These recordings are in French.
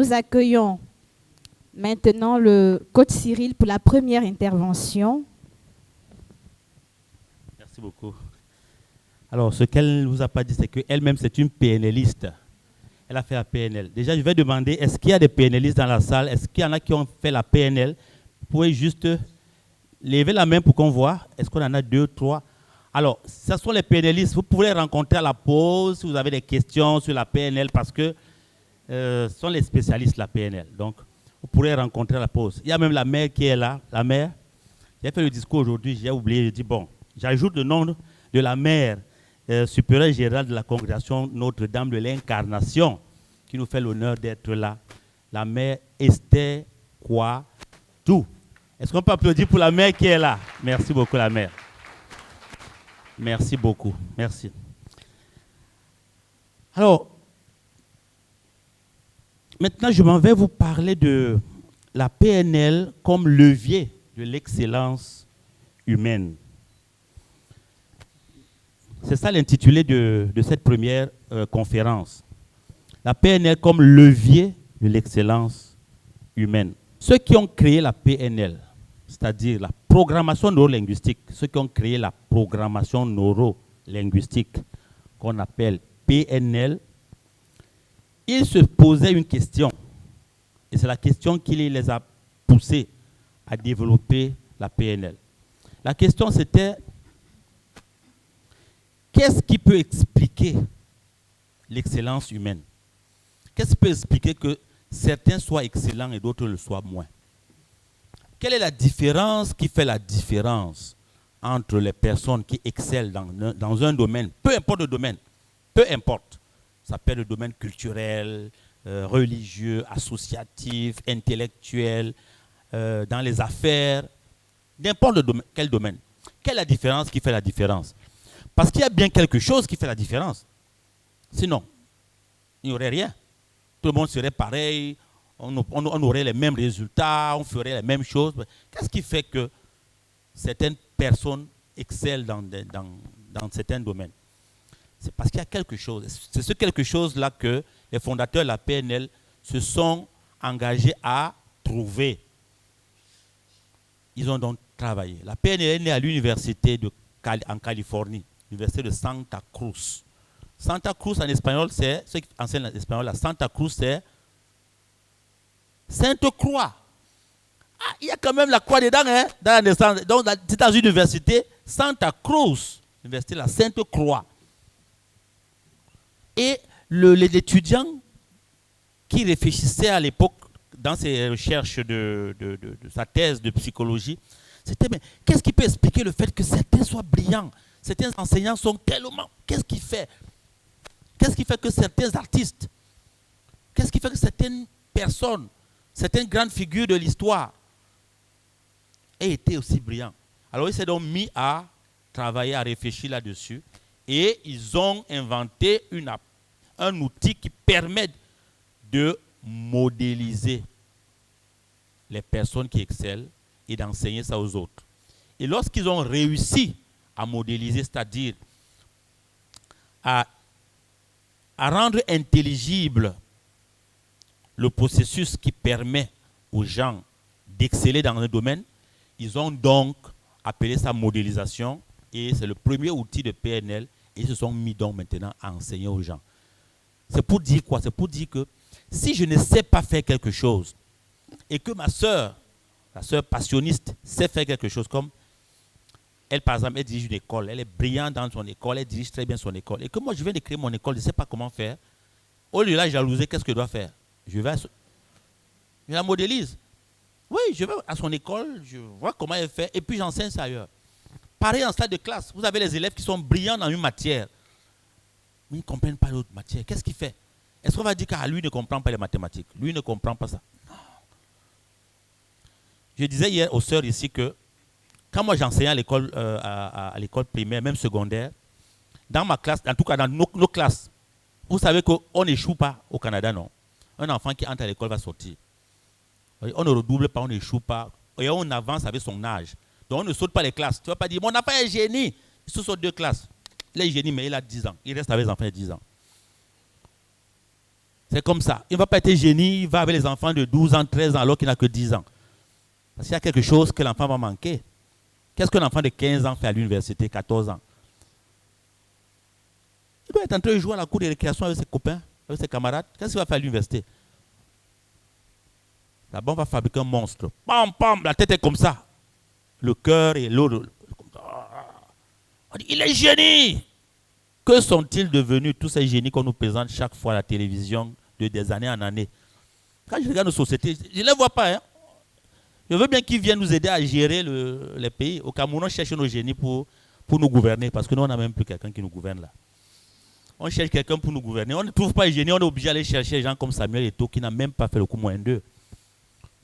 Nous accueillons maintenant le coach Cyril pour la première intervention. Merci beaucoup. Alors, ce qu'elle ne vous a pas dit, c'est qu'elle-même, c'est une PNListe. Elle a fait la PNL. Déjà, je vais demander, est-ce qu'il y a des PNListes dans la salle? Est-ce qu'il y en a qui ont fait la PNL? Vous pouvez juste lever la main pour qu'on voit. Est-ce qu'on en a 2, 3? Alors, ce sont les PNListes. Vous pouvez les rencontrer à la pause si vous avez des questions sur la PNL parce que ce sont les spécialistes de la PNL. Donc, vous pourrez les rencontrer à la pause. Il y a même la mère qui est là. La mère, j'ai fait le discours aujourd'hui, j'ai oublié. Je dis, bon, j'ajoute le nom de la mère supérieure générale de la congrégation Notre-Dame de l'Incarnation qui nous fait l'honneur d'être là. La mère Esther Kouadou. Est-ce qu'on peut applaudir pour la mère qui est là? Merci beaucoup, la mère. Merci beaucoup. Merci. Alors, maintenant, je m'en vais vous parler de la PNL comme levier de l'excellence humaine. C'est ça l'intitulé de cette première conférence. La PNL comme levier de l'excellence humaine. Ceux qui ont créé la PNL, c'est-à-dire la programmation neurolinguistique, ceux qui ont créé la programmation neurolinguistique, qu'on appelle PNL, ils se posaient une question. Et c'est la question qui les a poussés à développer la PNL. La question c'était, qu'est-ce qui peut expliquer l'excellence humaine? Qu'est-ce qui peut expliquer que certains soient excellents et d'autres le soient moins? Quelle est la différence qui fait la différence entre les personnes qui excellent dans un domaine, peu importe le domaine, peu importe. Ça peut être le domaine culturel, religieux, associatif, intellectuel, dans les affaires, n'importe quel domaine. Quelle est la différence qui fait la différence? Parce qu'il y a bien quelque chose qui fait la différence. Sinon, il n'y aurait rien. Tout le monde serait pareil, on aurait les mêmes résultats, on ferait les mêmes choses. Qu'est-ce qui fait que certaines personnes excellent dans certains domaines? C'est parce qu'il y a quelque chose. C'est ce quelque chose-là que les fondateurs de la PNL se sont engagés à trouver. Ils ont donc travaillé. La PNL est née à l'université en Californie, l'université de Santa Cruz. Santa Cruz en espagnol, c'est, ceux qui enseignent l'espagnol, la Santa Cruz, c'est Sainte-Croix. Ah, il y a quand même la croix dedans, hein, dans la naissance. Donc, c'est dans une université, Santa Cruz, l'université de la Sainte-Croix. Et l'étudiant qui réfléchissait à l'époque dans ses recherches de sa thèse de psychologie, c'était, mais qu'est-ce qui peut expliquer le fait que certains soient brillants, certains enseignants sont tellement... Qu'est-ce qui fait que certains artistes, qu'est-ce qui fait que certaines personnes, certaines grandes figures de l'histoire aient été aussi brillants? Alors ils s'est donc mis à travailler, à réfléchir là-dessus. Et ils ont inventé un outil qui permet de modéliser les personnes qui excellent et d'enseigner ça aux autres. Et lorsqu'ils ont réussi à modéliser, c'est-à-dire à rendre intelligible le processus qui permet aux gens d'exceller dans un domaine, ils ont donc appelé ça modélisation. Et c'est le premier outil de PNL. Et ils se sont mis donc maintenant à enseigner aux gens. C'est pour dire quoi? C'est pour dire que si je ne sais pas faire quelque chose et que ma soeur, la soeur passionniste, sait faire quelque chose, comme elle, par exemple, elle dirige une école, elle est brillante dans son école, elle dirige très bien son école. Et que moi, je viens de créer mon école, je ne sais pas comment faire. Au lieu de la jalouser, qu'est-ce que je dois faire? Je la modélise. Oui, je vais à son école, je vois comment elle fait, et puis j'enseigne ça ailleurs. Pareil en stade de classe, vous avez les élèves qui sont brillants dans une matière, mais ils ne comprennent pas l'autre matière. Qu'est-ce qu'il fait? Est-ce qu'on va dire qu'à lui ne comprend pas les mathématiques? Lui ne comprend pas ça. Non. Je disais hier aux sœurs ici que quand moi j'enseignais à l'école primaire, même secondaire, dans ma classe, en tout cas dans nos classes, vous savez qu'on n'échoue pas au Canada, non. Un enfant qui entre à l'école va sortir. On ne redouble pas, on n'échoue pas, et on avance avec son âge. Donc on ne saute pas les classes. Tu ne vas pas dire, mon enfant est génie. Il se saute 2 classes. Il est génie, mais il a 10 ans. Il reste avec les enfants de 10 ans. C'est comme ça. Il ne va pas être génie, il va avec les enfants de 12 ans, 13 ans, alors qu'il n'a que 10 ans. Parce qu'il y a quelque chose que l'enfant va manquer. Qu'est-ce qu'un enfant de 15 ans fait à l'université, 14 ans? Il doit être en train de jouer à la cour de récréation avec ses copains, avec ses camarades. Qu'est-ce qu'il va faire à l'université? Là-bas, on va fabriquer un monstre. Pam, pam, la tête est comme ça. Le cœur et l'autre. On dit, il est génie. Que sont-ils devenus, tous ces génies qu'on nous présente chaque fois à la télévision, de des années en année? Quand je regarde nos sociétés, je ne les vois pas. Hein. Je veux bien qu'ils viennent nous aider à gérer les pays. Au Cameroun, on cherche nos génies pour nous gouverner, parce que nous, on n'a même plus quelqu'un qui nous gouverne là. On cherche quelqu'un pour nous gouverner. On ne trouve pas les génies, on est obligé d'aller chercher des gens comme Samuel Eto'o qui n'a même pas fait le coup moins 2.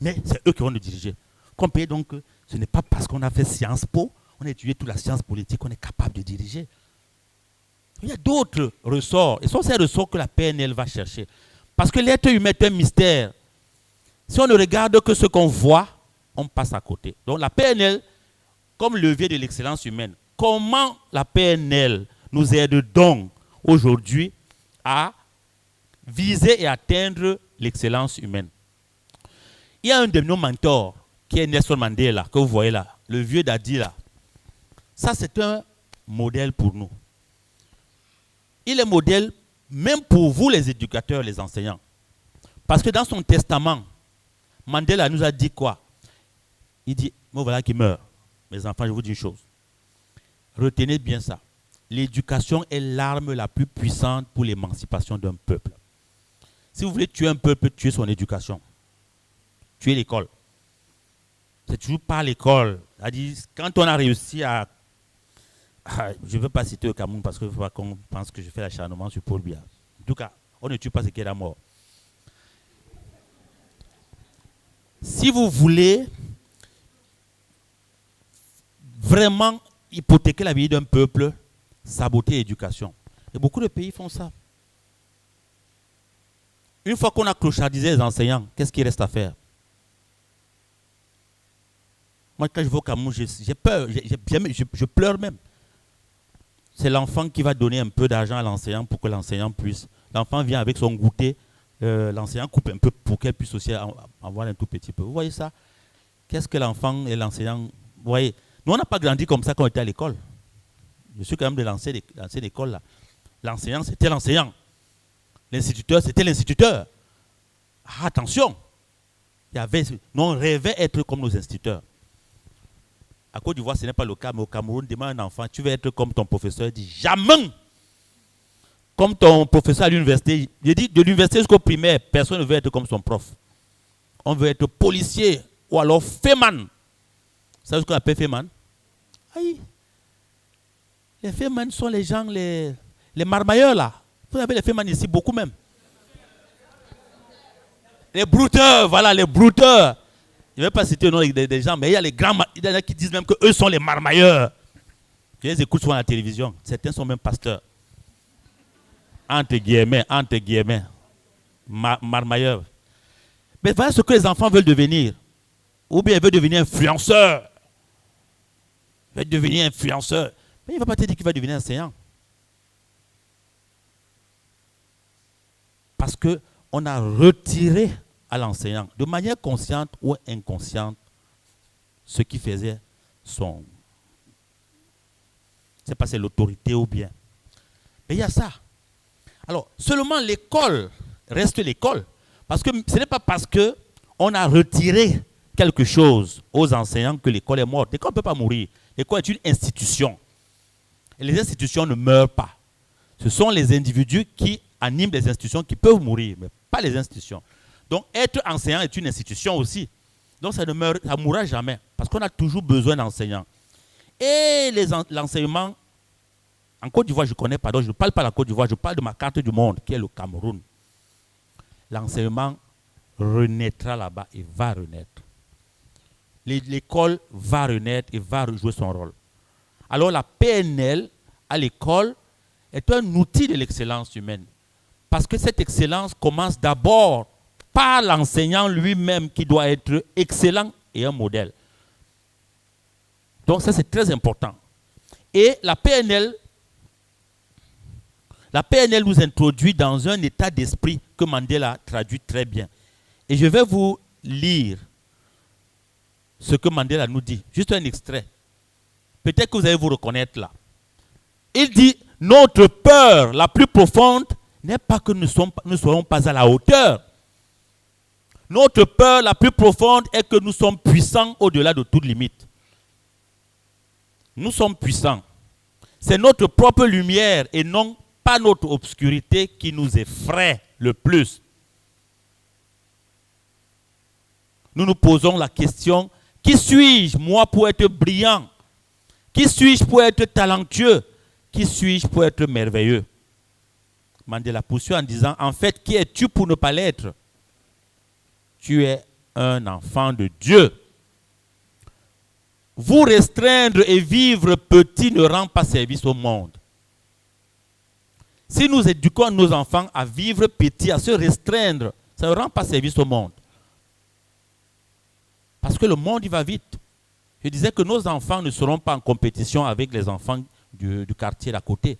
Mais c'est eux qui vont nous diriger. Comprenez donc que ce n'est pas parce qu'on a fait Sciences Po, on a étudié toute la science politique, qu'on est capable de diriger. Il y a d'autres ressorts. Et ce sont ces ressorts que la PNL va chercher. Parce que l'être humain est un mystère. Si on ne regarde que ce qu'on voit, on passe à côté. Donc la PNL, comme levier de l'excellence humaine, comment la PNL nous aide donc aujourd'hui à viser et atteindre l'excellence humaine? Il y a un de nos mentors, qui est Nelson Mandela, que vous voyez là, le vieux Dadi là. Ça, c'est un modèle pour nous. Il est modèle même pour vous, les éducateurs, les enseignants. Parce que dans son testament, Mandela nous a dit quoi? Il dit, moi voilà qui meurt. Mes enfants, je vous dis une chose. Retenez bien ça. L'éducation est l'arme la plus puissante pour l'émancipation d'un peuple. Si vous voulez tuer un peuple, tuez son éducation. Tuez l'école. C'est toujours par l'école. C'est-à-dire, quand on a réussi à... Je ne veux pas citer le Cameroun parce qu'il ne faut pas qu'on pense que je fais l'acharnement sur Paul Biya. En tout cas, on ne tue pas ce qui est la mort. Si vous voulez vraiment hypothéquer la vie d'un peuple, saboter l'éducation. Et beaucoup de pays font ça. Une fois qu'on a clochardisé les enseignants, qu'est-ce qu'il reste à faire? Moi, quand je vais au Cameroun, j'ai peur, je pleure même. C'est l'enfant qui va donner un peu d'argent à l'enseignant pour que l'enseignant puisse. L'enfant vient avec son goûter, l'enseignant coupe un peu pour qu'elle puisse aussi avoir un tout petit peu. Vous voyez ça? Qu'est-ce que l'enfant et l'enseignant... Vous voyez, nous, on n'a pas grandi comme ça quand on était à l'école. Je suis quand même de l'ancienne école là. L'enseignant, c'était l'enseignant. L'instituteur, c'était l'instituteur. Ah, attention! Nous, on rêvait être comme nos instituteurs. À Côte d'Ivoire, ce n'est pas le cas, mais au Cameroun, demande à un enfant, tu veux être comme ton professeur? Il dit, jamais! Comme ton professeur à l'université. Je dis, de l'université jusqu'au primaire, personne ne veut être comme son prof. On veut être policier ou alors féman. Vous savez ce qu'on appelle féman? Aïe! Les féman sont les gens, les marmailleurs là. Vous avez les féman ici, beaucoup même. Les brouteurs, voilà, les brouteurs. Je ne vais pas citer le nom des gens, mais il y a les grands, il y en a qui disent même qu'eux sont les marmailleurs. Je les écoute souvent à la télévision. Certains sont même pasteurs. Entre guillemets. Marmailleurs. Mais voilà ce que les enfants veulent devenir. Ou bien ils veulent devenir influenceurs. Il va devenir influenceur. Mais il ne va pas te dire qu'il va devenir enseignant. Parce qu'on a retiré à l'enseignant, de manière consciente ou inconsciente, ce qui faisait son... C'est pas c'est l'autorité ou bien. Mais il y a ça. Alors, seulement l'école reste l'école. Parce que ce n'est pas parce qu'on a retiré quelque chose aux enseignants que l'école est morte. L'école ne peut pas mourir. L'école est une institution. Et les institutions ne meurent pas. Ce sont les individus qui animent les institutions qui peuvent mourir, mais pas les institutions. Donc, être enseignant est une institution aussi. Donc, ça ne mourra jamais. Parce qu'on a toujours besoin d'enseignants. Et l'enseignement, en Côte d'Ivoire, je connais, pardon, je ne parle pas de la Côte d'Ivoire, je parle de ma carte du monde, qui est le Cameroun. L'enseignement renaîtra là-bas et va renaître. L'école va renaître et va jouer son rôle. Alors, la PNL à l'école est un outil de l'excellence humaine. Parce que cette excellence commence d'abord par l'enseignant lui-même qui doit être excellent et un modèle. Donc ça, c'est très important. Et la PNL nous introduit dans un état d'esprit que Mandela traduit très bien. Et je vais vous lire ce que Mandela nous dit. Juste un extrait. Peut-être que vous allez vous reconnaître là. Il dit, notre peur la plus profonde n'est pas que nous ne soyons pas à la hauteur. Notre peur la plus profonde est que nous sommes puissants au-delà de toute limite. Nous sommes puissants. C'est notre propre lumière et non pas notre obscurité qui nous effraie le plus. Nous nous posons la question, qui suis-je moi pour être brillant? Qui suis-je pour être talentueux? Qui suis-je pour être merveilleux? Mandela poursuit en disant, en fait, qui es-tu pour ne pas l'être? Tu es un enfant de Dieu. Vous restreindre et vivre petit ne rend pas service au monde. Si nous éduquons nos enfants à vivre petit, à se restreindre, ça ne rend pas service au monde. Parce que le monde, il va vite. Je disais que nos enfants ne seront pas en compétition avec les enfants du quartier d'à côté.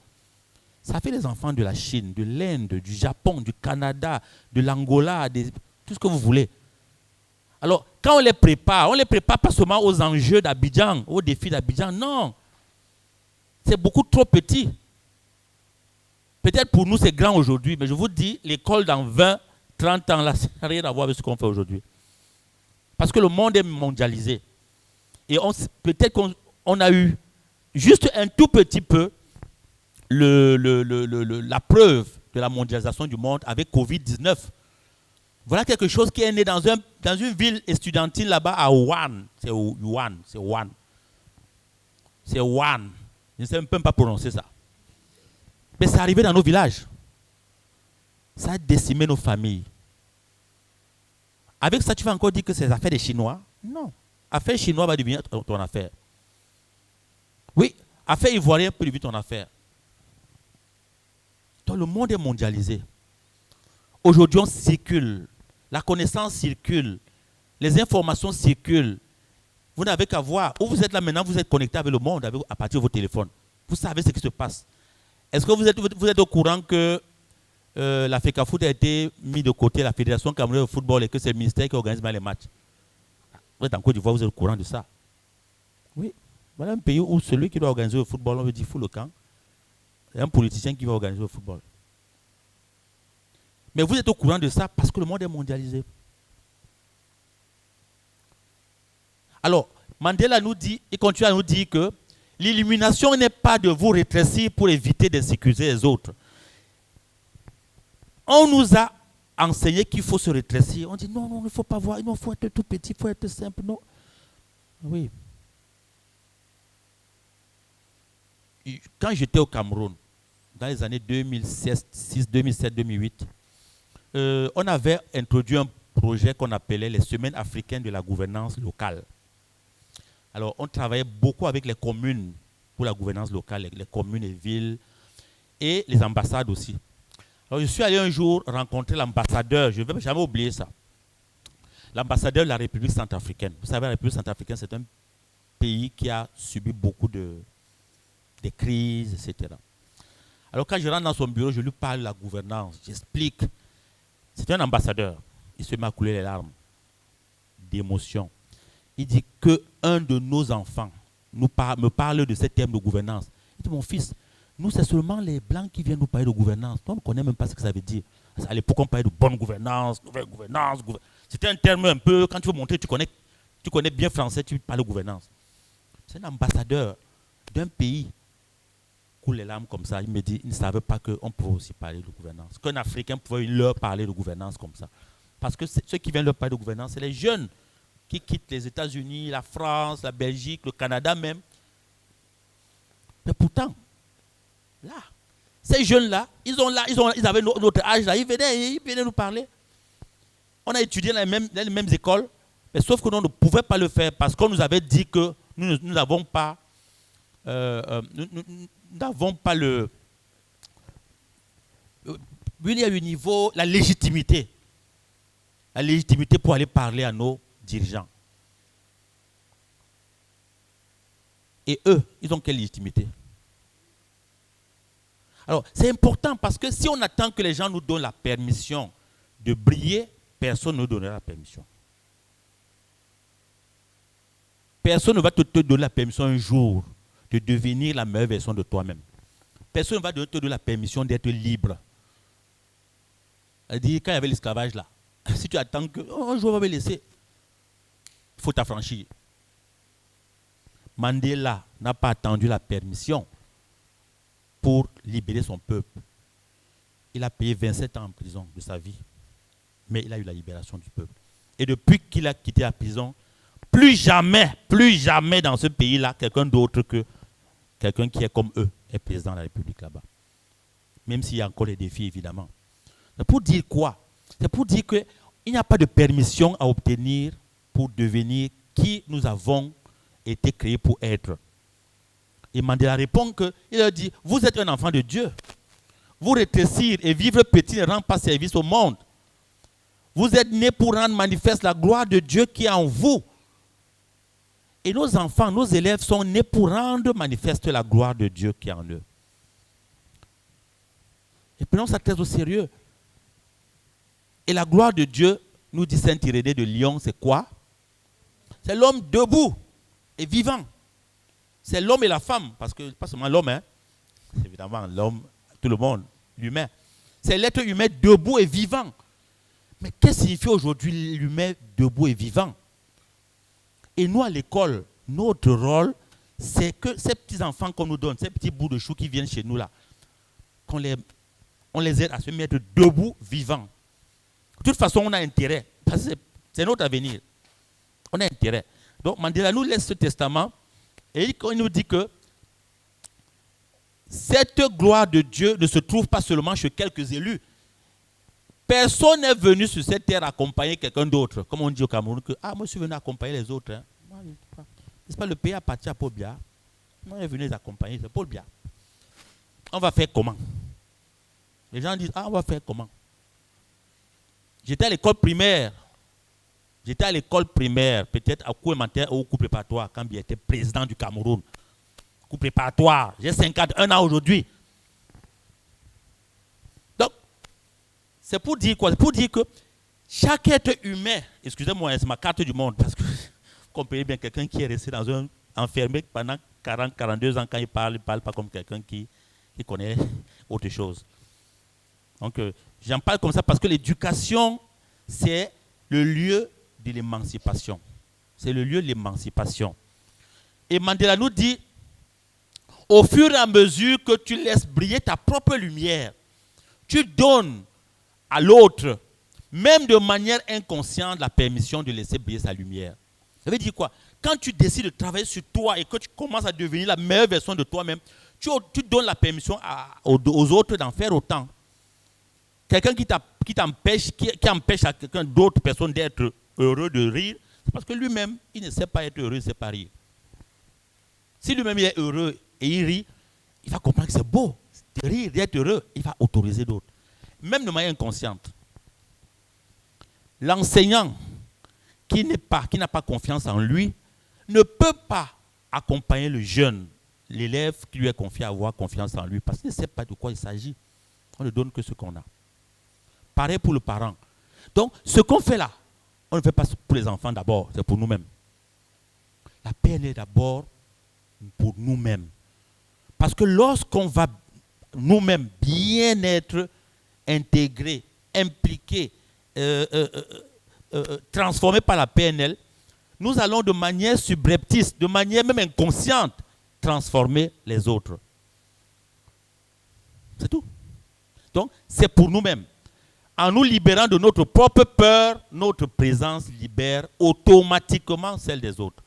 Ça fait les enfants de la Chine, de l'Inde, du Japon, du Canada, de l'Angola, tout ce que vous voulez. Alors, quand on les prépare pas seulement aux enjeux d'Abidjan, aux défis d'Abidjan, non. C'est beaucoup trop petit. Peut-être pour nous, c'est grand aujourd'hui, mais je vous dis, l'école dans 20, 30 ans, là, ça n'a rien à voir avec ce qu'on fait aujourd'hui. Parce que le monde est mondialisé. Et peut-être qu'on a eu juste un tout petit peu la preuve de la mondialisation du monde avec Covid-19. Voilà quelque chose qui est né dans une ville estudiantine là-bas à Wuhan. C'est Wuhan. C'est Wuhan. Je ne sais même pas prononcer ça. Mais c'est arrivé dans nos villages. Ça a décimé nos familles. Avec ça, tu vas encore dire que c'est les affaires des Chinois? Non. Affaire chinois va devenir ton affaire. Oui, affaire ivoirienne peut devenir ton affaire. Donc le monde est mondialisé. Aujourd'hui, on circule. La connaissance circule. Les informations circulent. Vous n'avez qu'à voir. Où vous êtes là maintenant, vous êtes connecté avec le monde à partir de vos téléphones. Vous savez ce qui se passe. Est-ce que vous êtes au courant que la FECAFOOT a été mis de côté, la Fédération camerounaise de football, et que c'est le ministère qui organise les matchs? Vous êtes en Côte d'Ivoire, vous êtes au courant de ça. Oui. Voilà un pays où celui qui doit organiser le football, on veut dire fou le camp. C'est un politicien qui va organiser le football. Mais vous êtes au courant de ça parce que le monde est mondialisé. Alors, Mandela nous dit, il continue à nous dire que l'illumination n'est pas de vous rétrécir pour éviter d'insécuriser les autres. On nous a enseigné qu'il faut se rétrécir. On dit non, il ne faut pas voir, il faut être tout petit, il faut être simple. Non. Oui. Quand j'étais au Cameroun, dans les années 2006, 2007, 2008, on avait introduit un projet qu'on appelait les Semaines africaines de la gouvernance locale. Alors, on travaillait beaucoup avec les communes pour la gouvernance locale, les communes et villes, et les ambassades aussi. Alors, je suis allé un jour rencontrer l'ambassadeur, je ne vais jamais oublier ça, l'ambassadeur de la République centrafricaine. Vous savez, la République centrafricaine, c'est un pays qui a subi beaucoup de crises, etc. Alors, quand je rentre dans son bureau, je lui parle de la gouvernance, j'explique. C'est un ambassadeur. Il se met à couler les larmes d'émotion. Il dit qu'un de nos enfants me parle de ces thèmes de gouvernance. Il dit, mon fils, nous, c'est seulement les Blancs qui viennent nous parler de gouvernance. On ne connaît même pas ce que ça veut dire. À l'époque, on parlait de bonne gouvernance, nouvelle gouvernance. C'était un terme un peu, quand tu veux montrer, tu connais bien français, tu parles de gouvernance. C'est un ambassadeur d'un pays. Coule les larmes comme ça. Il me dit, il ne savait pas qu'on pouvait aussi parler de gouvernance. Qu'un Africain pouvait leur parler de gouvernance comme ça. Parce que ceux qui viennent leur parler de gouvernance, c'est les jeunes qui quittent les États-Unis, la France, la Belgique, le Canada même. Mais pourtant, là, ces jeunes-là, ils avaient notre âge là, ils venaient nous parler. On a étudié dans les mêmes écoles, mais sauf que nous ne pouvions pas le faire parce qu'on nous avait dit que nous n'avons pas, il y a le niveau, la légitimité pour aller parler à nos dirigeants. Et eux, ils ont quelle légitimité? Alors, c'est important parce que si on attend que les gens nous donnent la permission de briller, personne ne donnera la permission. Personne ne va te donner la permission un jour de devenir la meilleure version de toi-même. Personne ne va te donner la permission d'être libre. Elle dit, quand il y avait l'esclavage là, si tu attends que un jour on va me laisser, il faut t'affranchir. Mandela n'a pas attendu la permission pour libérer son peuple. Il a payé 27 ans en prison de sa vie, mais il a eu la libération du peuple. Et depuis qu'il a quitté la prison, plus jamais dans ce pays-là, quelqu'un d'autre que quelqu'un qui est comme eux est président de la République là-bas. Même s'il y a encore des défis, évidemment. C'est pour dire quoi? C'est pour dire qu'il n'y a pas de permission à obtenir pour devenir qui nous avons été créés pour être. Et Mandela répond qu'il leur dit, vous êtes un enfant de Dieu. Vous rétrécir et vivre petit ne rend pas service au monde. Vous êtes nés pour rendre manifeste la gloire de Dieu qui est en vous. Et nos enfants, nos élèves sont nés pour rendre manifeste la gloire de Dieu qui est en eux. Et prenons ça très au sérieux. Et la gloire de Dieu, nous dit Saint Irénée de Lyon, c'est quoi? C'est l'homme debout et vivant. C'est l'homme et la femme, parce que pas seulement l'homme, hein. C'est évidemment l'homme, tout le monde, l'humain. C'est l'être humain debout et vivant. Mais qu'est-ce que signifie aujourd'hui l'humain debout et vivant? Et nous, à l'école, notre rôle, c'est que ces petits enfants qu'on nous donne, ces petits bouts de chou qui viennent chez nous là, on les aide à se mettre debout, vivant. De toute façon, on a intérêt, parce que c'est notre avenir. On a intérêt. Donc, Mandela nous laisse ce testament et il nous dit que cette gloire de Dieu ne se trouve pas seulement chez quelques élus. Personne n'est venu sur cette terre accompagner quelqu'un d'autre. Comme on dit au Cameroun, que moi je suis venu accompagner les autres. Hein. N'est-ce pas, le pays appartient à Paul Biya. Moi je suis venu les accompagner, c'est Paul Biya. On va faire comment? Les gens disent, on va faire comment? J'étais à l'école primaire. Peut-être à cours élémentaire ou au cours préparatoire, quand Biya était président du Cameroun. Cours préparatoire, j'ai 51 ans aujourd'hui. Donc, c'est pour dire quoi? C'est pour dire que chaque être humain, excusez-moi, c'est ma carte du monde, parce que vous comprenez bien quelqu'un qui est resté enfermé pendant 40, 42 ans, quand il parle pas comme quelqu'un qui connaît autre chose. Donc, j'en parle comme ça parce que l'éducation, c'est le lieu de l'émancipation. C'est le lieu de l'émancipation. Et Mandela nous dit, au fur et à mesure que tu laisses briller ta propre lumière, tu donnes à l'autre, même de manière inconsciente, la permission de laisser briller sa lumière. Ça veut dire quoi? Quand tu décides de travailler sur toi et que tu commences à devenir la meilleure version de toi-même, tu donnes la permission aux autres d'en faire autant. Quelqu'un qui empêche à quelqu'un d'autre personne d'être heureux de rire, c'est parce que lui-même, il ne sait pas être heureux, il ne sait pas rire. Si lui-même il est heureux et il rit, il va comprendre que c'est beau de rire, d'être heureux, il va autoriser d'autres. Même de manière inconsciente. L'enseignant qui n'a pas confiance en lui ne peut pas accompagner le jeune, l'élève qui lui est confié à avoir confiance en lui, parce qu'il ne sait pas de quoi il s'agit. On ne donne que ce qu'on a. Pareil pour le parent. Donc, ce qu'on fait là, on ne fait pas pour les enfants d'abord, c'est pour nous-mêmes. La peine est d'abord pour nous-mêmes. Parce que lorsqu'on va nous-mêmes bien être intégrés, impliqués, transformés par la PNL, nous allons de manière subreptice, de manière même inconsciente, transformer les autres. C'est tout. Donc, c'est pour nous-mêmes. En nous libérant de notre propre peur, notre présence libère automatiquement celle des autres.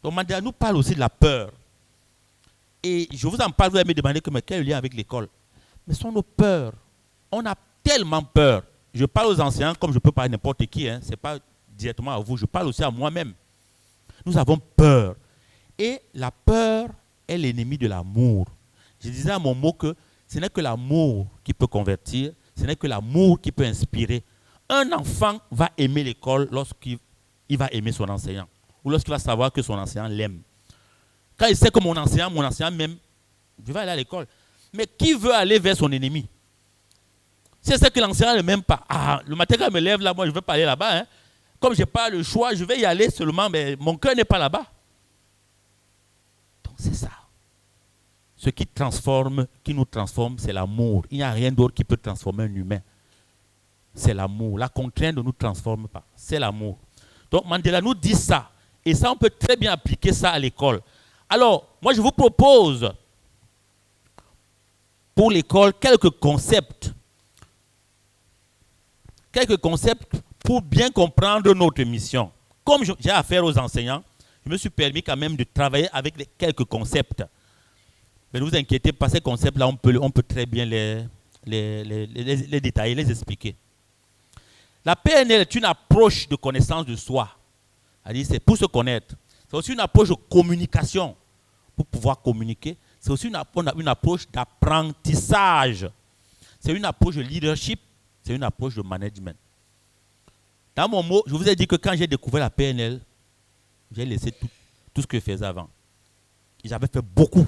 Donc, Mandela nous parle aussi de la peur. Et je vous en parle, vous allez me demander mais quel lien avec l'école? Mais ce sont nos peurs. On a tellement peur. Je parle aux enseignants comme je peux parler à n'importe qui. Ce n'est pas directement à vous, je parle aussi à moi-même. Nous avons peur. Et la peur est l'ennemi de l'amour. Je disais à mon mot que ce n'est que l'amour qui peut convertir, ce n'est que l'amour qui peut inspirer. Un enfant va aimer l'école lorsqu'il va aimer son enseignant, ou lorsqu'il va savoir que son enseignant l'aime. Quand il sait que mon enseignant m'aime, je vais aller à l'école. Mais qui veut aller vers son ennemi? C'est ça que l'enseignant ne m'aime pas. Ah, le matin quand je me lève là, moi je ne veux pas aller là-bas. Hein. Comme je n'ai pas le choix, je vais y aller seulement, mais mon cœur n'est pas là-bas. Donc c'est ça. Ce qui transforme, qui nous transforme, c'est l'amour. Il n'y a rien d'autre qui peut transformer un humain. C'est l'amour. La contrainte ne nous transforme pas. C'est l'amour. Donc Mandela nous dit ça. Et ça, on peut très bien appliquer ça à l'école. Alors, moi je vous propose pour l'école quelques concepts pour bien comprendre notre mission. Comme j'ai affaire aux enseignants, je me suis permis quand même de travailler avec quelques concepts. Mais ne vous inquiétez pas, ces concepts-là, on peut très bien les détailler, les expliquer. La PNL est une approche de connaissance de soi. C'est pour se connaître. C'est aussi une approche de communication, pour pouvoir communiquer. C'est aussi une approche d'apprentissage. C'est une approche de leadership. C'est une approche de management. Dans mon mot, je vous ai dit que quand j'ai découvert la PNL, j'ai laissé tout ce que je faisais avant. J'avais fait beaucoup.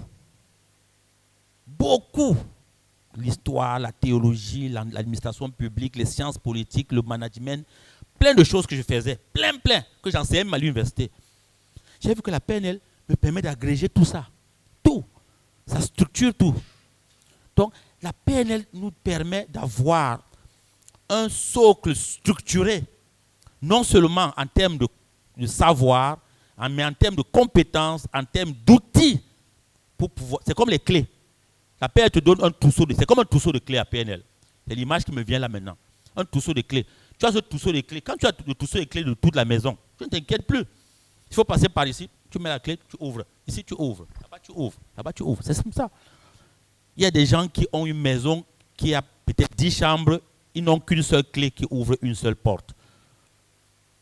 L'histoire, la théologie, l'administration publique, les sciences politiques, le management, plein de choses que je faisais, plein, que j'enseignais même à l'université. J'ai vu que la PNL me permet d'agréger tout ça. Tout. Ça structure tout. Donc, la PNL nous permet d'avoir un socle structuré, non seulement en termes de savoir, mais en termes de compétences, en termes d'outils pour pouvoir. C'est comme les clés. La PNL te donne un trousseau c'est comme un trousseau de clés à PNL. C'est l'image qui me vient là maintenant. Un trousseau de clés. Tu as ce trousseau de clés. Quand tu as le trousseau de clés de toute la maison, tu ne t'inquiètes plus. Il faut passer par ici. Tu mets la clé, tu ouvres. Ici, tu ouvres. Là-bas, tu ouvres. Là-bas, tu ouvres. C'est comme ça. Il y a des gens qui ont une maison qui a peut-être 10 chambres. Ils n'ont qu'une seule clé qui ouvre une seule porte.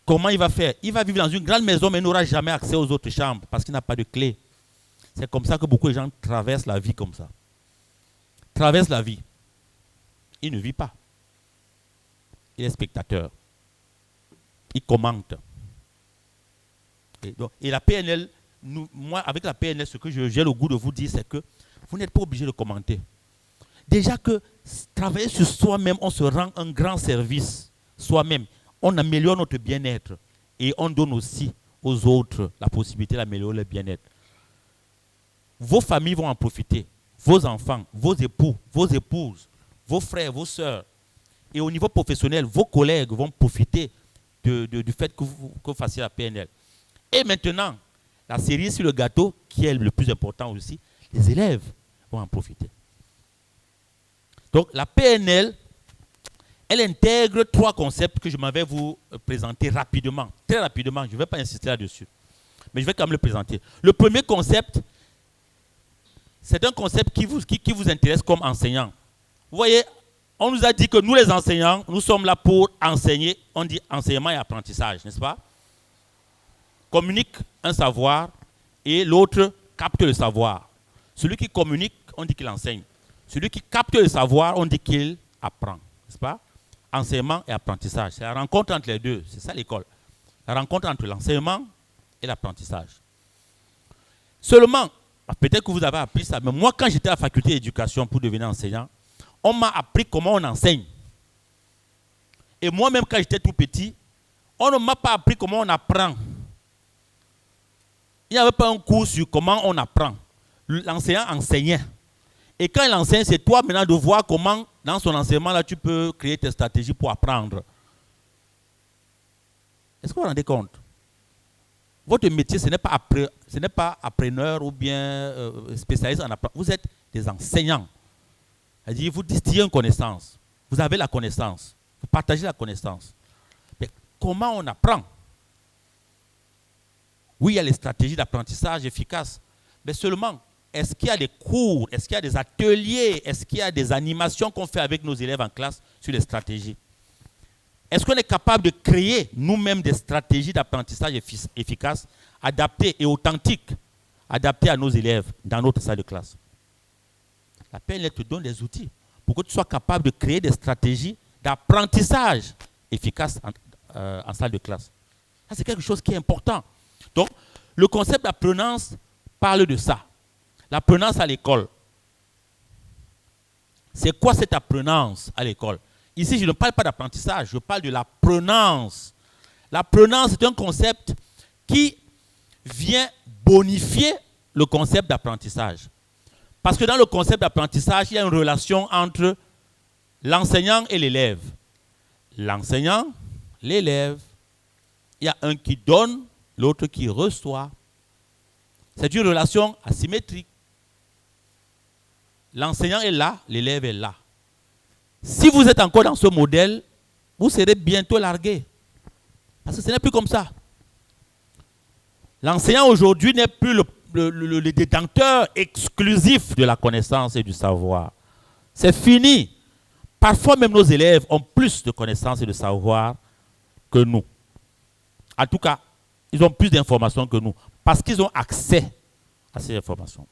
Comment il va faire? Il va vivre dans une grande maison, mais il n'aura jamais accès aux autres chambres parce qu'il n'a pas de clé. C'est comme ça que beaucoup de gens traversent la vie comme ça. Traversent la vie. Il ne vit pas. Il est spectateur. Il commente. Et la PNL, moi, avec la PNL, ce que j'ai le goût de vous dire, c'est que vous n'êtes pas obligé de commenter. Déjà que travailler sur soi-même, on se rend un grand service soi-même. On améliore notre bien-être et on donne aussi aux autres la possibilité d'améliorer leur bien-être. Vos familles vont en profiter. Vos enfants, vos époux, vos épouses, vos frères, vos sœurs. Et au niveau professionnel, vos collègues vont profiter du fait que vous fassiez la PNL. Et maintenant, la cerise sur le gâteau, qui est le plus important aussi, les élèves vont en profiter. Donc la PNL, elle intègre 3 concepts que je m'en vais vous présenter rapidement, très rapidement. Je ne vais pas insister là-dessus, mais je vais quand même le présenter. Le premier concept, c'est un concept qui vous intéresse comme enseignant. Vous voyez, on nous a dit que nous les enseignants, nous sommes là pour enseigner, on dit enseignement et apprentissage, n'est-ce pas? Communique un savoir et l'autre capte le savoir. Celui qui communique, on dit qu'il enseigne. Celui qui capte le savoir, on dit qu'il apprend, n'est-ce pas? Enseignement et apprentissage, c'est la rencontre entre les deux, c'est ça l'école. La rencontre entre l'enseignement et l'apprentissage. Seulement, peut-être que vous avez appris ça, mais moi quand j'étais à la faculté d'éducation pour devenir enseignant, on m'a appris comment on enseigne. Et moi-même quand j'étais tout petit, on ne m'a pas appris comment on apprend. Il n'y avait pas un cours sur comment on apprend. L'enseignant enseignait. Et quand il enseigne, c'est toi maintenant de voir comment, dans son enseignement, là, tu peux créer tes stratégies pour apprendre. Est-ce que vous vous rendez compte? Votre métier, ce n'est pas appreneur ou bien spécialiste en apprentissage. Vous êtes des enseignants. C'est-à-dire, vous distillez une connaissance. Vous avez la connaissance. Vous partagez la connaissance. Mais comment on apprend? Oui, il y a les stratégies d'apprentissage efficaces. Mais seulement, est-ce qu'il y a des cours, est-ce qu'il y a des ateliers, est-ce qu'il y a des animations qu'on fait avec nos élèves en classe sur les stratégies? Est-ce qu'on est capable de créer nous-mêmes des stratégies d'apprentissage efficaces, adaptées et authentiques, adaptées à nos élèves dans notre salle de classe? La PNL te donne des outils pour que tu sois capable de créer des stratégies d'apprentissage efficaces en salle de classe. Ça, c'est quelque chose qui est important. Donc, le concept d'apprenance parle de ça. L'apprenance à l'école. C'est quoi cette apprenance à l'école? ici, je ne parle pas d'apprentissage, je parle de l'apprenance. L'apprenance est un concept qui vient bonifier le concept d'apprentissage. Parce que dans le concept d'apprentissage, il y a une relation entre l'enseignant et l'élève. L'enseignant, l'élève, il y a un qui donne, l'autre qui reçoit. C'est une relation asymétrique. L'enseignant est là, l'élève est là. Si vous êtes encore dans ce modèle, vous serez bientôt largué. Parce que ce n'est plus comme ça. L'enseignant aujourd'hui n'est plus le détenteur exclusif de la connaissance et du savoir. C'est fini. Parfois même nos élèves ont plus de connaissances et de savoir que nous. En tout cas, ils ont plus d'informations que nous parce qu'ils ont accès à ces informations.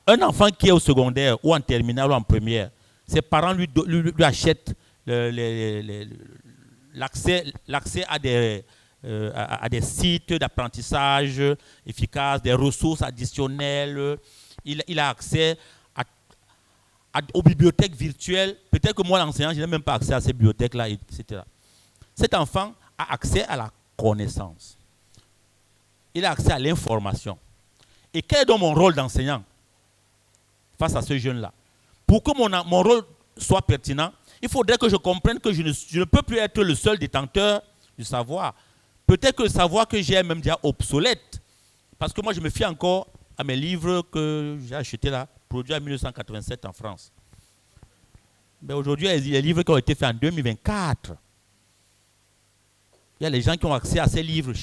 Un enfant qui est au secondaire ou en terminale ou en première, ses parents lui achètent l'accès à des sites d'apprentissage efficaces, des ressources additionnelles. Il a accès aux bibliothèques virtuelles. Peut-être que moi, l'enseignant, je n'ai même pas accès à ces bibliothèques-là, etc. Cet enfant a accès à la connaissance. Il a accès à l'information. Et quel est donc mon rôle d'enseignant face à ce jeune-là? Pour que mon rôle soit pertinent, il faudrait que je comprenne que je ne peux plus être le seul détenteur du savoir. Peut-être que le savoir que j'ai est même déjà obsolète. Parce que moi, je me fie encore à mes livres que j'ai achetés là, produits en 1987 en France. Mais aujourd'hui, il y a des livres qui ont été faits en 2024. Il y a les gens qui ont accès à ces livres.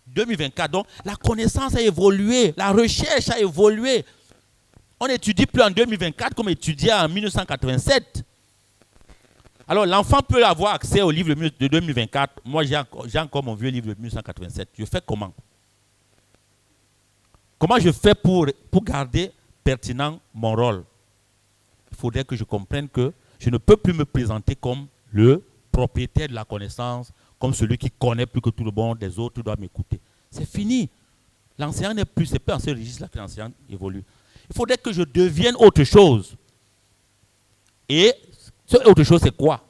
2024, donc la connaissance a évolué, la recherche a évolué. On n'étudie plus en 2024 comme étudiait en 1987. Alors l'enfant peut avoir accès au livre de 2024. Moi, j'ai encore mon vieux livre de 1987. Je fais comment? Comment je fais pour garder pertinent mon rôle? Il faudrait que je comprenne que je ne peux plus me présenter comme le propriétaire de la connaissance, comme celui qui connaît plus que tout le monde, les autres doivent m'écouter. C'est fini. L'enseignant n'est plus, c'est pas dans ce registre-là que l'enseignant évolue. Il faudrait que je devienne autre chose. Et ce autre chose, c'est quoi?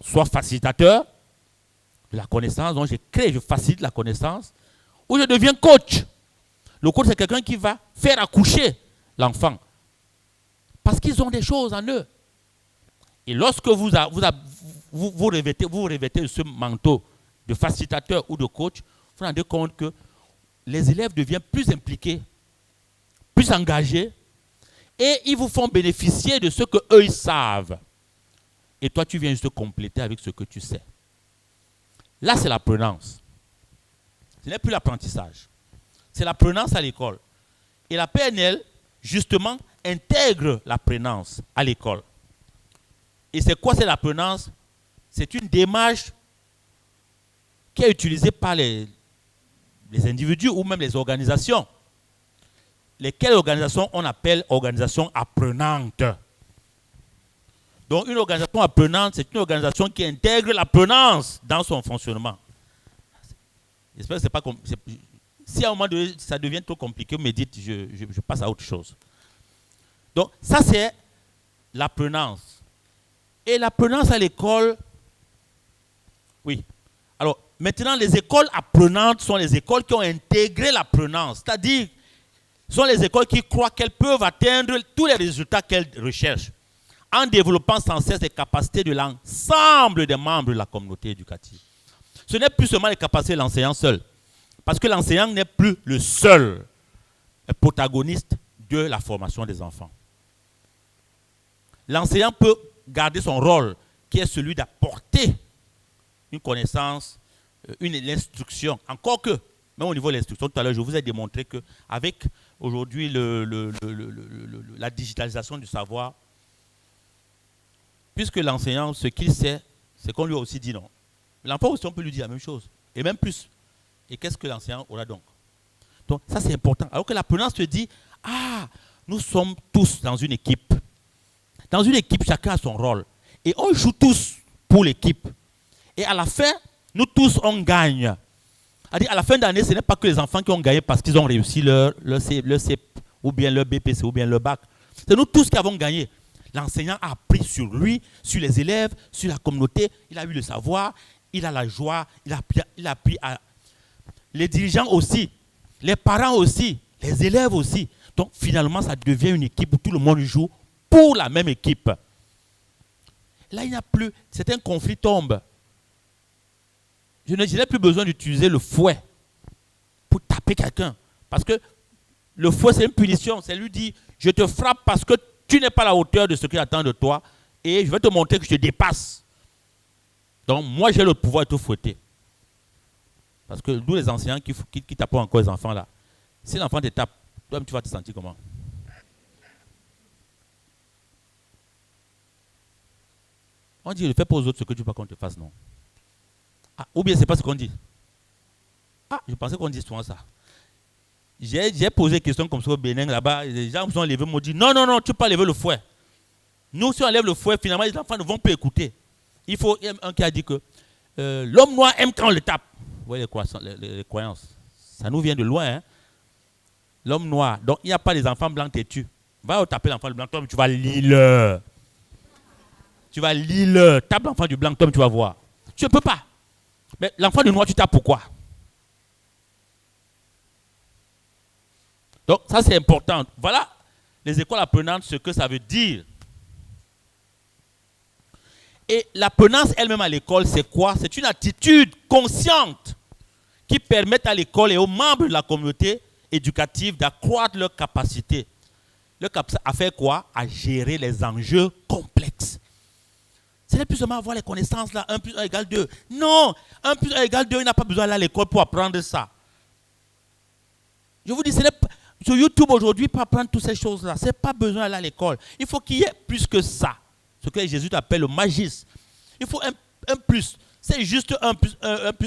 Soit facilitateur de la connaissance, donc je facilite la connaissance, ou je deviens coach. Le coach, c'est quelqu'un qui va faire accoucher l'enfant. Parce qu'ils ont des choses en eux. Et lorsque vous revêtez ce manteau de facilitateur ou de coach, vous vous rendez compte que les élèves deviennent plus impliqués, plus engagés, et ils vous font bénéficier de ce qu'eux, ils savent. Et toi, tu viens juste compléter avec ce que tu sais. Là, c'est l'apprenance. Ce n'est plus l'apprentissage. C'est l'apprenance à l'école. Et la PNL, justement, intègre l'apprenance à l'école. Et c'est quoi cette apprenance? C'est une démarche qui est utilisée par les individus ou même les organisations. Lesquelles organisations on appelle organisations apprenantes. Donc une organisation apprenante, c'est une organisation qui intègre l'apprenance dans son fonctionnement. J'espère que c'est pas si à un moment donné ça devient trop compliqué, vous me dites, je passe à autre chose. Donc ça c'est l'apprenance. Et l'apprenance à l'école, oui. Alors maintenant les écoles apprenantes sont les écoles qui ont intégré l'apprenance. C'est-à-dire, ce sont les écoles qui croient qu'elles peuvent atteindre tous les résultats qu'elles recherchent en développant sans cesse les capacités de l'ensemble des membres de la communauté éducative. Ce n'est plus seulement les capacités de l'enseignant seul, parce que l'enseignant n'est plus le seul protagoniste de la formation des enfants. L'enseignant peut garder son rôle, qui est celui d'apporter une connaissance, l'instruction. Encore que, même au niveau de l'instruction, tout à l'heure, je vous ai démontré qu'avec aujourd'hui la digitalisation du savoir, puisque l'enseignant, ce qu'il sait, c'est qu'on lui a aussi dit non. L'enfant aussi, on peut lui dire la même chose, et même plus. Et qu'est-ce que l'enseignant aura donc? Donc ça, c'est important. Alors que l'apprenant se dit, nous sommes tous dans une équipe. Dans une équipe, chacun a son rôle. Et on joue tous pour l'équipe. Et à la fin, nous tous, on gagne. C'est-à-dire, à la fin d'année, ce n'est pas que les enfants qui ont gagné parce qu'ils ont réussi leur CEP, ou bien leur BPC, ou bien leur bac. C'est nous tous qui avons gagné. L'enseignant a appris sur lui, sur les élèves, sur la communauté. Il a eu le savoir, il a la joie, il a appris à... Les dirigeants aussi, les parents aussi, les élèves aussi. Donc finalement, ça devient une équipe où tout le monde joue pour la même équipe. Là, il n'y a plus... Certains conflits tombent. Je n'ai plus besoin d'utiliser le fouet pour taper quelqu'un. Parce que le fouet, c'est une punition. C'est lui dire, je te frappe parce que tu n'es pas à la hauteur de ce qu'il attend de toi et je vais te montrer que je te dépasse. Donc, moi, j'ai le pouvoir de te fouetter. Parce que d'où les enseignants qui tapent encore les enfants là. Si l'enfant te tape, toi tu vas te sentir comment? On dit, ne fais pas aux autres ce que tu veux pas qu'on te fasse, non. Ah, ou bien c'est pas ce qu'on dit. Ah, je pensais qu'on dit souvent ça. J'ai posé des questions comme ça au Bénin là-bas. Les gens sont levés, m'ont dit non, non, non, tu ne peux pas lever le fouet. Nous, si on lève le fouet, finalement, les enfants ne vont plus écouter. Il faut un qui a dit que l'homme noir aime quand on le tape. Vous voyez les croyances. Ça nous vient de loin. Hein? L'homme noir. Donc, il n'y a pas des enfants blancs têtus. Va taper l'enfant du blanc, toi, tu vas lire. Tu vas lire. Tape l'enfant du blanc, toi, tu vas voir. Tu ne peux pas. Mais l'enfant du noir, tu tapes pourquoi? Donc, ça, c'est important. Voilà les écoles apprenantes, ce que ça veut dire. Et l'apprenance elle-même à l'école, c'est quoi? C'est une attitude consciente qui permet à l'école et aux membres de la communauté éducative d'accroître leur capacité. Leur capacité à faire quoi? À gérer les enjeux complexes. Ce n'est plus seulement avoir les connaissances là, 1 plus 1 égale 2. Non, 1 plus 1 égale 2, il n'a pas besoin d'aller à l'école pour apprendre ça. Je vous dis, ce n'est pas... Sur YouTube aujourd'hui, pour apprendre toutes ces choses-là, ce n'est pas besoin d'aller à l'école. Il faut qu'il y ait plus que ça. Ce que Jésus appelle le magis. Il faut un plus. C'est juste 1 plus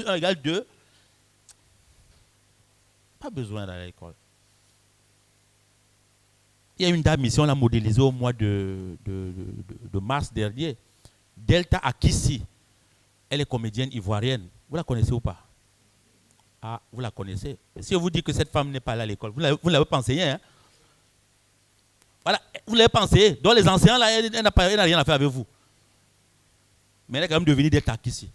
1 égale 2. Pas besoin d'aller à l'école. Il y a une dame ici, on l'a modélisée au mois de mars dernier. Delta Akissi. Elle est comédienne ivoirienne. Vous la connaissez ou pas? Ah, vous la connaissez. Si on vous dit que cette femme n'est pas allée à l'école, vous ne l'avez pas enseigné. Hein? Voilà, vous l'avez pensé. Donc les enseignants, là, elle n'a rien à faire avec vous. Mais elle est quand même devenue Delta Akissi.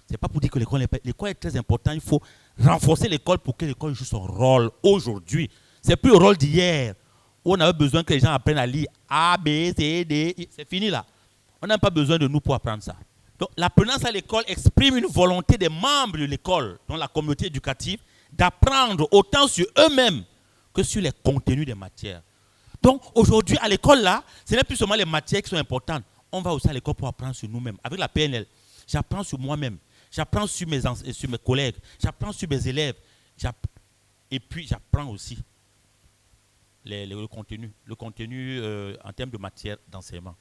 Ce n'est pas pour dire que l'école est très importante. Il faut renforcer l'école pour que l'école joue son rôle aujourd'hui. Ce n'est plus le rôle d'hier où on avait besoin que les gens apprennent à lire A, B, C, D, I. C'est fini là. On n'a pas besoin de nous pour apprendre ça. Donc l'apprenance à l'école exprime une volonté des membres de l'école, dans la communauté éducative, d'apprendre autant sur eux-mêmes que sur les contenus des matières. Donc aujourd'hui à l'école là, ce n'est plus seulement les matières qui sont importantes. On va aussi à l'école pour apprendre sur nous-mêmes. Avec la PNL, j'apprends sur moi-même. J'apprends sur mes collègues. J'apprends sur mes élèves. Et puis j'apprends aussi le contenu en termes de matière d'enseignement.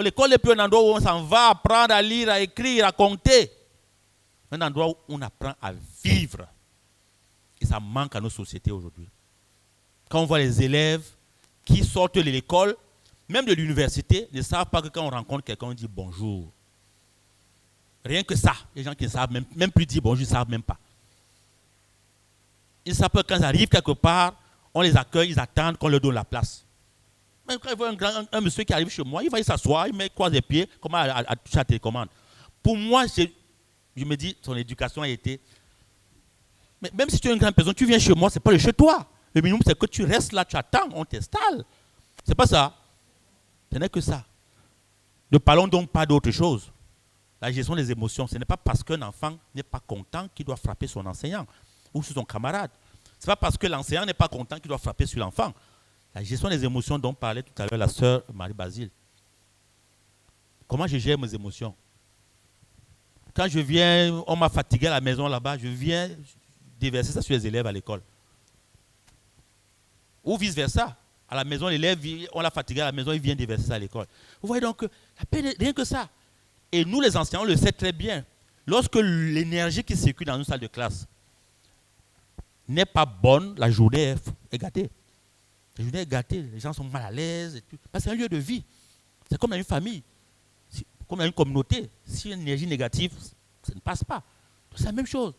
L'école n'est plus un endroit où on s'en va apprendre à lire, à écrire, à compter. Un endroit où on apprend à vivre. Et ça manque à nos sociétés aujourd'hui. Quand on voit les élèves qui sortent de l'école, même de l'université, ne savent pas que quand on rencontre quelqu'un, on dit bonjour. Rien que ça. Les gens qui ne savent même plus dire bonjour, ils ne savent même pas. Ils savent que quand ils arrivent quelque part, on les accueille, ils attendent qu'on leur donne la place. Même quand il voit un monsieur qui arrive chez moi, il va s'asseoir, il met croise les pieds, comment à toucher la télécommande. Pour moi, je me dis, son éducation a été... Mais même si tu es une grande personne, tu viens chez moi, ce n'est pas le chez toi. Le minimum, c'est que tu restes là, tu attends, on t'installe. Ce n'est pas ça. Ce n'est que ça. Ne parlons donc pas d'autre chose. La gestion des émotions, ce n'est pas parce qu'un enfant n'est pas content qu'il doit frapper son enseignant ou sur son camarade. Ce n'est pas parce que l'enseignant n'est pas content qu'il doit frapper sur l'enfant. La gestion des émotions dont parlait tout à l'heure la sœur Marie-Basile. Comment je gère mes émotions? Quand je viens, on m'a fatigué à la maison là-bas, je viens déverser ça sur les élèves à l'école. Ou vice-versa. À la maison, l'élève, on l'a fatigué à la maison, il vient déverser ça à l'école. Vous voyez donc, rien que ça. Et nous, les enseignants, on le sait très bien. Lorsque l'énergie qui circule dans une salle de classe n'est pas bonne, la journée est gâtée. La journée est gâtée, les gens sont mal à l'aise. C'est un lieu de vie. C'est comme dans une famille, comme dans une communauté. Si il y a une énergie négative, ça ne passe pas. C'est la même chose.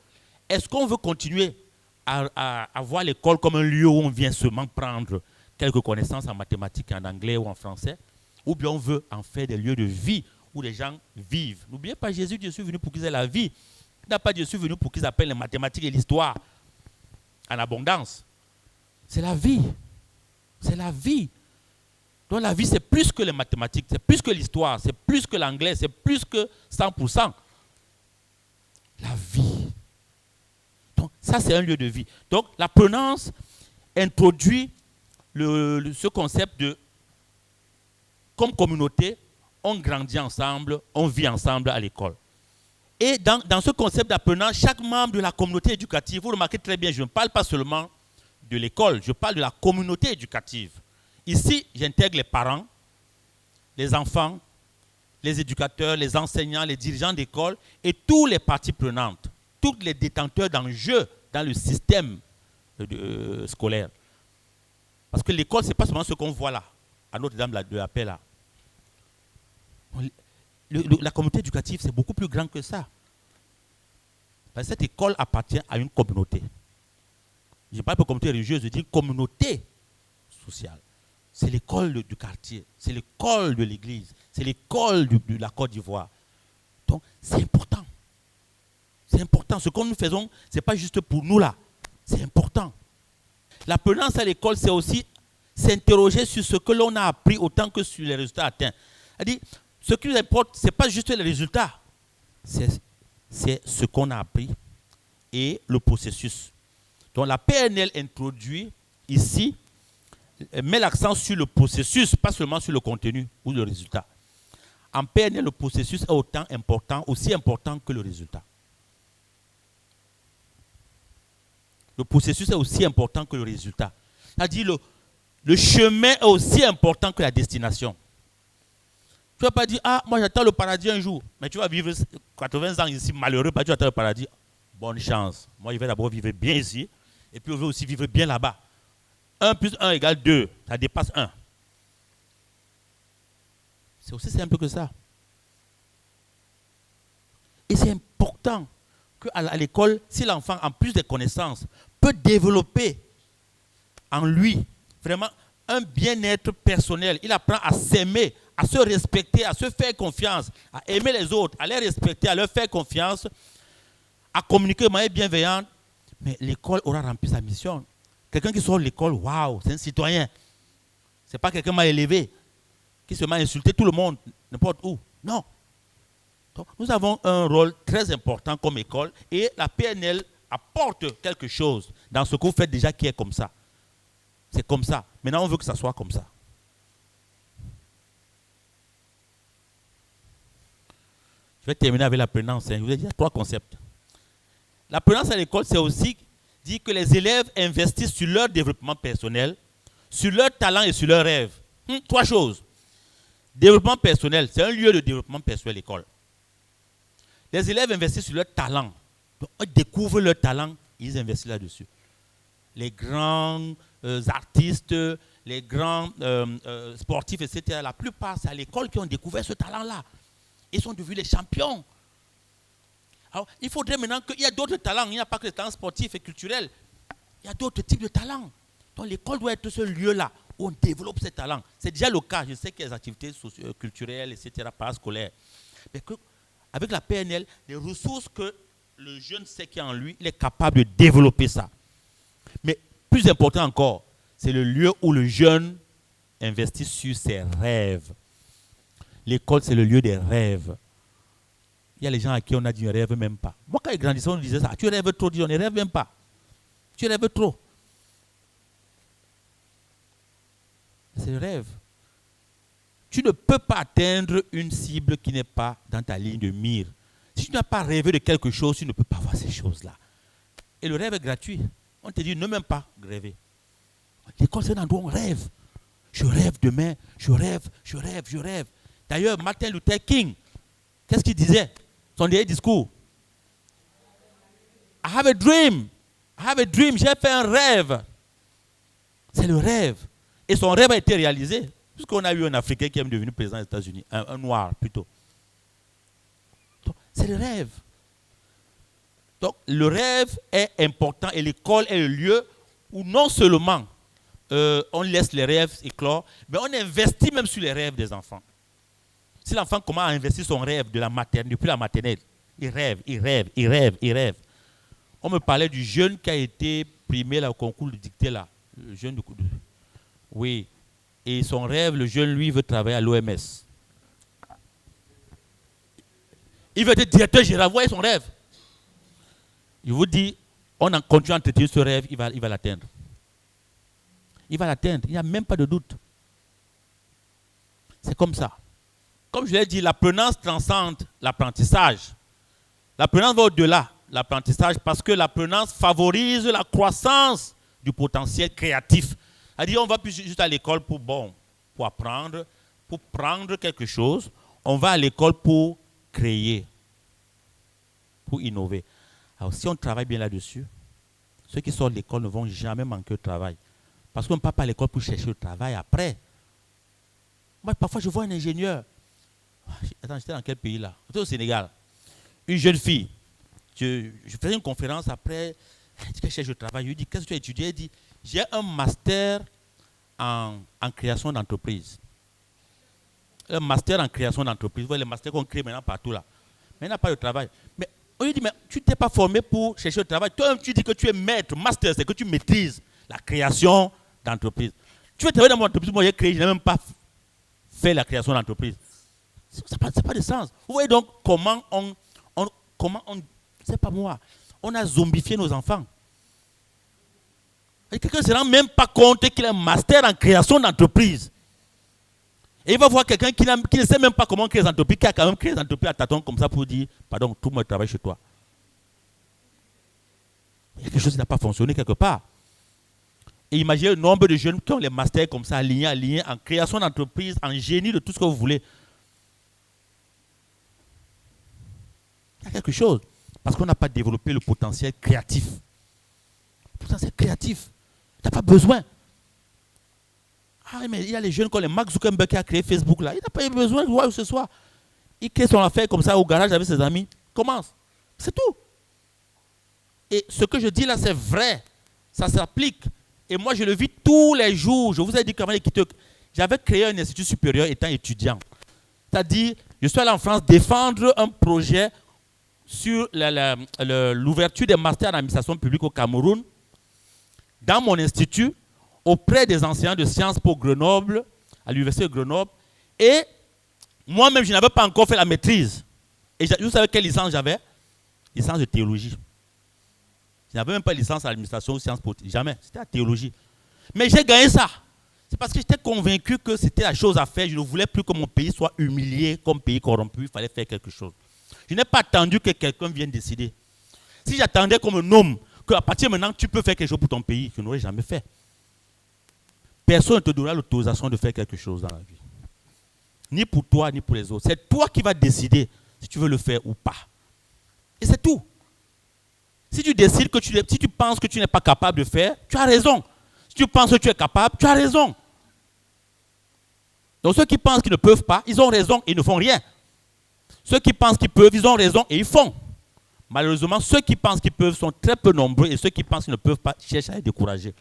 Est-ce qu'on veut continuer à voir l'école comme un lieu où on vient seulement prendre quelques connaissances en mathématiques, en anglais ou en français, ou bien on veut en faire des lieux de vie où les gens vivent. N'oubliez pas, Jésus, Dieu est venu pour qu'ils aient la vie. Il n'a pas Dieu est venu pour qu'ils appellent les mathématiques et l'histoire en abondance. C'est la vie. C'est la vie. Donc la vie, c'est plus que les mathématiques, c'est plus que l'histoire, c'est plus que l'anglais, c'est plus que 100%. La vie. Donc ça, c'est un lieu de vie. Donc la Prenance introduit ce concept de, comme communauté, on grandit ensemble, on vit ensemble à l'école. Et dans ce concept d'apprenance, chaque membre de la communauté éducative, vous remarquez très bien, je ne parle pas seulement de l'école, je parle de la communauté éducative. Ici, j'intègre les parents, les enfants, les éducateurs, les enseignants, les dirigeants d'école et toutes les parties prenantes, tous les détenteurs d'enjeux dans le système scolaire. Parce que l'école, ce n'est pas seulement ce qu'on voit là, à Notre-Dame de la Paix là. La communauté éducative, c'est beaucoup plus grand que ça. Parce que cette école appartient à une communauté. Je ne parle pas de communauté religieuse, je dis communauté sociale. C'est l'école du quartier, c'est l'école de l'église, c'est l'école de la Côte d'Ivoire. Donc, c'est important. C'est important. Ce que nous faisons, ce n'est pas juste pour nous là. C'est important. L'apprenance à l'école, c'est aussi s'interroger sur ce que l'on a appris autant que sur les résultats atteints. C'est-à-dire, ce qui nous importe, ce n'est pas juste les résultats. C'est ce qu'on a appris et le processus. Donc la PNL introduit ici, met l'accent sur le processus, pas seulement sur le contenu ou le résultat. En PNL, le processus est autant important, aussi important que le résultat. Le processus est aussi important que le résultat. C'est-à-dire le chemin est aussi important que la destination. Tu ne vas pas dire, ah, moi j'attends le paradis un jour, mais tu vas vivre 80 ans ici, malheureux, tu attends le paradis. Bonne chance. Moi, je vais d'abord vivre bien ici, et puis je vais aussi vivre bien là-bas. 1 plus 1 égale 2, ça dépasse 1. C'est aussi simple que ça. Et c'est important qu'à l'école, si l'enfant, en plus des connaissances, peut développer en lui vraiment un bien-être personnel, il apprend à s'aimer, à se respecter, à se faire confiance, à aimer les autres, à les respecter, à leur faire confiance, à communiquer de manière bienveillante, mais l'école aura rempli sa mission. Quelqu'un qui sort de l'école, waouh, c'est un citoyen. Ce n'est pas quelqu'un mal élevé, qui se met à insulter tout le monde, n'importe où. Non. Donc, nous avons un rôle très important comme école et la PNL apporte quelque chose dans ce que vous faites déjà qui est comme ça. C'est comme ça. Maintenant, on veut que ça soit comme ça. Je vais terminer avec l'apprenance. Je vous ai dit, il y a 3 concepts. L'apprenance à l'école, c'est aussi dire que les élèves investissent sur leur développement personnel, sur leur talent et sur leurs rêves. 3 choses. Développement personnel, c'est un lieu de développement personnel, l'école. Les élèves investissent sur leur talent. Donc, ils découvrent leur talent, ils investissent là-dessus. Les grands artistes, les grands sportifs, etc., la plupart, c'est à l'école qui ont découvert ce talent-là. Ils sont devenus les champions. Alors, il faudrait maintenant qu'il y ait d'autres talents. Il n'y a pas que les talents sportifs et culturels. Il y a d'autres types de talents. Donc, l'école doit être ce lieu-là où on développe ces talents. C'est déjà le cas. Je sais qu'il y a des activités culturelles, etc., parascolaires. Mais avec la PNL, les ressources que le jeune sait qu'il y a en lui, il est capable de développer ça. Mais plus important encore, c'est le lieu où le jeune investit sur ses rêves. L'école, c'est le lieu des rêves. Il y a les gens à qui on a dit ne rêve même pas. Moi, quand ils grandissaient, on disait ça. Tu rêves trop, on ne rêve même pas. Tu rêves trop. C'est le rêve. Tu ne peux pas atteindre une cible qui n'est pas dans ta ligne de mire. Si tu n'as pas rêvé de quelque chose, tu ne peux pas voir ces choses-là. Et le rêve est gratuit. On te dit ne même pas rêver. L'école, c'est un endroit où on rêve. Je rêve demain, je rêve. D'ailleurs, Martin Luther King, qu'est-ce qu'il disait? Son dernier discours. I have a dream. J'ai fait un rêve. C'est le rêve. Et son rêve a été réalisé. Puisqu'on a eu un Africain qui est devenu président des États-Unis. Un noir plutôt. Donc, c'est le rêve. Donc, le rêve est important et l'école est le lieu où non seulement on laisse les rêves éclore, mais on investit même sur les rêves des enfants. Si l'enfant commence à investir son rêve de la maternelle, depuis la maternelle, il rêve, il rêve, il rêve, il rêve. On me parlait du jeune qui a été primé là, au concours de dictée là. Le jeune oui. Et son rêve, le jeune, lui, veut travailler à l'OMS. Il veut être directeur général. Vous voyez son rêve. Je vous dis, on en continue à entretenir ce rêve, il va l'atteindre. Il va l'atteindre, il n'y a même pas de doute. C'est comme ça. Comme je l'ai dit, l'apprenance transcende l'apprentissage. L'apprenance va au-delà de l'apprentissage parce que l'apprenance favorise la croissance du potentiel créatif. C'est-à-dire, on ne va plus juste à l'école pour apprendre, pour prendre quelque chose. On va à l'école pour créer, pour innover. Alors, si on travaille bien là-dessus, ceux qui sortent de l'école ne vont jamais manquer de travail. Parce qu'on ne part pas à l'école pour chercher le travail après. Moi, parfois, je vois un ingénieur. Attends, j'étais dans quel pays là? J'étais au Sénégal. Une jeune fille. Je faisais une conférence après. Elle dit qu'elle cherche le travail. Je lui dis, qu'est-ce que tu as étudié? Elle dit, j'ai un master en création d'entreprise. Un master en création d'entreprise. Vous voyez les masters qu'on crée maintenant partout là. Mais il n'a pas de travail. Mais on lui dit, mais tu ne t'es pas formé pour chercher le travail. Toi, tu dis que tu es maître. Master, c'est que tu maîtrises la création d'entreprise. Tu veux travailler dans mon entreprise, moi j'ai créé, je n'ai même pas fait la création d'entreprise. Ça n'a pas de sens. Vous voyez donc comment c'est pas moi, on a zombifié nos enfants. Et quelqu'un ne se rend même pas compte qu'il a un master en création d'entreprise. Et il va voir quelqu'un qui ne sait même pas comment créer des entreprises, qui a quand même créé des entreprises à tâtons comme ça pour dire, pardon, tout le monde travaille chez toi. Il y a quelque chose qui n'a pas fonctionné quelque part. Et imaginez le nombre de jeunes qui ont les masters comme ça, alignés en création d'entreprise, en génie de tout ce que vous voulez. Il y a quelque chose. Parce qu'on n'a pas développé le potentiel créatif. Le potentiel créatif. Tu n'as pas besoin. Ah, mais il y a les jeunes comme les Mark Zuckerberg qui a créé Facebook là. Il n'a pas eu besoin de voir où ce soit. Il crée son affaire comme ça au garage avec ses amis. Commence. C'est tout. Et ce que je dis là, c'est vrai. Ça s'applique. Et moi, je le vis tous les jours. Je vous ai dit qu'avant de quitter, j'avais créé un institut supérieur étant étudiant. C'est-à-dire, je suis allé en France défendre un projet sur l'ouverture des masters en administration publique au Cameroun, dans mon institut, auprès des enseignants de sciences pour Grenoble, à l'université de Grenoble. Et moi-même, je n'avais pas encore fait la maîtrise. Et vous savez quelle licence j'avais? Licence de théologie. Je n'avais même pas licence à l'administration ou sciences politiques. Jamais. C'était la théologie. Mais j'ai gagné ça. C'est parce que j'étais convaincu que c'était la chose à faire. Je ne voulais plus que mon pays soit humilié comme pays corrompu. Il fallait faire quelque chose. Je n'ai pas attendu que quelqu'un vienne décider. Si j'attendais comme un homme, qu'à partir de maintenant, tu peux faire quelque chose pour ton pays, je n'aurais jamais fait. Personne ne te donnera l'autorisation de faire quelque chose dans la vie. Ni pour toi, ni pour les autres. C'est toi qui vas décider si tu veux le faire ou pas. Et c'est tout. Si tu décides que si tu penses que tu n'es pas capable de faire, tu as raison. Si tu penses que tu es capable, tu as raison. Donc ceux qui pensent qu'ils ne peuvent pas, ils ont raison et ils ne font rien. Ceux qui pensent qu'ils peuvent, ils ont raison et ils font. Malheureusement, ceux qui pensent qu'ils peuvent sont très peu nombreux et ceux qui pensent qu'ils ne peuvent pas cherchent à les décourager.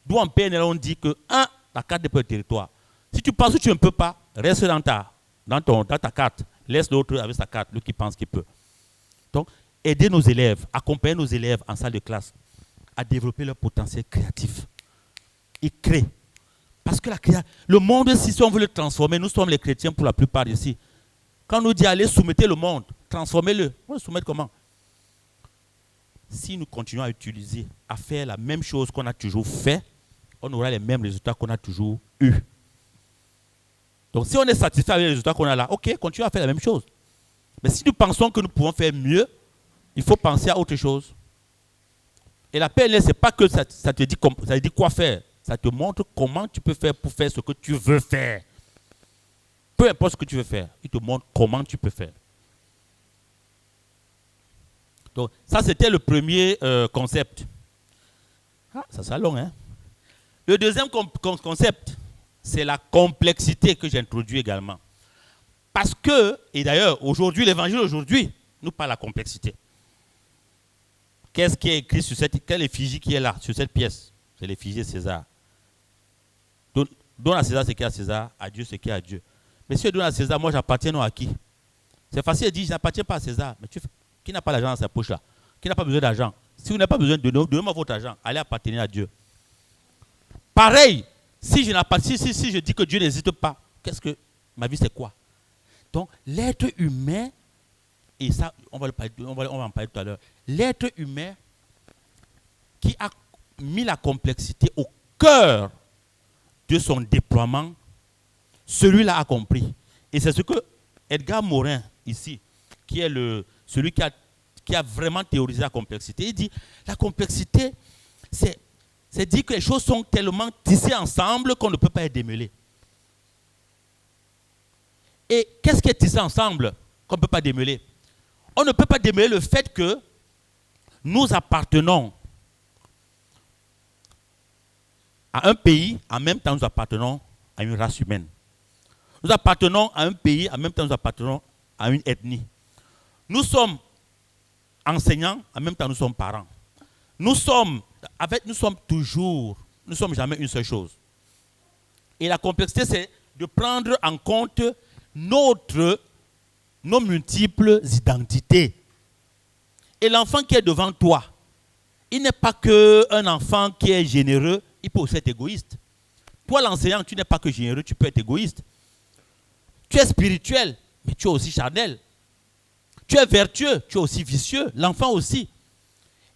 D'où en PNL, on dit que, la carte des territoire. Si tu penses que tu ne peux pas, reste dans ta carte. Laisse l'autre avec sa carte, lui qui pense qu'il peut. Donc, aider nos élèves, accompagner nos élèves en salle de classe à développer leur potentiel créatif. Ils créent. Parce que le monde, si on veut le transformer, nous sommes les chrétiens pour la plupart ici. Quand on nous dit allez soumettez le monde, transformez-le. On le soumettre comment? Si nous continuons à utiliser, à faire la même chose qu'on a toujours fait, on aura les mêmes résultats qu'on a toujours eus. Donc si on est satisfait avec les résultats qu'on a là, ok, continuons à faire la même chose. Mais si nous pensons que nous pouvons faire mieux, il faut penser à autre chose. Et la PNL, ce n'est pas que ça te dit quoi faire. Ça te montre comment tu peux faire pour faire ce que tu veux faire. Peu importe ce que tu veux faire, il te montre comment tu peux faire. Donc, ça, c'était le premier concept. Ça sera long, hein? Le deuxième concept, c'est la complexité que j'introduis également. Parce que, et d'ailleurs, aujourd'hui, l'évangile aujourd'hui nous parle de la complexité. Qu'est-ce qui est écrit sur quelle effigie qui est là, sur cette pièce? C'est l'effigie de César. Donne à César ce qui est à César, à Dieu ce qui est à Dieu. Mais si je donne à César, moi j'appartiens à qui? C'est facile de dire, je n'appartiens pas à César. Mais qui n'a pas l'argent dans sa poche là? Qui n'a pas besoin d'argent? Si vous n'avez pas besoin de donnez-moi votre argent, allez appartenir à Dieu. Pareil, si je dis que Dieu n'existe pas, qu'est-ce que ma vie c'est quoi? Donc l'être humain, et ça on va en parler tout à l'heure, l'être humain qui a mis la complexité au cœur de son déploiement, celui-là a compris. Et c'est ce que Edgar Morin, ici, qui est celui qui a vraiment théorisé la complexité, il dit, la complexité, c'est dire que les choses sont tellement tissées ensemble qu'on ne peut pas les démêler. Et qu'est-ce qui est tissé ensemble qu'on ne peut pas démêler? On ne peut pas démêler le fait que nous appartenons à un pays, en même temps nous appartenons à une race humaine. Nous appartenons à un pays, en même temps nous appartenons à une ethnie. Nous sommes enseignants, en même temps nous sommes parents. Nous sommes jamais une seule chose. Et la complexité, c'est de prendre en compte nos multiples identités. Et l'enfant qui est devant toi, il n'est pas qu'un enfant qui est généreux, il peut aussi être égoïste. Toi, l'enseignant, tu n'es pas que généreux, tu peux être égoïste. Tu es spirituel, mais tu es aussi charnel. Tu es vertueux, tu es aussi vicieux, l'enfant aussi.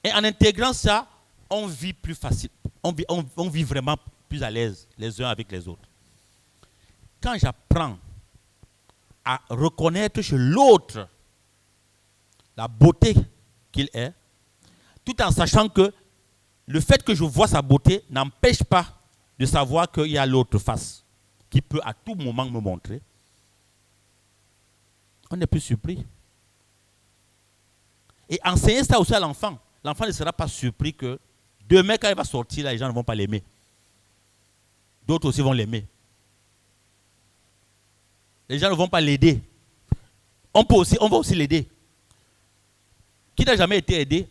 Et en intégrant ça, on vit plus facile, on vit vraiment plus à l'aise les uns avec les autres. Quand j'apprends à reconnaître chez l'autre la beauté qu'il est, tout en sachant que le fait que je vois sa beauté n'empêche pas de savoir qu'il y a l'autre face qui peut à tout moment me montrer, on n'est plus surpris. Et enseigner ça aussi à l'enfant. L'enfant ne sera pas surpris que demain, quand il va sortir, là, les gens ne vont pas l'aimer. D'autres aussi vont l'aimer. Les gens ne vont pas l'aider. On va aussi l'aider. Qui n'a jamais été aidé?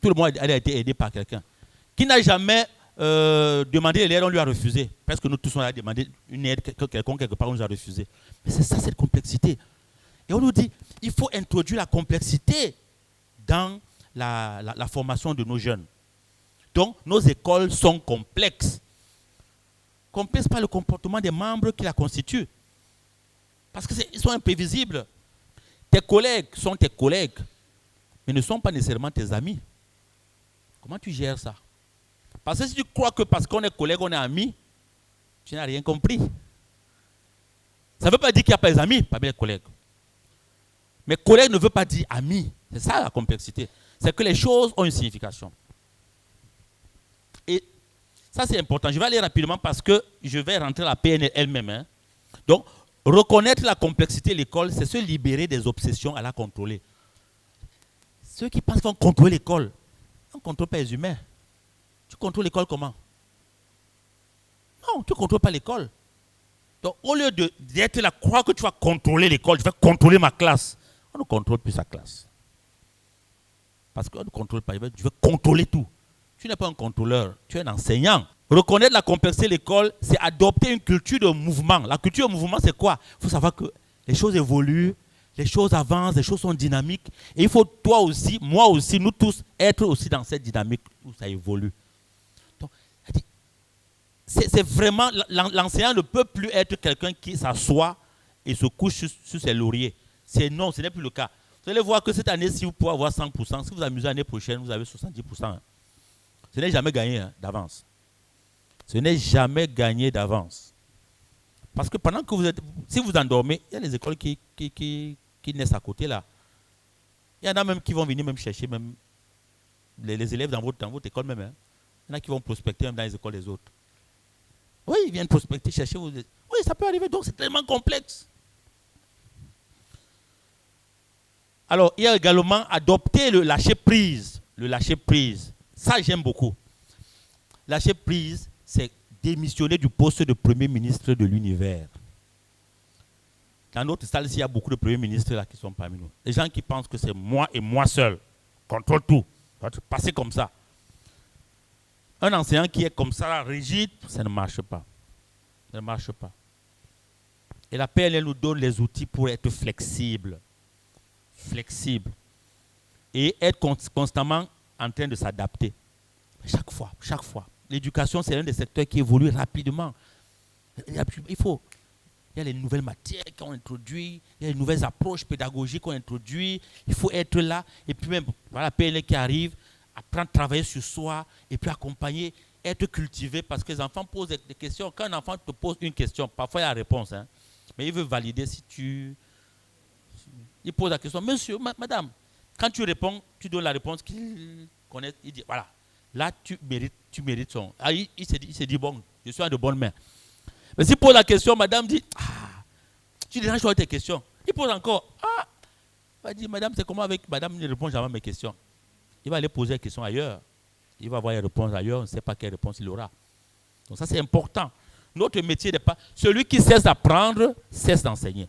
Tout le monde a été aidé par quelqu'un. Qui n'a jamais demandé l'aide, on lui a refusé. Parce que nous tous, on a demandé une aide, quelqu'un quelque part, on nous a refusé. Mais c'est ça, cette complexité. Et on nous dit, il faut introduire la complexité dans la formation de nos jeunes. Donc, nos écoles sont complexes. Complexes par le comportement des membres qui la constituent. Parce qu'ils sont imprévisibles. Tes collègues sont tes collègues, mais ne sont pas nécessairement tes amis. Comment tu gères ça? Parce que si tu crois que parce qu'on est collègue, on est amis, tu n'as rien compris. Ça ne veut pas dire qu'il n'y a pas des amis parmi les collègues. Mais collègue ne veut pas dire ami. C'est ça la complexité. C'est que les choses ont une signification. Et ça c'est important. Je vais aller rapidement parce que je vais rentrer à la PNL elle-même. Hein. Donc, reconnaître la complexité de l'école, c'est se libérer des obsessions à la contrôler. Ceux qui pensent qu'ils vont contrôler l'école, on ne contrôle pas les humains. Tu contrôles l'école comment? Non, tu ne contrôles pas l'école. Donc, au lieu d'être là, croire que tu vas contrôler l'école, je vais contrôler ma classe. On ne contrôle plus sa classe. Parce qu'on ne contrôle pas, je vais contrôler tout. Tu n'es pas un contrôleur, tu es un enseignant. Reconnaître la complexité de l'école, c'est adopter une culture de mouvement. La culture de mouvement, c'est quoi? Il faut savoir que les choses évoluent, les choses avancent, les choses sont dynamiques. Et il faut toi aussi, moi aussi, nous tous, être aussi dans cette dynamique où ça évolue. Donc, c'est vraiment, l'enseignant ne peut plus être quelqu'un qui s'assoit et se couche sur ses lauriers. Non, ce n'est plus le cas. Vous allez voir que cette année, si vous pouvez avoir 100%, si vous amusez l'année prochaine, vous avez 70%. Hein. Ce n'est jamais gagné hein, d'avance. Ce n'est jamais gagné d'avance. Parce que pendant que si vous endormez, il y a les écoles qui naissent à côté là. Il y en a même qui vont venir même chercher même les élèves dans votre école même. Hein. Il y en a qui vont prospecter même dans les écoles des autres. Oui, ils viennent prospecter, chercher. Oui, ça peut arriver, donc c'est tellement complexe. Alors, il y a également adopter le lâcher-prise. Le lâcher-prise. Ça, j'aime beaucoup. Lâcher-prise, c'est démissionner du poste de Premier ministre de l'univers. Dans notre salle, il y a beaucoup de premiers ministres là qui sont parmi nous. Les gens qui pensent que c'est moi et moi seul. Contrôle tout. Passer comme ça. Un enseignant qui est comme ça, rigide, ça ne marche pas. Ça ne marche pas. Et la PNL nous donne les outils pour être flexible. Flexible. Et être constamment en train de s'adapter. Chaque fois. L'éducation, c'est l'un des secteurs qui évolue rapidement. Il y a les nouvelles matières qu'on introduit, il y a les nouvelles approches pédagogiques qu'on introduit. Il faut être là. Et puis même, voilà la PNL qui arrive, apprendre à travailler sur soi, et puis accompagner, être cultivé, parce que les enfants posent des questions. Quand un enfant te pose une question, parfois il y a la réponse, hein, mais il veut valider si tu... Il pose la question, monsieur, madame, quand tu réponds, tu donnes la réponse qu'il connaît, il dit, voilà, là tu mérites son... Ah, il s'est dit, bon, je suis en de bonnes mains. Mais s'il pose la question, madame dit, tu déranges sur tes questions. Il pose encore, il va dire, madame, c'est comment avec madame ne répond jamais à mes questions. Il va aller poser la question ailleurs. Il va avoir les réponses ailleurs, on ne sait pas quelle réponse il aura. Donc ça, c'est important. Notre métier n'est pas... Celui qui cesse d'apprendre, cesse d'enseigner.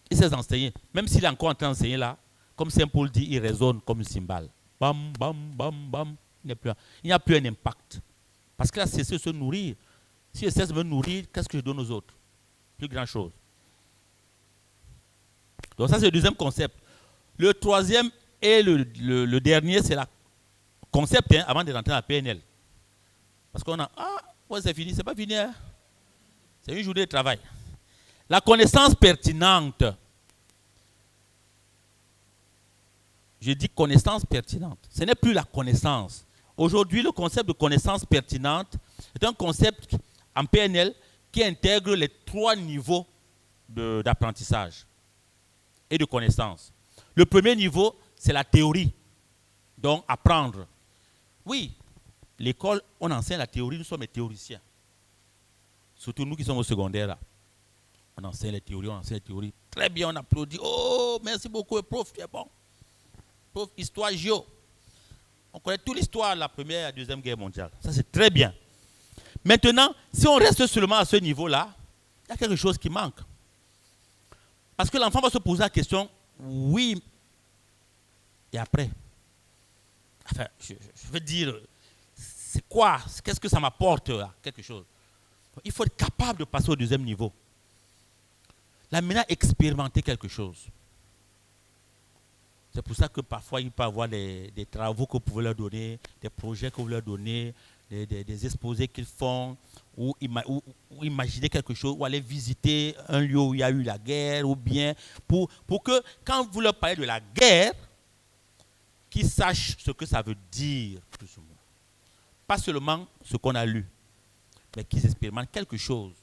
Il cesse d'enseigner. Même s'il est encore en train d'enseigner là, comme Saint Paul dit, il résonne comme une cymbale. Bam, bam, bam, bam. Il n'y a plus un impact. Parce qu'il a cessé de se nourrir. Si je cesse de me nourrir, qu'est-ce que je donne aux autres? Plus grand chose. Donc ça, c'est le deuxième concept. Le troisième et le dernier, c'est le concept, hein, avant de rentrer dans la PNL. Parce qu'on a, ouais, c'est fini, c'est pas fini. Hein? C'est une journée de travail. La connaissance pertinente. Je dis connaissance pertinente. Ce n'est plus la connaissance. Aujourd'hui, le concept de connaissance pertinente est un concept en PNL qui intègre les 3 niveaux d'apprentissage et de connaissance. Le premier niveau, c'est la théorie. Donc, apprendre. Oui, l'école, on enseigne la théorie, nous sommes les théoriciens. Surtout nous qui sommes au secondaire là. On enseigne les théories, Très bien, on applaudit. Oh, merci beaucoup, prof, tu es bon. Prof, histoire géo. On connaît toute l'histoire de la Première et la Deuxième Guerre mondiale. Ça, c'est très bien. Maintenant, si on reste seulement à ce niveau-là, il y a quelque chose qui manque. Parce que l'enfant va se poser la question, oui, et après? Enfin, je veux dire, c'est quoi? Qu'est-ce que ça m'apporte là? Quelque chose. Il faut être capable de passer au deuxième niveau. Là, maintenant, expérimenter quelque chose. C'est pour ça que parfois, il peut y avoir des travaux que vous pouvez leur donner, des projets que vous leur donnez, des exposés qu'ils font, ou imaginer quelque chose, ou aller visiter un lieu où il y a eu la guerre, ou bien pour que quand vous leur parlez de la guerre, qu'ils sachent ce que ça veut dire, plus ou moins. Pas seulement ce qu'on a lu, mais qu'ils expérimentent quelque chose.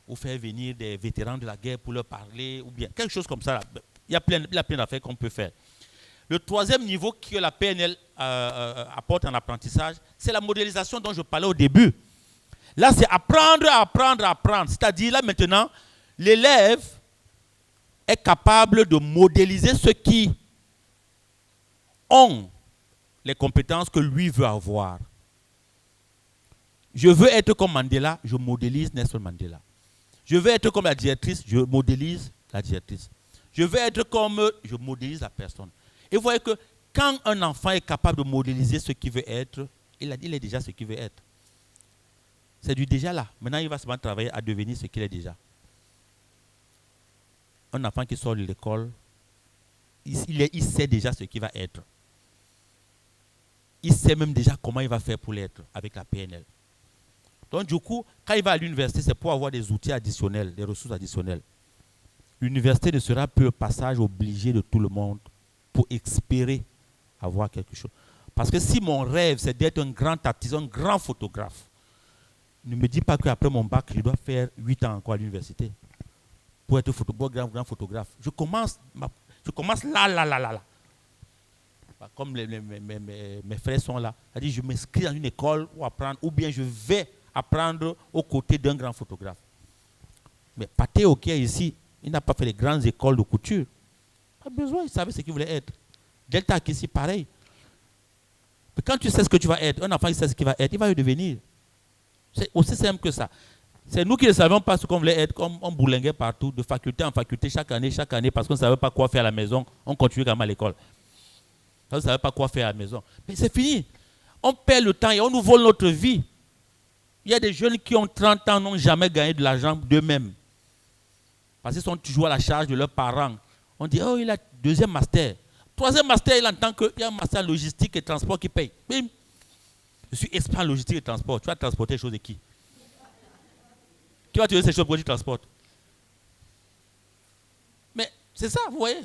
Ou faire venir des vétérans de la guerre pour leur parler, ou bien quelque chose comme ça. Il y a plein d'affaires qu'on peut faire. Le troisième niveau que la PNL apporte en apprentissage, c'est la modélisation dont je parlais au début. Là, c'est apprendre. C'est-à-dire, là, maintenant, l'élève est capable de modéliser ceux qui ont les compétences que lui veut avoir. Je veux être comme Mandela, je modélise Nelson Mandela. Je veux être comme la directrice, je modélise la directrice. Je veux être comme, je modélise la personne. Et vous voyez que quand un enfant est capable de modéliser ce qu'il veut être, il est déjà ce qu'il veut être. C'est du déjà là. Maintenant, il va se mettre à travailler à devenir ce qu'il est déjà. Un enfant qui sort de l'école, il sait déjà ce qu'il va être. Il sait même déjà comment il va faire pour l'être avec la PNL. Donc du coup, quand il va à l'université, c'est pour avoir des outils additionnels, des ressources additionnelles. L'université ne sera plus un passage obligé de tout le monde pour espérer avoir quelque chose. Parce que si mon rêve, c'est d'être un grand artiste, un grand photographe, ne me dis pas qu'après mon bac, je dois faire 8 ans encore à l'université pour être grand photographe. Je commence là. Comme mes frères sont là. C'est-à-dire, je m'inscris dans une école pour apprendre, ou bien je vais apprendre aux côtés d'un grand photographe. Mais Pathé Oké ici, il n'a pas fait les grandes écoles de couture. Pas besoin, il savait ce qu'il voulait être. Delta ici, pareil. Mais quand tu sais ce que tu vas être, un enfant qui sait ce qu'il va être, il va le devenir. C'est aussi simple que ça. C'est nous qui ne savions pas ce qu'on voulait être, comme on bourlinguait partout, de faculté en faculté, chaque année, parce qu'on ne savait pas quoi faire à la maison, on continuait quand même à l'école. On ne savait pas quoi faire à la maison. Mais c'est fini. On perd le temps et on nous vole notre vie. Il y a des jeunes qui ont 30 ans, n'ont jamais gagné de l'argent d'eux-mêmes. Parce qu'ils sont toujours à la charge de leurs parents. On dit, oh, il a deuxième master. Troisième master, il entend qu'il y a un master logistique et transport qui paye. Bim. Je suis expert en logistique et transport. Tu vas transporter les choses de qui? Qui va te donner ces choses pour que tu transportes? Mais c'est ça, vous voyez.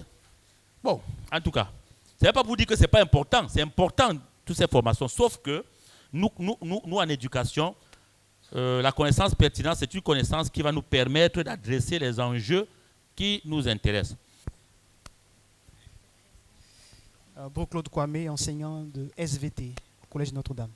Bon, en tout cas, ce n'est pas pour dire que ce n'est pas important. C'est important, toutes ces formations. Sauf que nous en éducation, la connaissance pertinente, c'est une connaissance qui va nous permettre d'adresser les enjeux qui nous intéressent. Claude Kwame, enseignant de SVT au Collège Notre-Dame.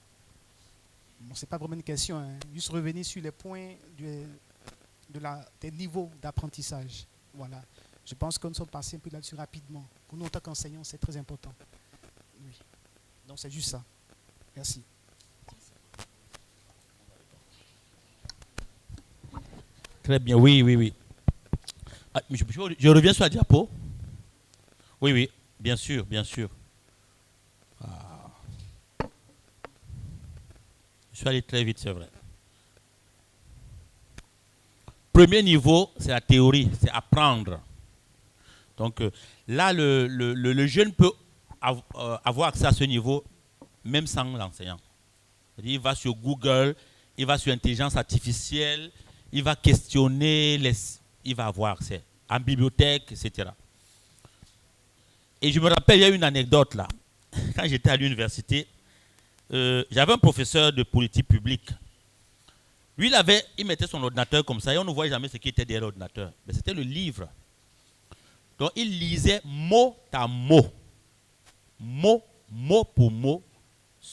Bon, ce n'est pas vraiment une question, hein. Juste revenir sur les points des niveaux d'apprentissage. Voilà. Je pense que nous sommes passés un peu là-dessus rapidement. Pour nous, en tant qu'enseignants, c'est très important. Oui. Donc, c'est juste ça. Merci. Très bien, oui. Ah, je reviens sur la diapo. Oui, bien sûr. Ah. Je suis allé très vite, c'est vrai. Premier niveau, c'est la théorie, c'est apprendre. Donc là, le jeune peut avoir accès à ce niveau même sans l'enseignant. Il va sur Google, il va sur l'intelligence artificielle, il va questionner, il va avoir accès en bibliothèque, etc. Et je me rappelle, il y a une anecdote là. Quand j'étais à l'université, j'avais un professeur de politique publique. Lui, il mettait son ordinateur comme ça et on ne voyait jamais ce qui était derrière l'ordinateur. Mais c'était le livre. Donc, il lisait mot à mot, mot pour mot,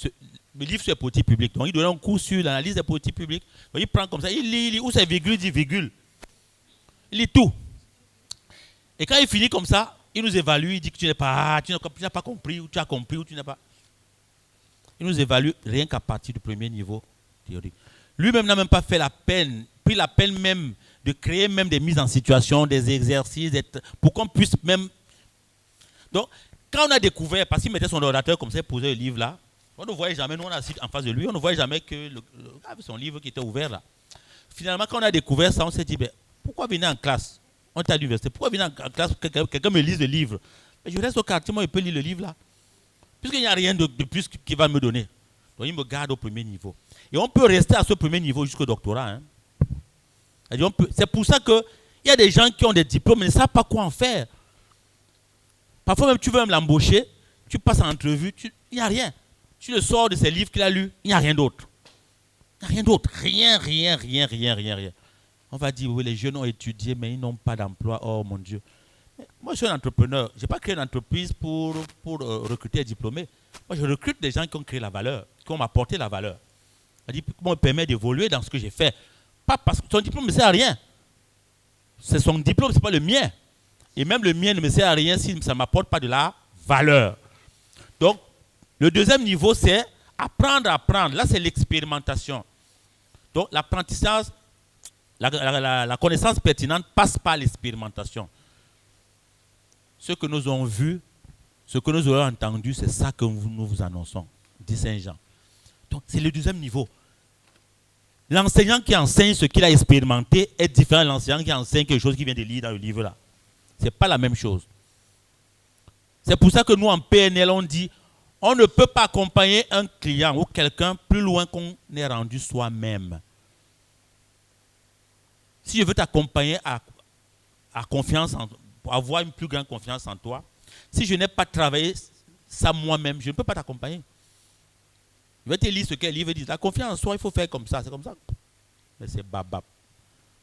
le livre sur les politiques publiques. Donc, il donnait un cours sur l'analyse des politiques publiques. Donc, il prend comme ça, il lit, où c'est virgule, il dit virgule. Il lit tout. Et quand il finit comme ça, il nous évalue, il dit que tu n'as pas compris, ou tu as compris, ou tu n'as pas. Il nous évalue rien qu'à partir du premier niveau théorique. Lui-même n'a même pas pris la peine même de créer même des mises en situation, des exercices, pour qu'on puisse même... Donc, quand on a découvert, parce qu'il mettait son ordinateur comme ça, il posait le livre là, on ne voyait jamais, nous on a assis en face de lui, on ne voyait jamais que son livre qui était ouvert là. Finalement, quand on a découvert ça, on s'est dit, ben, pourquoi venir en classe? On était à l'université, pourquoi venir en classe, quelqu'un me lise le livre? Mais je reste au quartier, moi je peux lire le livre là. Puisqu'il n'y a rien de plus qu'il va me donner. Donc il me garde au premier niveau. Et on peut rester à ce premier niveau jusqu'au doctorat. Hein. C'est pour ça qu'il y a des gens qui ont des diplômes mais ne savent pas quoi en faire. Parfois même tu veux même l'embaucher, tu passes en entrevue, il n'y a rien. Tu le sors de ces livres qu'il a lus, il n'y a rien d'autre. Il n'y a rien d'autre. Rien. On va dire, oui, les jeunes ont étudié, mais ils n'ont pas d'emploi. Oh mon Dieu. Mais moi, je suis un entrepreneur. Je n'ai pas créé une entreprise pour recruter des diplômés. Moi, je recrute des gens qui ont créé la valeur, qui ont apporté la valeur. C'est-à-dire, qui me permet d'évoluer dans ce que j'ai fait. Pas parce que son diplôme ne me sert à rien. C'est son diplôme, ce n'est pas le mien. Et même le mien ne me sert à rien si ça ne m'apporte pas de la valeur. Donc, le deuxième niveau, c'est apprendre à apprendre. Là, c'est l'expérimentation. Donc, l'apprentissage, la connaissance pertinente passe par l'expérimentation. Ce que nous avons vu, ce que nous aurons entendu, c'est ça que nous vous annonçons, dit Saint Jean. Donc, c'est le deuxième niveau. L'enseignant qui enseigne ce qu'il a expérimenté est différent de l'enseignant qui enseigne quelque chose qu'il vient de lire dans le livre là. Ce n'est pas la même chose. C'est pour ça que nous, en PNL, on dit on ne peut pas accompagner un client ou quelqu'un plus loin qu'on est rendu soi-même. Si je veux t'accompagner à confiance, pour avoir une plus grande confiance en toi, si je n'ai pas travaillé ça moi-même, je ne peux pas t'accompagner. Je vais te lire ce qu'elle livre dit. La confiance en soi, il faut faire comme ça. C'est comme ça. Mais c'est babab.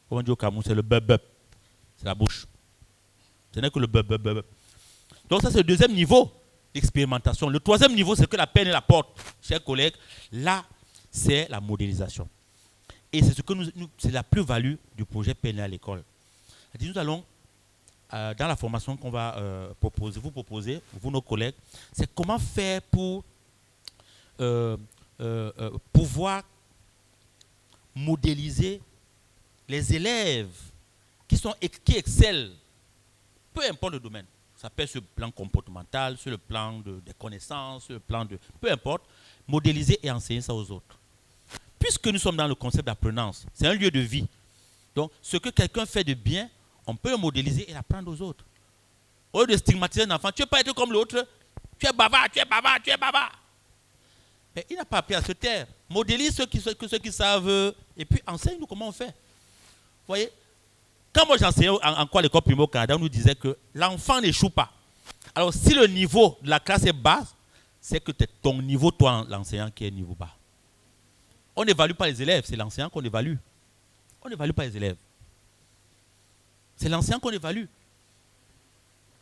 Comme on dit au Cameroun, c'est le bub. C'est la bouche. Ce n'est que le bub. Donc ça, c'est le deuxième niveau d'expérimentation. Le troisième niveau, c'est que la peine et la porte. Chers collègues, là, c'est la modélisation. Et c'est ce que c'est la plus-value du projet PNL à l'école. Nous allons, dans la formation qu'on va vous proposer, vous, nos collègues, c'est comment faire pour pouvoir modéliser les élèves qui excellent, peu importe le domaine. Ça peut être sur le plan comportemental, sur le plan des connaissances, sur le plan de... Peu importe, modéliser et enseigner ça aux autres. puisque nous sommes dans le concept d'apprenance, c'est un lieu de vie. Donc, ce que quelqu'un fait de bien, on peut le modéliser et l'apprendre aux autres. Au lieu de stigmatiser un enfant, tu ne veux pas être comme l'autre, tu es bavard, tu es bavard, tu es bavard. Mais il n'a pas appris à se taire. Modélise ceux qui savent et puis enseigne-nous comment on fait. Vous voyez, quand moi j'enseignais en quoi l'école primaire au Canada, on nous disait que l'enfant n'échoue pas. Alors, si le niveau de la classe est bas, c'est que c'est ton niveau, toi, l'enseignant, qui est niveau bas. On n'évalue pas les élèves, c'est l'enseignant qu'on évalue. On n'évalue pas les élèves. C'est l'enseignant qu'on évalue.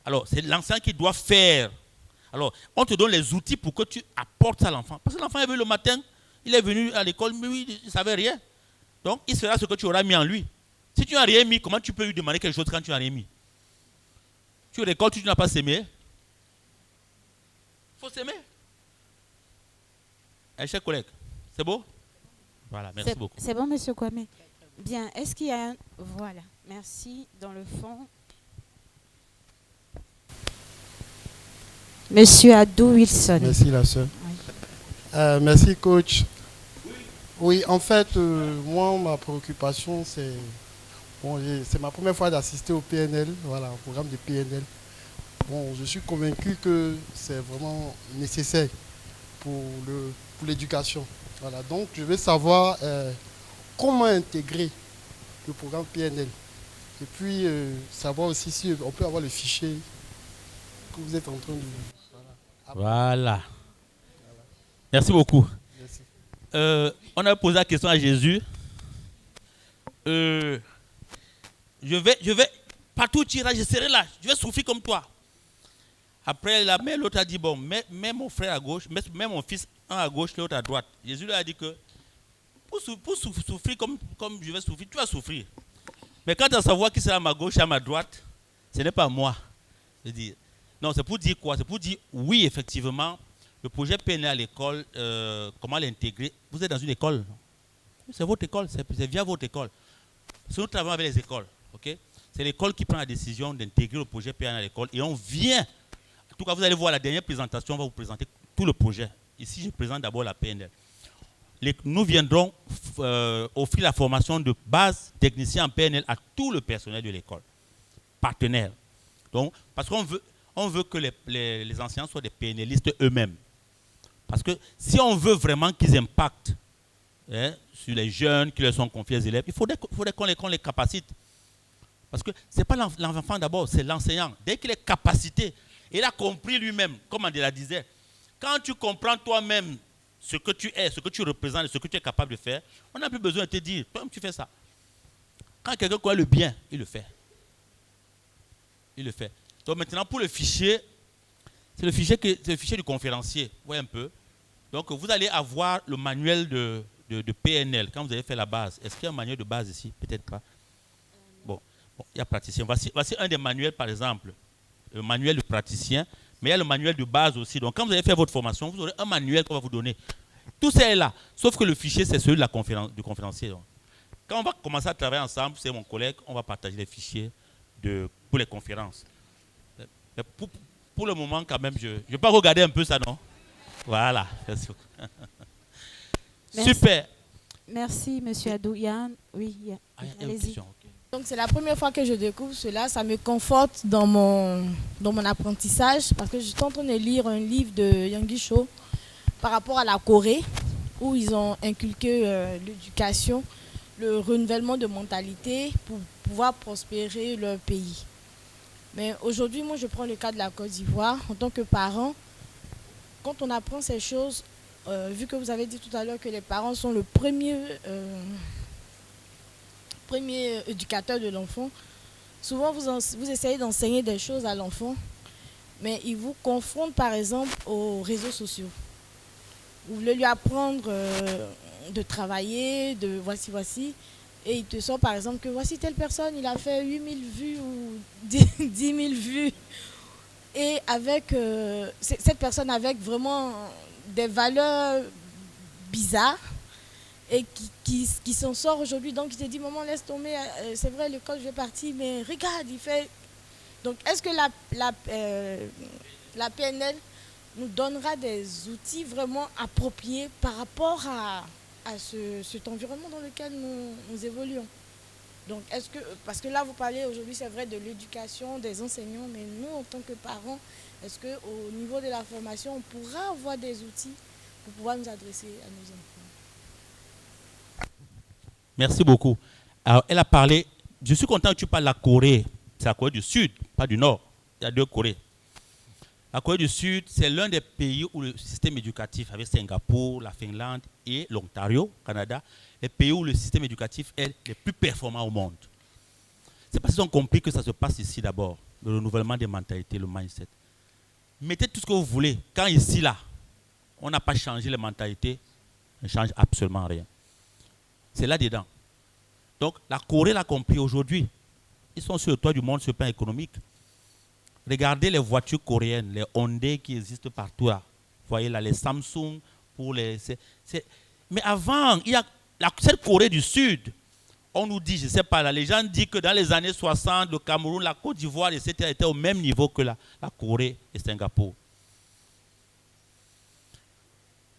Alors, c'est l'enseignant qui doit faire. Alors, on te donne les outils pour que tu apportes ça à l'enfant. Parce que l'enfant est venu le matin, il est venu à l'école, mais oui, il ne savait rien. Donc, il fera ce que tu auras mis en lui. Si tu n'as rien mis, comment tu peux lui demander quelque chose quand tu n'as rien mis? Tu récoltes, tu n'as pas sémé. Il faut s'aimer. Chers collègues, c'est beau? Voilà, merci beaucoup. C'est bon, monsieur Kwame. Bien, est-ce qu'il y a un... Voilà, merci. Dans le fond. Monsieur Adou Wilson. Merci, la sœur. Oui. Merci, coach. Oui, en fait, moi, ma préoccupation, c'est... Bon, c'est ma première fois d'assister au PNL, voilà, au programme de PNL. Bon, je suis convaincu que c'est vraiment nécessaire pour l'éducation. Voilà, donc je veux savoir comment intégrer le programme PNL. Et puis savoir aussi si on peut avoir le fichier que vous êtes en train de... Voilà. Merci beaucoup. Merci. On a posé la question à Jésus. Je vais, partout où tu iras, je serai là. Je vais souffrir comme toi. Après, l'autre a dit, bon, mets mon frère à gauche, mets mon fils, un à gauche, l'autre à droite. Jésus lui a dit que pour souffrir comme je vais souffrir, tu vas souffrir. Mais quand tu vas savoir qui sera à ma gauche et à ma droite, ce n'est pas moi. Je dis, non, c'est pour dire quoi? C'est pour dire, oui, effectivement, le projet PNL à l'école, comment l'intégrer? Vous êtes dans une école. C'est votre école, c'est via votre école. Parce que nous travaillons avec les écoles. Okay? C'est l'école qui prend la décision d'intégrer le projet PNL à l'école. Et on vient, en tout cas, vous allez voir la dernière présentation, on va vous présenter tout le projet. Ici, je présente d'abord la PNL. Nous viendrons offrir la formation de base technicien en PNL à tout le personnel de l'école, partenaire. Donc, parce qu'on veut que les enseignants soient des PNListes eux-mêmes. Parce que si on veut vraiment qu'ils impactent sur les jeunes qui leur sont confiés aux élèves, il faudrait qu'on les capacite. Parce que ce n'est pas l'enfant d'abord, c'est l'enseignant. Dès qu'il est capacité, il a compris lui-même, comme Mandela disait, quand tu comprends toi-même ce que tu es, ce que tu représentes, ce que tu es capable de faire, on n'a plus besoin de te dire, toi-même tu fais ça. Quand quelqu'un connaît le bien, il le fait. Il le fait. Donc maintenant, pour le fichier, c'est le fichier du conférencier. Vous voyez un peu. Donc vous allez avoir le manuel de PNL quand vous avez fait la base. Est-ce qu'il y a un manuel de base ici? Peut-être pas. Bon, il y a praticien. Voici un des manuels, par exemple. Le manuel du praticien. Mais il y a le manuel de base aussi. Donc quand vous avez fait votre formation, vous aurez un manuel qu'on va vous donner. Tout ça est là. Sauf que le fichier, c'est celui de du conférencier. Donc, quand on va commencer à travailler ensemble, c'est mon collègue, on va partager les fichiers pour les conférences. Mais pour le moment, quand même, je vais pas regarder un peu ça, non? Voilà. Merci. Super. Merci, monsieur Adou. Yann, oui, allez-y. Donc c'est la première fois que je découvre cela, ça me conforte dans mon apprentissage parce que je suis en train de lire un livre de Yonggi Cho par rapport à la Corée où ils ont inculqué l'éducation, le renouvellement de mentalité pour pouvoir prospérer leur pays. Mais aujourd'hui, moi je prends le cas de la Côte d'Ivoire. En tant que parent, quand on apprend ces choses, vu que vous avez dit tout à l'heure que les parents sont le premier éducateur de l'enfant, souvent vous essayez d'enseigner des choses à l'enfant, mais il vous confronte par exemple aux réseaux sociaux. Vous voulez lui apprendre de travailler, de voici, et il te sort par exemple que voici telle personne, il a fait 8000 vues ou 10 000 vues. Et avec cette personne avec vraiment des valeurs bizarres, et qui s'en sort aujourd'hui. Donc il te dit, maman, laisse tomber, c'est vrai, l'école, je vais partir, mais regarde, il fait... Donc est-ce que la PNL nous donnera des outils vraiment appropriés par rapport à à cet environnement dans lequel nous évoluons. Donc, parce que là, vous parlez aujourd'hui, c'est vrai, de l'éducation des enseignants, mais nous, en tant que parents, est-ce qu'au niveau de la formation, on pourra avoir des outils pour pouvoir nous adresser à nos enfants? Merci beaucoup. Alors, elle a parlé, je suis content que tu parles de la Corée. C'est la Corée du Sud, pas du Nord. Il y a deux Corées. La Corée du Sud, c'est l'un des pays où le système éducatif, avec Singapour, la Finlande et l'Ontario, Canada, les pays où le système éducatif est le plus performant au monde. C'est parce qu'ils ont compris que ça se passe ici d'abord, le renouvellement des mentalités, le mindset. Mettez tout ce que vous voulez. Quand ici, là, on n'a pas changé les mentalités, on ne change absolument rien. C'est là-dedans. Donc, la Corée l'a compris aujourd'hui. Ils sont sur le toit du monde sur le plan économique. Regardez les voitures coréennes, les Hyundai qui existent partout là. Vous voyez là, les Samsung pour les... Mais avant, il y a cette Corée du Sud. On nous dit, je ne sais pas, là, les gens disent que dans les années 60, le Cameroun, la Côte d'Ivoire, etc. étaient au même niveau que la Corée et Singapour.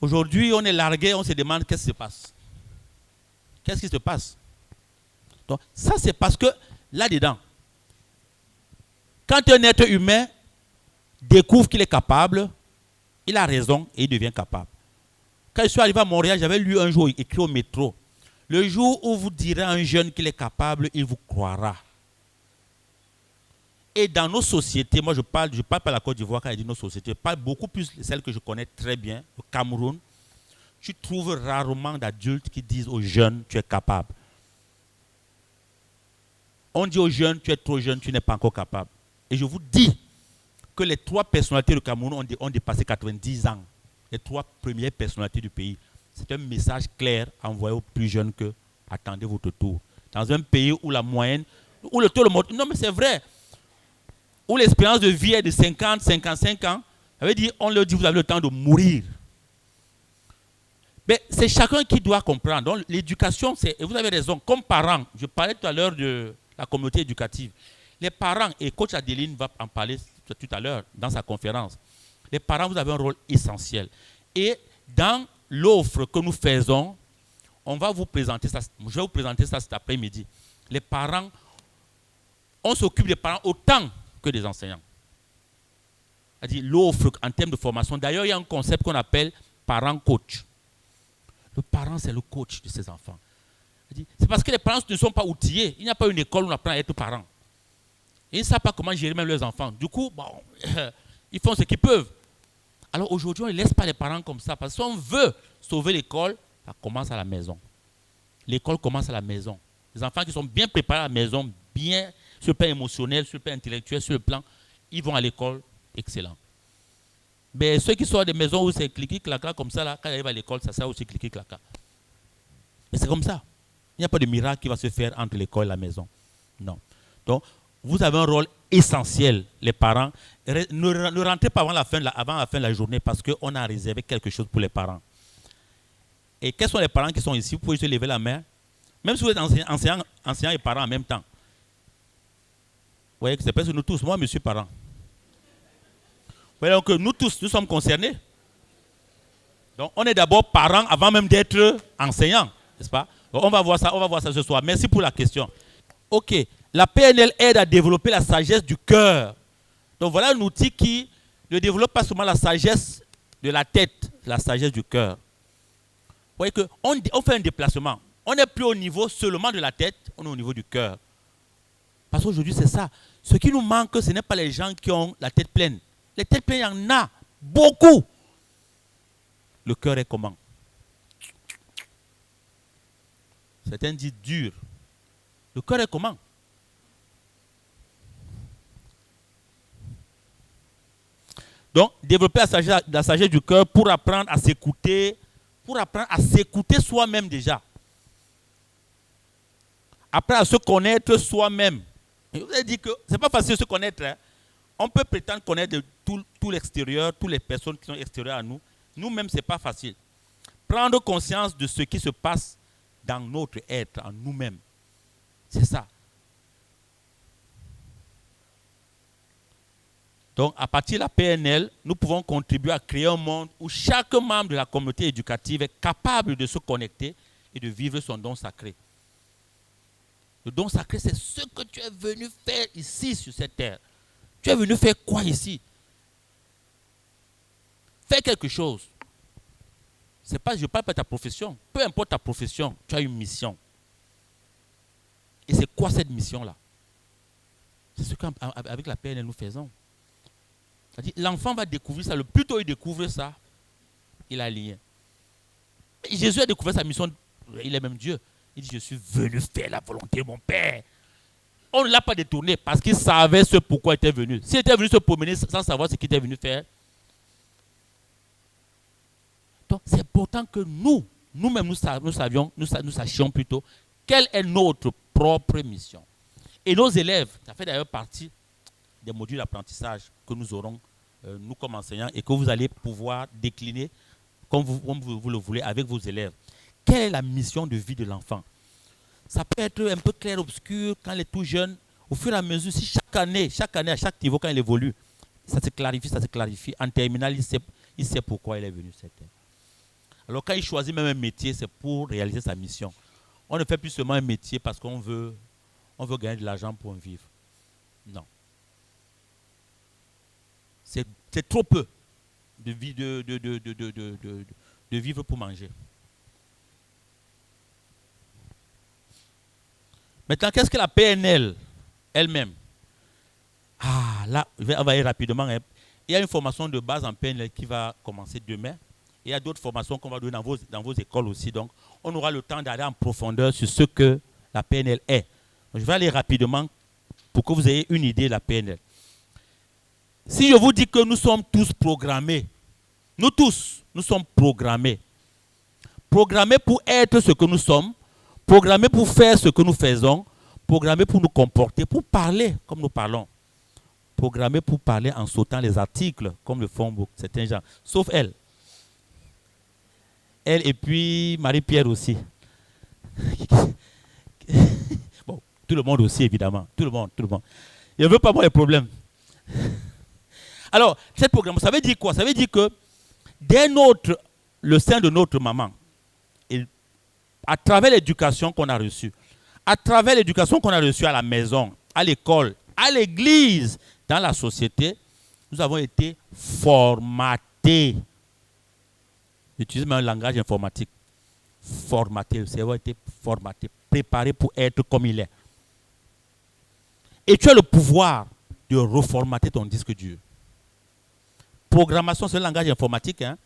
Aujourd'hui, on est largué, on se demande qu'est-ce qui se passe. Qu'est-ce qui se passe? Donc, ça, c'est parce que là-dedans, quand un être humain découvre qu'il est capable, il a raison et il devient capable. Quand je suis arrivé à Montréal, j'avais lu un jour écrit au métro. Le jour où vous direz à un jeune qu'il est capable, il vous croira. Et dans nos sociétés, moi je parle pas de la Côte d'Ivoire quand je dis nos sociétés, je parle beaucoup plus de celles que je connais très bien, au Cameroun. Tu trouves rarement d'adultes qui disent aux jeunes, tu es capable. On dit aux jeunes, tu es trop jeune, tu n'es pas encore capable. Et je vous dis que les trois personnalités du Cameroun ont dépassé 90 ans. Les trois premières personnalités du pays. C'est un message clair envoyé aux plus jeunes que attendez votre tour. Dans un pays où la moyenne, où le taux de mort, non mais c'est vrai, où l'espérance de vie est de 50, 55 ans, ça veut dire on leur dit vous avez le temps de mourir. Mais c'est chacun qui doit comprendre. Donc l'éducation, et vous avez raison, comme parents, je parlais tout à l'heure de la communauté éducative. Les parents, et coach Adeline va en parler tout à l'heure dans sa conférence, les parents, vous avez un rôle essentiel. Et dans l'offre que nous faisons, on va vous présenter ça, je vais vous présenter ça cet après-midi. Les parents, on s'occupe des parents autant que des enseignants. C'est-à-dire l'offre en termes de formation. D'ailleurs, il y a un concept qu'on appelle parent-coach. Le parent, c'est le coach de ses enfants. C'est parce que les parents ne sont pas outillés. Il n'y a pas une école où on apprend à être parent. Ils ne savent pas comment gérer même leurs enfants. Du coup, bon, ils font ce qu'ils peuvent. Alors aujourd'hui, on ne laisse pas les parents comme ça. Parce qu'on veut sauver l'école, ça commence à la maison. L'école commence à la maison. Les enfants qui sont bien préparés à la maison, bien sur le plan émotionnel, sur le plan intellectuel, sur le plan, ils vont à l'école, excellent. Mais ceux qui sortent des maisons où c'est cliquer-claquer comme ça, là, quand ils arrivent à l'école, ça sert aussi cliquer-claquer. Mais c'est comme ça. Il n'y a pas de miracle qui va se faire entre l'école et la maison. Non. Donc, vous avez un rôle essentiel, les parents. Ne rentrez pas avant la fin de la journée parce qu'on a réservé quelque chose pour les parents. Et quels sont les parents qui sont ici? Vous pouvez se lever la main. Même si vous êtes enseignant et parent en même temps. Vous voyez que c'est presque nous tous. Moi, je suis parent. Vous voyez donc nous tous, nous sommes concernés. Donc, on est d'abord parents avant même d'être enseignants, n'est-ce pas? Donc, on va voir ça ce soir. Merci pour la question. Ok. La PNL aide à développer la sagesse du cœur. Donc voilà un outil qui ne développe pas seulement la sagesse de la tête, la sagesse du cœur. Vous voyez qu'on fait un déplacement. On n'est plus au niveau seulement de la tête, on est au niveau du cœur. Parce qu'aujourd'hui, c'est ça. Ce qui nous manque, ce n'est pas les gens qui ont la tête pleine. Les têtes pleines, il y en a beaucoup. Le cœur est comment? Certains disent dur. Le cœur est comment? Donc, développer la sagesse du cœur pour apprendre à s'écouter, soi-même déjà. Apprendre à se connaître soi-même. Je vous ai dit que ce n'est pas facile de se connaître. Hein. On peut prétendre connaître de tout l'extérieur, toutes les personnes qui sont extérieures à nous. Nous-mêmes, ce n'est pas facile. Prendre conscience de ce qui se passe dans notre être, en nous-mêmes. C'est ça. Donc, à partir de la PNL, nous pouvons contribuer à créer un monde où chaque membre de la communauté éducative est capable de se connecter et de vivre son don sacré. Le don sacré, c'est ce que tu es venu faire ici, sur cette terre. Tu es venu faire quoi ici? Fais quelque chose. C'est pas, je ne parle pas de ta profession. Peu importe ta profession, tu as une mission. Et c'est quoi cette mission-là? C'est ce qu'avec la PNL nous faisons. C'est-à-dire, l'enfant va découvrir ça. Le plus tôt il découvre ça, il a lien. Jésus a découvert sa mission. Il est même Dieu. Il dit, je suis venu faire la volonté de mon Père. On ne l'a pas détourné parce qu'il savait ce pourquoi il était venu. S'il était venu se promener sans savoir ce qu'il était venu faire. Donc, c'est important que nous-mêmes, nous sachions plutôt quelle est notre propre mission. Et nos élèves, ça fait d'ailleurs partie des modules d'apprentissage que nous aurons, nous comme enseignants, et que vous allez pouvoir décliner comme vous le voulez avec vos élèves. Quelle est la mission de vie de l'enfant? Ça peut être un peu clair, obscur, quand il est tout jeune. Au fur et à mesure, si chaque année, à chaque niveau, quand il évolue, ça se clarifie. En terminale, il sait pourquoi il est venu sur cette terre. Alors quand il choisit même un métier, c'est pour réaliser sa mission. On ne fait plus seulement un métier parce qu'on veut gagner de l'argent pour en vivre. Non. C'est trop peu de vivre pour manger. Maintenant, qu'est-ce que la PNL elle-même? Ah, là, on va y aller rapidement. Hein. Il y a une formation de base en PNL qui va commencer demain. Il y a d'autres formations qu'on va donner dans vos écoles aussi. Donc, on aura le temps d'aller en profondeur sur ce que la PNL est. Donc, je vais aller rapidement pour que vous ayez une idée de la PNL. Si je vous dis que nous sommes tous programmés, nous sommes programmés. Programmés pour être ce que nous sommes, programmés pour faire ce que nous faisons, programmés pour nous comporter, pour parler comme nous parlons. Programmés pour parler en sautant les articles, comme le font certains gens, sauf elle. Elle et puis Marie-Pierre aussi. Bon, tout le monde aussi, évidemment. Tout le monde. Je ne veux pas voir les problèmes. Alors, cette programme, ça veut dire quoi? Ça veut dire que dès le sein de notre maman, et à travers l'éducation qu'on a reçue, à travers l'éducation qu'on a reçue à la maison, à l'école, à l'église, dans la société, nous avons été formatés. J'utilise même un langage informatique. Formaté, le cerveau a été formaté, préparé pour être comme il est. Et tu as le pouvoir de reformater ton disque dur. Programmation, c'est un langage informatique. Hein.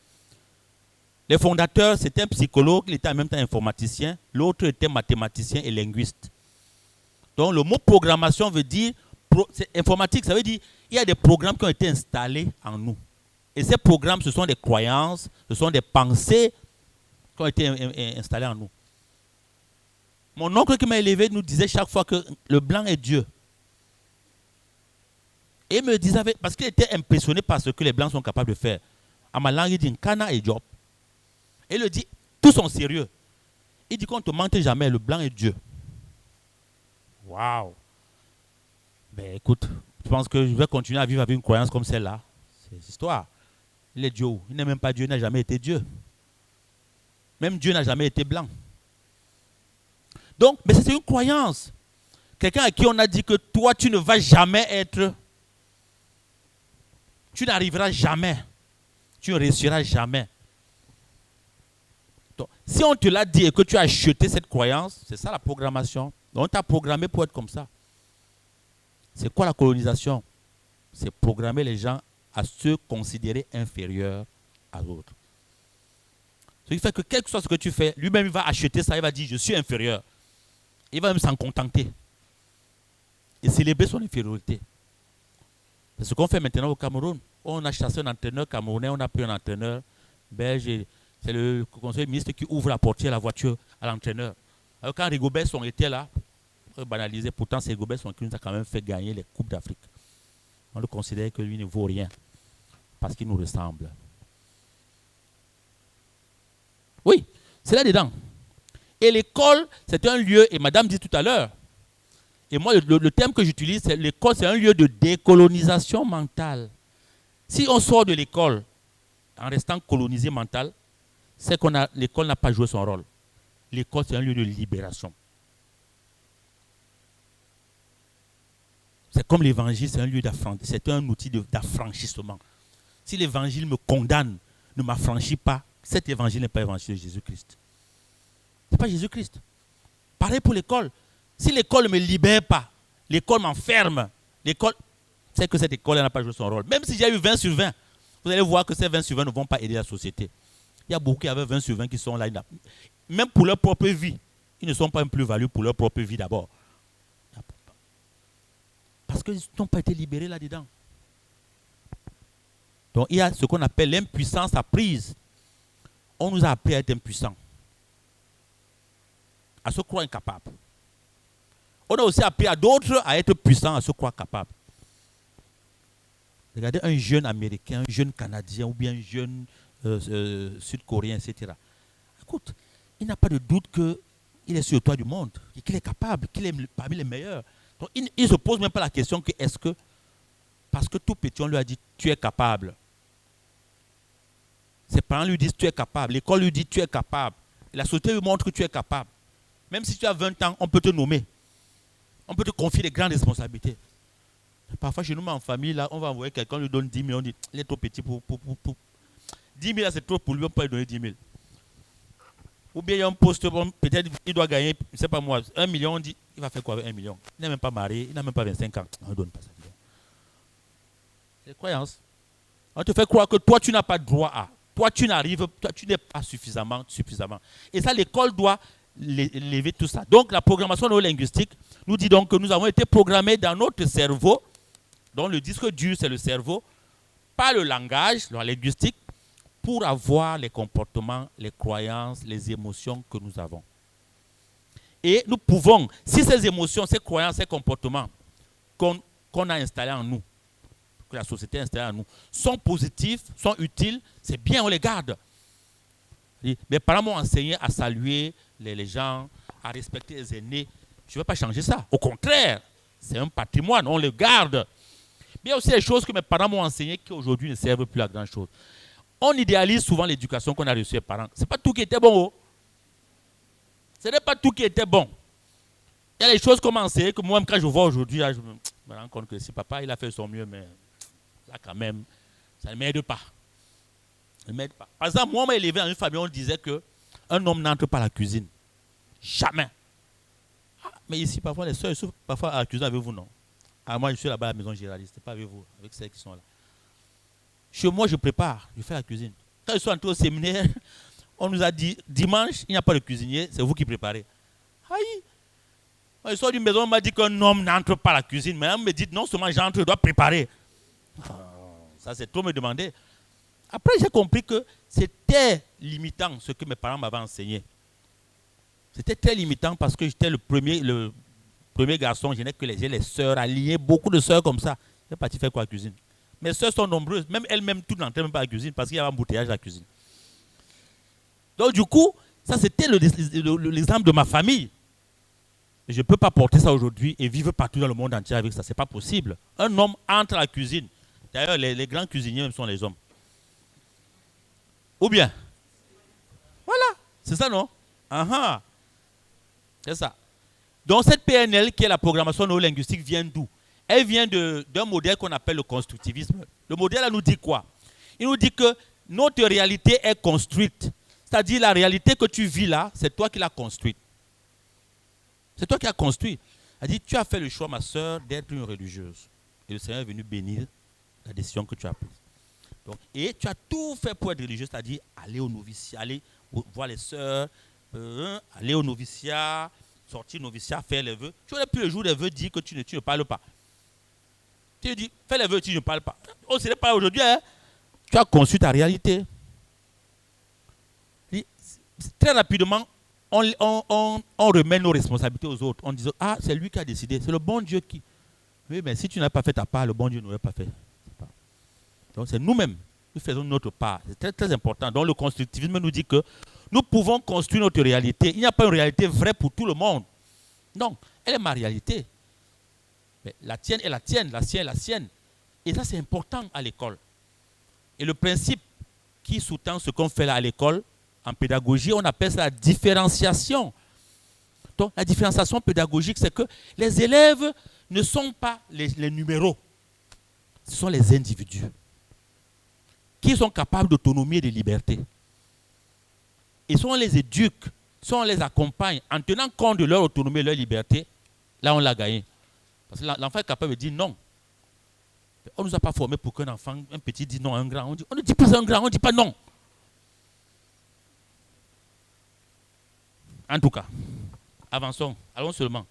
Les fondateurs, c'était un psychologue, il était en même temps informaticien. L'autre était mathématicien et linguiste. Donc le mot programmation veut dire, informatique, ça veut dire il y a des programmes qui ont été installés en nous. Et ces programmes, ce sont des croyances, ce sont des pensées qui ont été installées en nous. Mon oncle qui m'a élevé nous disait chaque fois que le blanc est Dieu. Et il me disait, parce qu'il était impressionné par ce que les blancs sont capables de faire. À ma langue, il dit Nkana et Job. Et il le dit, tous sont sérieux. Il dit qu'on ne te mente jamais, le blanc est Dieu. Waouh! Ben écoute, je pense que je vais continuer à vivre avec une croyance comme celle-là. C'est l'histoire. Il est Dieu. Il n'est même pas Dieu, il n'a jamais été Dieu. Même Dieu n'a jamais été blanc. Donc, mais c'est une croyance. Quelqu'un à qui on a dit que toi, tu ne vas jamais être... Tu n'arriveras jamais. Tu ne réussiras jamais. Donc, si on te l'a dit et que tu as acheté cette croyance, c'est ça la programmation. Donc, on t'a programmé pour être comme ça. C'est quoi la colonisation? C'est programmer les gens à se considérer inférieurs à d'autres. Ce qui fait que quel que soit ce que tu fais, lui-même il va acheter ça, il va dire je suis inférieur. Il va même s'en contenter et célébrer son infériorité. C'est ce qu'on fait maintenant au Cameroun. On a chassé un entraîneur camerounais, on a pris un entraîneur belge. C'est le conseiller ministre qui ouvre la portière de la voiture à l'entraîneur. Alors quand Rigobert Song était là, on banalisait, pourtant c'est Rigobert Song qui nous a quand même fait gagner les Coupes d'Afrique. On le considère que lui ne vaut rien parce qu'il nous ressemble. Oui, c'est là-dedans. Et l'école, c'est un lieu, et madame dit tout à l'heure, et moi le terme que j'utilise, c'est l'école, c'est un lieu de décolonisation mentale. Si on sort de l'école en restant colonisé mental, c'est que l'école n'a pas joué son rôle. L'école, c'est un lieu de libération. C'est comme l'évangile, c'est un lieu d'affranchissement, c'est un outil d'affranchissement. Si l'évangile me condamne, ne m'affranchit pas, cet évangile n'est pas l'évangile de Jésus-Christ. Ce n'est pas Jésus-Christ. Pareil pour l'école. Si l'école ne me libère pas, l'école m'enferme, l'école, c'est que cette école n'a pas joué son rôle. Même si j'ai eu 20 sur 20, vous allez voir que ces 20 sur 20 ne vont pas aider la société. Il y a beaucoup qui avaient 20 sur 20 qui sont là, même pour leur propre vie. Ils ne sont pas une plus-value pour leur propre vie d'abord. Parce qu'ils n'ont pas été libérés là-dedans. Donc il y a ce qu'on appelle l'impuissance apprise. On nous a appris à être impuissants, à se croire incapables. On a aussi appris à d'autres à être puissants, à se croire capables. Regardez un jeune Américain, un jeune Canadien ou bien un jeune Sud-Coréen, etc. Écoute, il n'a pas de doute qu'il est sur le toit du monde, qu'il est capable, qu'il est parmi les meilleurs. Donc, il ne se pose même pas la question que est-ce que, parce que tout petit, on lui a dit tu es capable. Ses parents lui disent tu es capable, l'école lui dit tu es capable, la société lui montre que tu es capable. Même si tu as 20 ans, on peut te nommer, on peut te confier des grandes responsabilités. Parfois, chez nous, en famille, là, on va envoyer quelqu'un, on lui donne 10 000, on dit il est trop petit pour 10 000, c'est trop pour lui, on peut lui donner 10 000. Ou bien il y a un poste, peut-être il doit gagner, je ne sais pas moi, 1 million, on dit il va faire quoi avec 1 million? Il n'est même pas marié, il n'a même pas 25 ans. On ne donne pas ça. C'est croyance. On te fait croire que toi, tu n'as pas droit à. Toi, tu n'arrives, toi, tu n'es pas suffisamment. Et ça, l'école doit lever tout ça. Donc, la programmation neurolinguistique nous dit donc que nous avons été programmés dans notre cerveau, dont le disque dur, c'est le cerveau, par le langage, la linguistique, pour avoir les comportements, les croyances, les émotions que nous avons. Et nous pouvons, si ces émotions, ces croyances, ces comportements qu'on a installés en nous, que la société a installés en nous, sont positifs, sont utiles, c'est bien, on les garde. Mes parents m'ont enseigné à saluer les gens, à respecter les aînés. Je ne vais pas changer ça. Au contraire, c'est un patrimoine, on le garde. Mais il y a aussi des choses que mes parents m'ont enseignées qui aujourd'hui ne servent plus à grand chose. On idéalise souvent l'éducation qu'on a reçue des parents. Ce n'est pas tout qui était bon. Oh. Ce n'est pas tout qui était bon. Il y a des choses qu'on m'a enseignées que moi-même, quand je vois aujourd'hui, je me rends compte que si papa il a fait son mieux, mais là quand même, ça ne m'aide pas. Par exemple, moi, on m'a élevé dans une famille, on disait qu'un homme n'entre pas à la cuisine. Jamais. Ah, mais ici, parfois, les soeurs, ils sont parfois à la cuisine avec vous, non? Ah, moi, je suis là-bas à la maison géraliste, pas avec vous, avec celles qui sont là. Chez moi, je prépare, je fais la cuisine. Quand je suis entré au séminaire, on nous a dit, dimanche, il n'y a pas de cuisinier, c'est vous qui préparez. Aïe! Quand je sors d'une maison, on m'a dit qu'un homme n'entre pas à la cuisine. Mais on me dit, non seulement j'entre, je dois préparer. Ça, c'est trop me demander. Après, j'ai compris que c'était limitant ce que mes parents m'avaient enseigné. C'était très limitant parce que j'étais le premier garçon. Je n'ai que les sœurs alignées, beaucoup de sœurs comme ça. J'ai parti faire quoi à la cuisine? Mes sœurs sont nombreuses, même elles-mêmes, toutes n'entraient même pas à la cuisine parce qu'il y avait un embouteillage à la cuisine. Donc, du coup, ça, c'était l'exemple de ma famille. Je ne peux pas porter ça aujourd'hui et vivre partout dans le monde entier avec ça. Ce n'est pas possible. Un homme entre à la cuisine. D'ailleurs, les grands cuisiniers même sont les hommes. Ou bien? Voilà. C'est ça, non? Ah. C'est ça. Donc, cette PNL, qui est la programmation neurolinguistique, vient d'où? Elle vient d'un modèle qu'on appelle le constructivisme. Le modèle, elle nous dit quoi? Il nous dit que notre réalité est construite. C'est-à-dire, la réalité que tu vis là, c'est toi qui l'as construite. C'est toi qui as construit. Elle dit, tu as fait le choix, ma soeur, d'être une religieuse. Et le Seigneur est venu bénir la décision que tu as prise. Donc, et tu as tout fait pour être religieuse, c'est-à-dire aller au noviciat, aller voir les sœurs, aller au noviciat, sortir au noviciat, faire les vœux. Tu aurais pu le jour des vœux dire que tu ne parles pas. Tu dis, fais les vœux, tu ne parles pas. Oh, ce n'est pas aujourd'hui. Hein? Tu as conçu ta réalité. Et très rapidement, on remet nos responsabilités aux autres. On dit, ah, c'est lui qui a décidé. C'est le bon Dieu qui... Oui, mais si tu n'as pas fait ta part, le bon Dieu n'aurait pas fait. Donc, c'est nous-mêmes. Nous faisons notre part. C'est très, très important. Donc, le constructivisme nous dit que nous pouvons construire notre réalité. Il n'y a pas une réalité vraie pour tout le monde. Non, elle est ma réalité. Mais la tienne est la tienne, la sienne est la sienne. Et ça, c'est important à l'école. Et le principe qui sous-tend ce qu'on fait là à l'école, en pédagogie, on appelle ça la différenciation. Donc, la différenciation pédagogique, c'est que les élèves ne sont pas les numéros, ce sont les individus qui sont capables d'autonomie et de liberté. Et si on les éduque, si on les accompagne en tenant compte de leur autonomie et leur liberté, là on l'a gagné. Parce que l'enfant est capable de dire non. On ne nous a pas formés pour qu'un enfant, un petit dit non à un grand. On ne dit pas un grand, on ne dit pas non. En tout cas, avançons, allons seulement.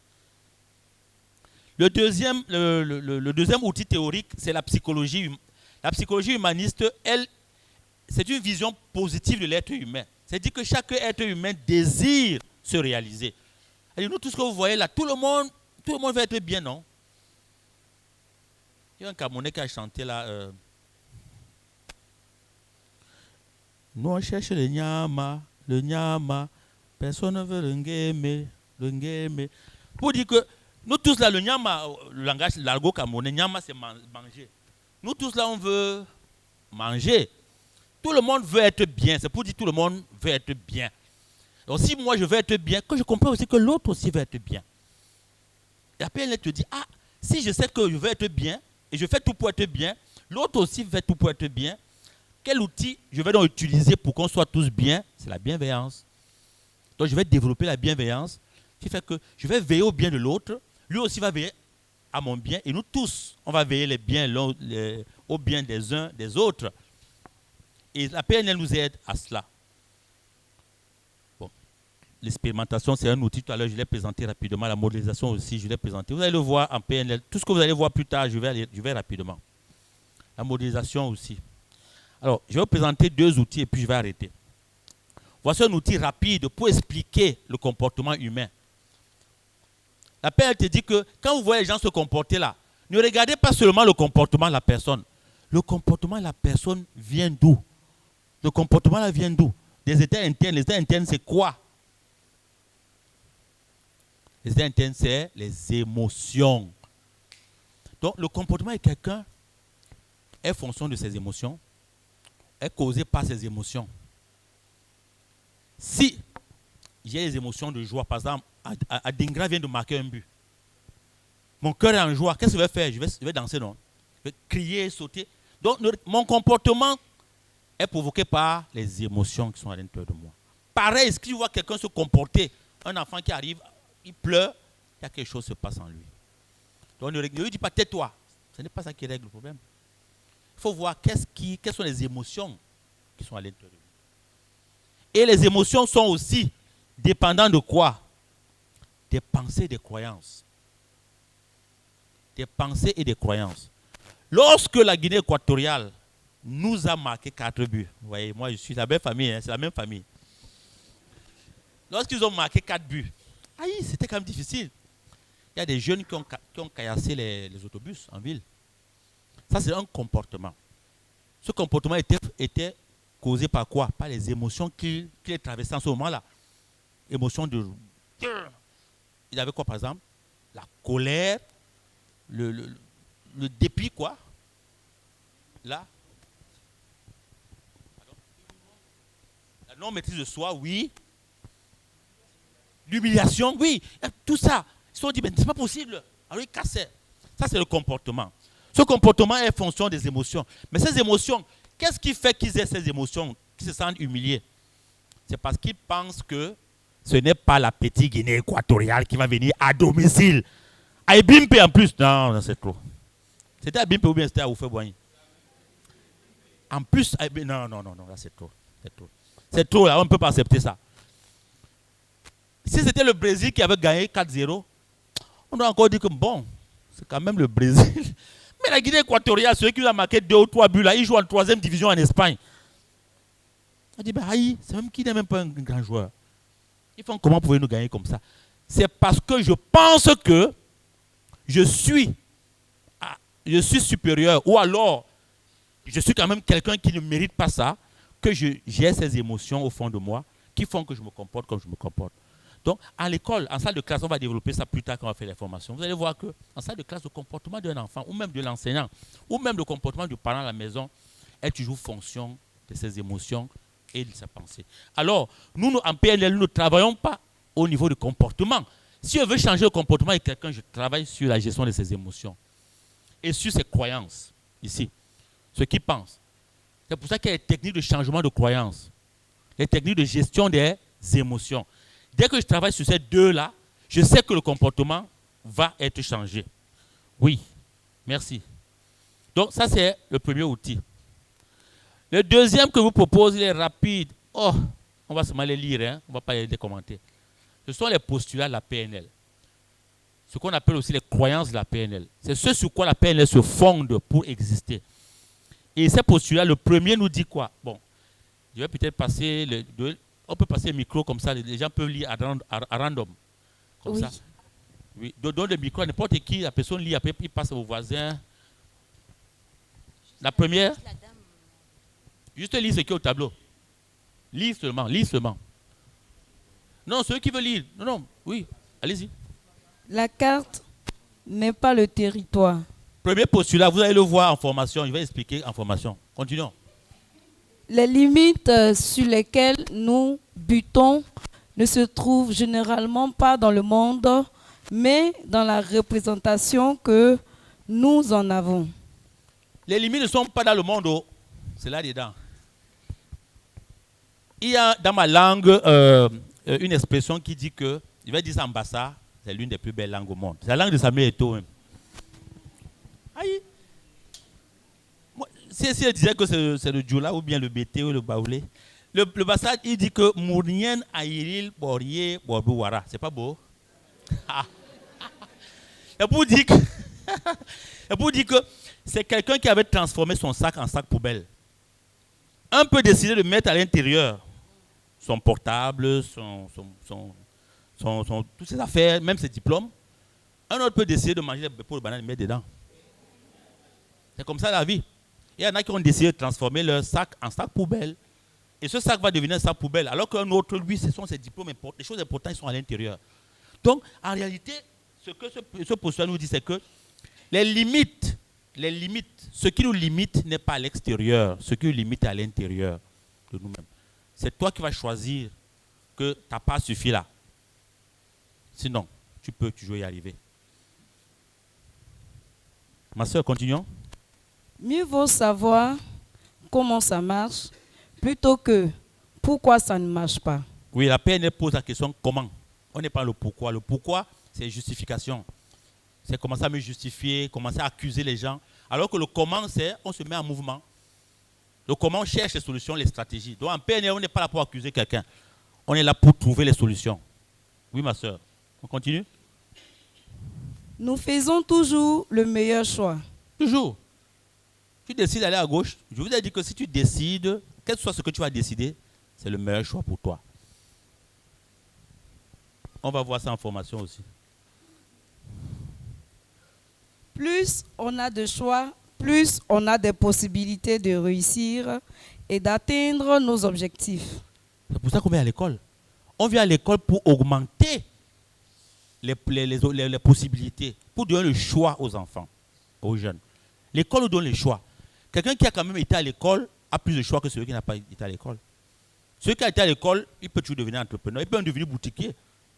Le deuxième outil théorique, c'est la psychologie. La psychologie humaniste, elle, c'est une vision positive de l'être humain. C'est-à-dire que chaque être humain désire se réaliser. Et nous, tout ce que vous voyez là, tout le monde veut être bien, non? Il y a un Camerounais qui a chanté là. Nous, on cherche le nyama. Personne ne veut le ngeme. Pour dire que nous tous là, le nyama, le langage, l'argot camerounais, nyama c'est manger. Nous tous là, on veut manger. Tout le monde veut être bien. C'est pour dire que tout le monde veut être bien. Donc si moi je veux être bien, que je comprends aussi que l'autre aussi veut être bien. Et après elle te dit, ah, si je sais que je veux être bien, et je fais tout pour être bien, l'autre aussi fait tout pour être bien, quel outil je vais donc utiliser pour qu'on soit tous bien? C'est la bienveillance. Donc je vais développer la bienveillance, qui fait que je vais veiller au bien de l'autre, lui aussi va veiller à mon bien, et nous tous, on va veiller au bien des uns des autres. Et la PNL nous aide à cela. Bon. L'expérimentation, c'est un outil. Tout à l'heure, je l'ai présenté rapidement. La modélisation aussi, je l'ai présenté. Vous allez le voir en PNL. Tout ce que vous allez voir plus tard, je vais rapidement. La modélisation aussi. Alors, je vais vous présenter deux outils et puis je vais arrêter. Voici un outil rapide pour expliquer le comportement humain. La PNL te dit que quand vous voyez les gens se comporter là, ne regardez pas seulement le comportement de la personne. Le comportement de la personne vient d'où? Le comportement là vient d'où? Des états internes. Les états internes, c'est quoi? Les états internes, c'est les émotions. Donc, le comportement de quelqu'un est fonction de ses émotions, est causé par ses émotions. Si j'ai les émotions de joie, par exemple, Adingra vient de marquer un but. Mon cœur est en joie. Qu'est-ce que je vais faire? Je vais danser, non? Je vais crier, sauter. Donc, mon comportement est provoqué par les émotions qui sont à l'intérieur de moi. Pareil, si je vois quelqu'un se comporter, un enfant qui arrive, il pleure, il y a quelque chose qui se passe en lui. Donc, ne lui dis pas tais-toi. Ce n'est pas ça qui règle le problème. Il faut voir quelles sont les émotions qui sont à l'intérieur de lui. Et les émotions sont aussi dépendantes de quoi? Des pensées et des croyances. Des pensées et des croyances. Lorsque la Guinée équatoriale nous a marqué 4 buts, vous voyez, moi je suis la même famille, hein, c'est la même famille. Lorsqu'ils ont marqué 4 buts, c'était quand même difficile. Il y a des jeunes qui ont caillassé les autobus en ville. Ça, c'est un comportement. Ce comportement était causé par quoi? Par les émotions qu'il traversait en ce moment-là. Émotions de... Il y avait quoi, par exemple? La colère, le dépit, quoi. Là. La non-maîtrise de soi, oui. L'humiliation, oui. Tout ça. Ils se sont dit, mais c'est pas possible. Alors ils cassaient. Ça, c'est le comportement. Ce comportement est fonction des émotions. Mais ces émotions, qu'est-ce qui fait qu'ils aient ces émotions, qu'ils se sentent humiliés? C'est parce qu'ils pensent que ce n'est pas la petite Guinée équatoriale qui va venir à domicile. À Ebimpe en plus. Non, c'est trop. C'était à Ebimpe ou bien c'était à Oufé-Boigny? En plus, non, là c'est trop. C'est trop, là, on ne peut pas accepter ça. Si c'était le Brésil qui avait gagné 4-0, on doit encore dire que bon, c'est quand même le Brésil. Mais la Guinée équatoriale, ceux qui ont marqué 2 ou 3 buts là, ils jouent en 3e division en Espagne. On dit, c'est même qui n'est même pas un grand joueur. Ils font comment pouvez-nous gagner comme ça? C'est parce que je pense que je suis supérieur, ou alors je suis quand même quelqu'un qui ne mérite pas ça, que j'ai ces émotions au fond de moi qui font que je me comporte comme je me comporte. Donc, à l'école, en salle de classe, on va développer ça plus tard quand on va faire les formations. Vous allez voir qu'en salle de classe, le comportement d'un enfant, ou même de l'enseignant, ou même le comportement du parent à la maison, est toujours fonction de ses émotions et de sa pensée. Alors, nous, en PNL, nous ne travaillons pas au niveau du comportement. Si on veut changer le comportement de quelqu'un, je travaille sur la gestion de ses émotions et sur ses croyances, ici, ce qu'il pense. C'est pour ça qu'il y a des techniques de changement de croyances, les techniques de gestion des émotions. Dès que je travaille sur ces deux-là, je sais que le comportement va être changé. Oui, merci. Donc ça, c'est le premier outil. Le deuxième que je vous propose, il est rapide. Oh, on va seulement les lire, hein? On ne va pas les commenter. Ce sont les postulats de la PNL. Ce qu'on appelle aussi les croyances de la PNL. C'est ce sur quoi la PNL se fonde pour exister. Et ces postulats, le premier nous dit quoi? Bon, je vais peut-être passer, on peut passer le micro comme ça, les gens peuvent lire à random. Comme ça. Oui. Donne le micro à n'importe qui, la personne lit, après il passe au voisin. La première, juste lire ce qui est au tableau. Lise seulement, lise seulement. Non, ceux qui veulent lire. Non, oui, allez-y. La carte n'est pas le territoire. Premier postulat, vous allez le voir en formation, je vais expliquer en formation. Continuons. Les limites sur lesquelles nous butons ne se trouvent généralement pas dans le monde, mais dans la représentation que nous en avons. Les limites ne sont pas dans le monde, oh. C'est là-dedans. Il y a dans ma langue une expression qui dit que, je vais dire ça en bassa, c'est l'une des plus belles langues au monde. C'est la langue de Samuel Eto'o même. Aïe. Si elle disait que c'est le Djoula ou bien le Bété ou le Baoulé, le bassa, il dit que Mournien Aïril Borier Borbouara. C'est pas beau? Et pour dire que c'est quelqu'un qui avait transformé son sac en sac poubelle. Un peut décider de mettre à l'intérieur son portable, toutes ses affaires, même ses diplômes. Un autre peut décider de manger des peaux de banane et mettre dedans. C'est comme ça la vie. Il y en a qui ont décidé de transformer leur sac en sac poubelle. Et ce sac va devenir un sac poubelle. Alors qu'un autre, lui, ce sont ses diplômes importants. Les choses importantes, ils sont à l'intérieur. Donc, en réalité, ce que ce postulat nous dit, c'est que les limites, ce qui nous limite n'est pas à l'extérieur. Ce qui nous limite est à l'intérieur de nous-mêmes. C'est toi qui vas choisir que ta part suffit là. Sinon, tu peux toujours y arriver. Ma soeur, continuons. Mieux vaut savoir comment ça marche plutôt que pourquoi ça ne marche pas. Oui, la PNL pose la question comment. On n'est pas le pourquoi. Le pourquoi, c'est justification. C'est commencer à me justifier, commencer à accuser les gens. Alors que le comment, c'est on se met en mouvement. Le comment, on cherche les solutions, les stratégies. Donc en PNL, on n'est pas là pour accuser quelqu'un. On est là pour trouver les solutions. Oui, ma soeur. On continue? Nous faisons toujours le meilleur choix. Toujours. Tu décides d'aller à gauche. Je vous ai dit que si tu décides, quel que soit ce que tu vas décider, c'est le meilleur choix pour toi. On va voir ça en formation aussi. Plus on a de choix, plus on a des possibilités de réussir et d'atteindre nos objectifs. C'est pour ça qu'on vient à l'école. On vient à l'école pour augmenter les possibilités, pour donner le choix aux enfants, aux jeunes. L'école nous donne le choix. Quelqu'un qui a quand même été à l'école a plus de choix que celui qui n'a pas été à l'école. Celui qui a été à l'école, il peut toujours devenir entrepreneur, il peut même devenir boutiquier.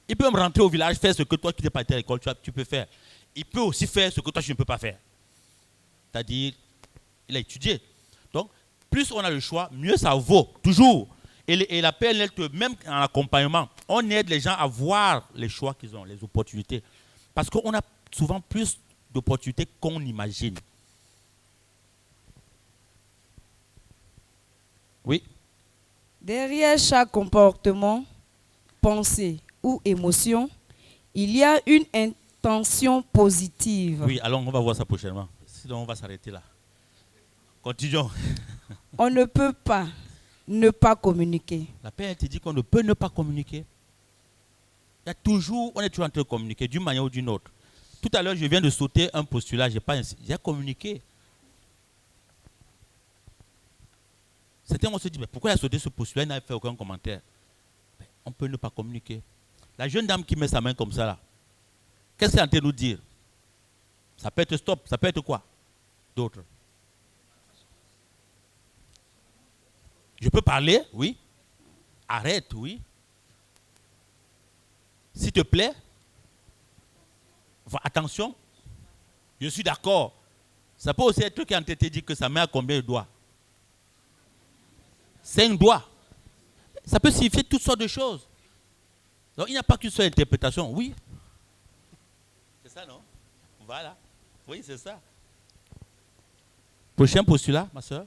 Il peut même rentrer au village, faire ce que toi qui n'es pas été à l'école, tu peux faire. Il peut aussi faire ce que toi tu ne peux pas faire. C'est-à-dire, il a étudié. Donc, plus on a le choix, mieux ça vaut, toujours. Et la PNL, même en accompagnement, on aide les gens à voir les choix qu'ils ont, les opportunités. Parce qu'on a souvent plus d'opportunités qu'on imagine. Oui. Derrière chaque comportement, pensée ou émotion, il y a une intention positive. Oui, alors on va voir ça prochainement. Sinon, on va s'arrêter là. Continuons. On ne peut pas ne pas communiquer. La PNL te dit qu'on ne peut ne pas communiquer. On est toujours en train de communiquer d'une manière ou d'une autre. Tout à l'heure, je viens de sauter un postulat, j'ai communiqué. Certains vont se dire, mais pourquoi il a sauté ce postulat, il n'a fait aucun commentaire? Mais on peut ne pas communiquer. La jeune dame qui met sa main comme ça, là, qu'est-ce qu'elle est en train de nous dire? Ça peut être stop, ça peut être quoi? D'autres. Je peux parler, oui. Arrête, oui. S'il te plaît, attention, je suis d'accord. Ça peut aussi être qui en te dit que sa main a combien de doigts? 5 doigts. Ça peut signifier toutes sortes de choses. Donc il n'y a pas qu'une seule interprétation. Oui. C'est ça, non? Voilà. Oui, c'est ça. Prochain postulat, ma soeur.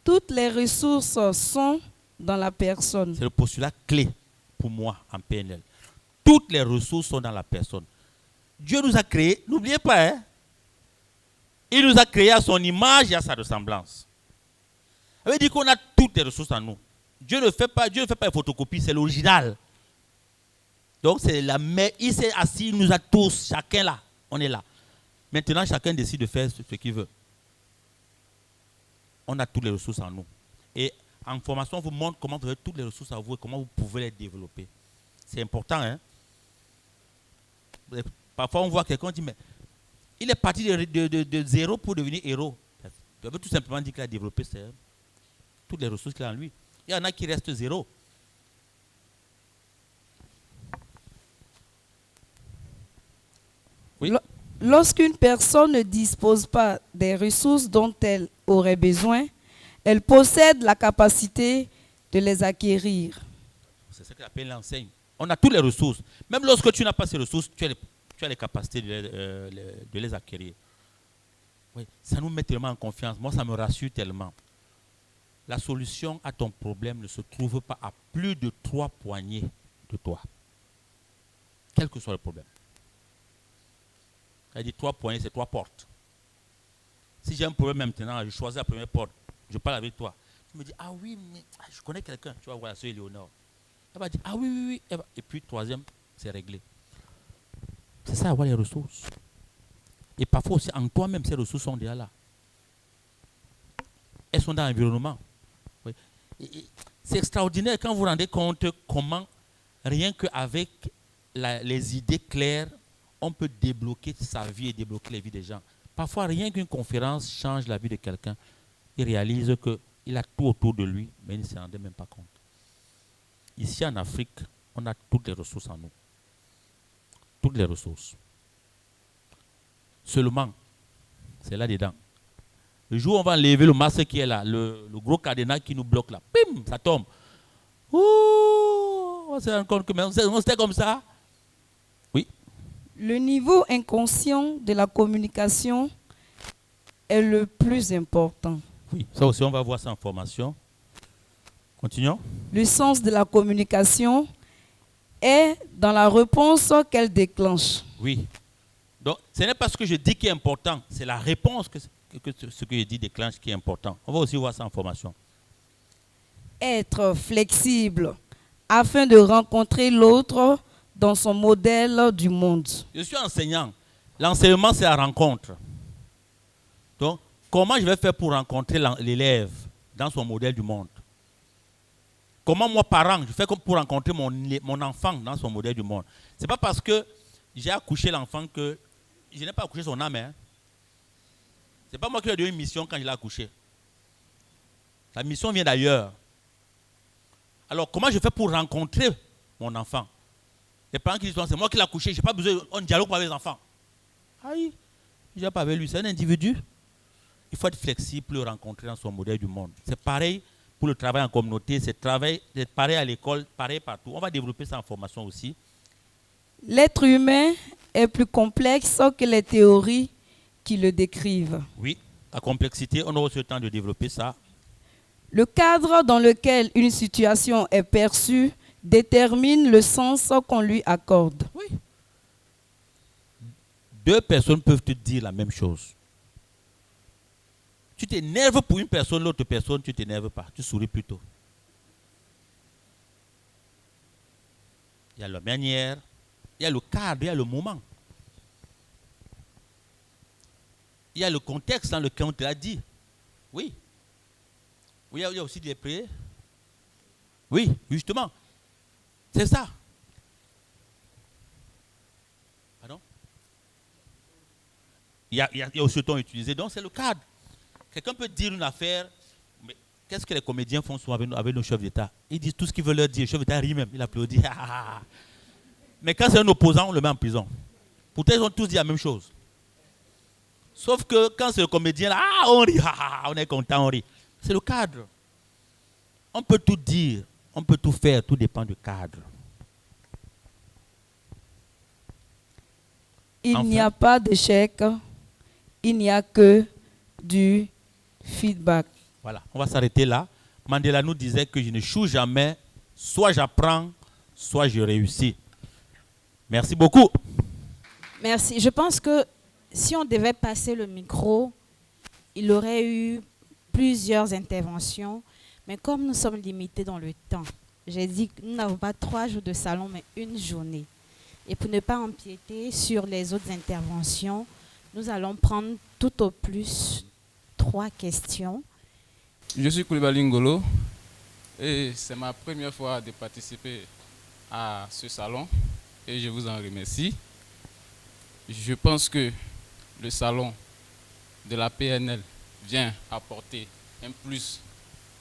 Toutes les ressources sont dans la personne. C'est le postulat clé pour moi en PNL. Toutes les ressources sont dans la personne. Dieu nous a créés, n'oubliez pas, hein? Il nous a créés à son image et à sa ressemblance. Ça veut dire qu'on a toutes les ressources en nous. Dieu ne fait pas une photocopie, c'est l'original. Donc c'est la mère, il s'est assis, il nous a tous, chacun là, on est là. Maintenant, chacun décide de faire ce qu'il veut. On a toutes les ressources en nous. Et en formation, on vous montre comment vous avez toutes les ressources à vous et comment vous pouvez les développer. C'est important, hein? Parfois, on voit quelqu'un qui dit, mais il est parti de zéro pour devenir héros. Ça veut tout simplement dire qu'il a développé toutes les ressources qu'il a en lui. Il y en a qui restent zéro. Oui. Lorsqu'une personne ne dispose pas des ressources dont elle aurait besoin, elle possède la capacité de les acquérir. C'est ce qu'on appelle l'enseigne. On a toutes les ressources. Même lorsque tu n'as pas ces ressources, tu as les capacités de les acquérir. Oui, ça nous met tellement en confiance. Moi, ça me rassure tellement. La solution à ton problème ne se trouve pas à plus de 3 poignées de toi. Quel que soit le problème. Elle dit 3 poignées, c'est 3 portes. Si j'ai un problème maintenant, je choisis la première porte. Je parle avec toi. Tu me dis, ah oui, mais je connais quelqu'un. Tu vas voir la soeur Éléonore. Elle va dire, ah oui, oui, oui. Et puis, troisième, c'est réglé. C'est ça, avoir les ressources. Et parfois aussi, en toi-même, ces ressources sont déjà là. Elles sont dans l'environnement. Oui. C'est extraordinaire quand vous vous rendez compte comment, rien qu'avec les idées claires, on peut débloquer sa vie et débloquer les vies des gens. Parfois, rien qu'une conférence change la vie de quelqu'un. Il réalise qu'il a tout autour de lui, mais il ne s'en rendait même pas compte. Ici en Afrique, on a toutes les ressources en nous. Toutes les ressources. Seulement, c'est là-dedans. Le jour où on va enlever le masque qui est là, le gros cadenas qui nous bloque là, bim, ça tombe. Ouh, on s'est rendu compte que c'était comme ça. Oui. Le niveau inconscient de la communication est le plus important. Oui, ça aussi, on va voir ça en formation. Continuons. Le sens de la communication est dans la réponse qu'elle déclenche. Oui. Donc, ce n'est pas ce que je dis qui est important, c'est la réponse que ce que je dis déclenche qui est important. On va aussi voir ça en formation. Être flexible afin de rencontrer l'autre dans son modèle du monde. Je suis enseignant. L'enseignement, c'est la rencontre. Donc, comment je vais faire pour rencontrer l'élève dans son modèle du monde? Comment moi, parent, je fais pour rencontrer mon enfant dans son modèle du monde? Ce n'est pas parce que j'ai accouché l'enfant que je n'ai pas accouché son âme. Hein. Ce n'est pas moi qui lui ai donné une mission quand je l'ai accouché. La mission vient d'ailleurs. Alors, comment je fais pour rencontrer mon enfant? Les parents qui disent, c'est moi qui l'ai accouché, je n'ai pas besoin d'un dialogue avec les enfants. Aïe, je n'ai pas avec lui, c'est un individu. Il faut être flexible pour le rencontrer dans son modèle du monde. C'est pareil pour le travail en communauté, c'est pareil à l'école, pareil partout. On va développer ça en formation aussi. L'être humain est plus complexe que les théories qui le décrivent. Oui, la complexité, on aura aussi le temps de développer ça. Le cadre dans lequel une situation est perçue détermine le sens qu'on lui accorde. Oui. 2 personnes peuvent te dire la même chose. Tu t'énerves pour une personne, l'autre personne, tu ne t'énerves pas, tu souris plutôt. Il y a la manière, il y a le cadre, il y a le moment. Il y a le contexte dans lequel on te l'a dit. Oui. Oui, il y a aussi des prières. Oui, justement. C'est ça. Pardon? Il y a aussi le ton utilisé. Donc, c'est le cadre. Quelqu'un peut dire une affaire, mais qu'est-ce que les comédiens font souvent avec nos chefs d'État? Ils disent tout ce qu'ils veulent leur dire. Le chef d'État rit même, il applaudit. Mais quand c'est un opposant, on le met en prison. Pourtant, ils ont tous dit la même chose. Sauf que quand c'est le comédien, là, on rit, on est content, on rit. C'est le cadre. On peut tout dire, on peut tout faire, tout dépend du cadre. Il n'y a pas d'échec, il n'y a que du feedback. Voilà, on va s'arrêter là. Mandela nous disait que je ne choue jamais, soit j'apprends, soit je réussis. Merci beaucoup. Merci. Je pense que si on devait passer le micro, il aurait eu plusieurs interventions. Mais comme nous sommes limités dans le temps, j'ai dit que nous n'avons pas 3 jours de salon, mais une journée. Et pour ne pas empiéter sur les autres interventions, nous allons prendre tout au plus 3 questions. Je suis Koulibaly Ngolo et c'est ma première fois de participer à ce salon et je vous en remercie. Je pense que le salon de la PNL vient apporter un plus